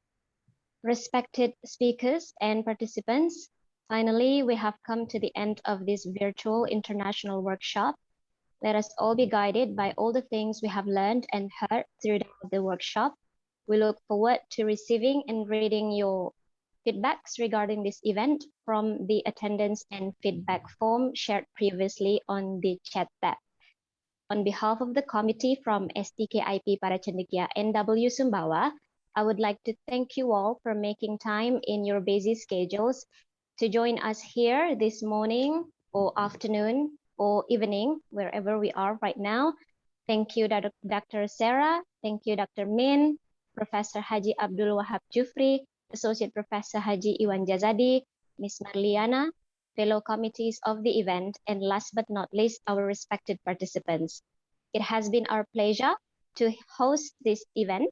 Respected speakers and participants, finally, we have come to the end of this virtual international workshop. Let us all be guided by all the things we have learned and heard through the workshop. We look forward to receiving and reading your feedbacks regarding this event from the attendance and feedback form shared previously on the chat tab. On behalf of the committee from STKIP Paracendekia NW Sumbawa, I would like to thank you all for making time in your busy schedules to join us here this morning or afternoon or evening, wherever we are right now. Thank you, Dr. Sarah. Thank you, Dr. Min, Professor Haji Abdul Wahab Jufri, Associate Professor Haji Iwan Jazadi, Ms. Marliana, fellow committees of the event, and last but not least, our respected participants. It has been our pleasure to host this event,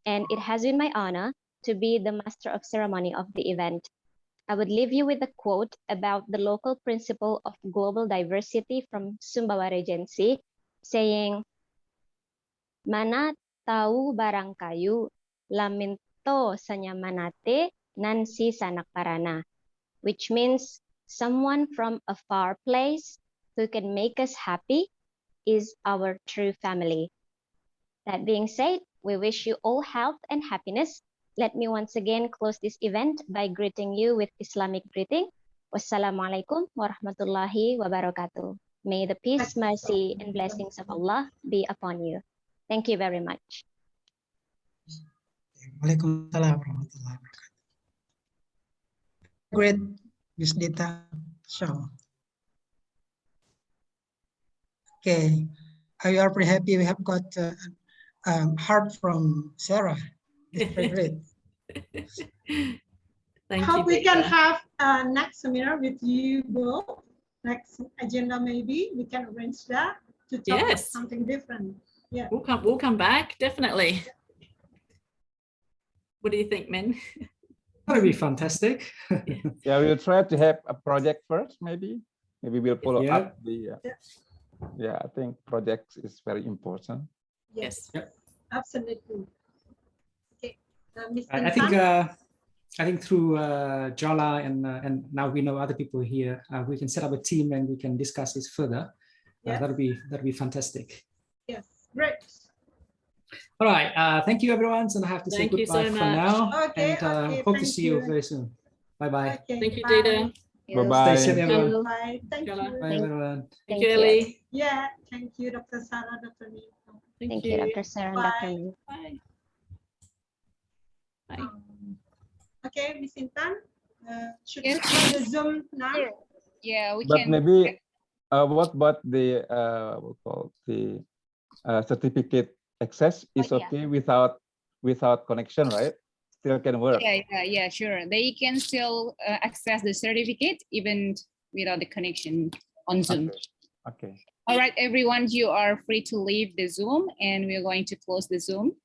and it has been my honor to be the master of ceremony of the event. I would leave you with a quote about the local principle of global diversity from Sumbawa Regency, saying, "Mana tahu barang kayu, laminto sanyamanate nansi sanak parana," which means someone from a far place who can make us happy is our true family. That being said, we wish you all health and happiness. Let me once again close this event by greeting you with Islamic greeting. Wassalamualaikum warahmatullahi wabarakatuh. May the peace, mercy, and blessings of Allah be upon you. Thank you very much. Waalaikumsalam warahmatullahi wabarakatuh. Great, Ms. Dita. So, okay, we are pretty happy we have got heart from Sarah. It's very great. Thank Hope you, we can Dita. have next seminar with you both. Next agenda, maybe we can arrange that to talk about Yes. something different. Yeah, We'll come back, definitely. What do you think, Min? That would be fantastic. Yeah, we'll try to have a project first, maybe. Maybe we'll follow Yeah. up the. Yeah, I think projects is very important. yes, Yes. absolutely. Okay, Ms. I think through Jala and now we know other people here, we can set up a team and we can discuss this further. Yes. That'd be fantastic. Yes, great. All right, thank you everyone. So I have to say Thank you so goodbye for much. now, Okay, and okay, hope to thank see you you. very soon. Bye bye. Okay, Thank you, bye. Dita. Bye-bye. Stay safe, everyone. Bye. Thank Jala. you. Bye everyone. Thank you, Elli. Yeah, thank you, Dr. Sarah, Dr. Min. Thank you, Dr. Sarah and Dr. Bye. Min. Bye. Bye. Okay, Ms. Intan, should Yes. we close the Zoom now? Yeah, we But can. maybe what about the we call the certificate access is Oh, yeah. okay without connection, right? Still can work. Yeah, sure. They can still access the certificate even without the connection on Zoom. Okay. All right, everyone, you are free to leave the Zoom and we're going to close the Zoom.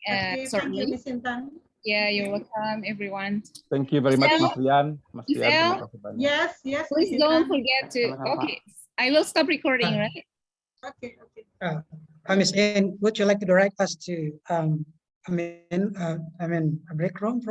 Okay, thank you, Shortly. Ms. Intan. Yeah, you're welcome, everyone. Thank you very much, Miss Mas Rian. Mas Miss Rian, terima El? kasih banyak. Yes, yes. Please Miss don't Intan. forget to. Sama-sama. Okay, I will stop recording, right? Okay, okay. Miss Anne, would you like to direct us to, a break room for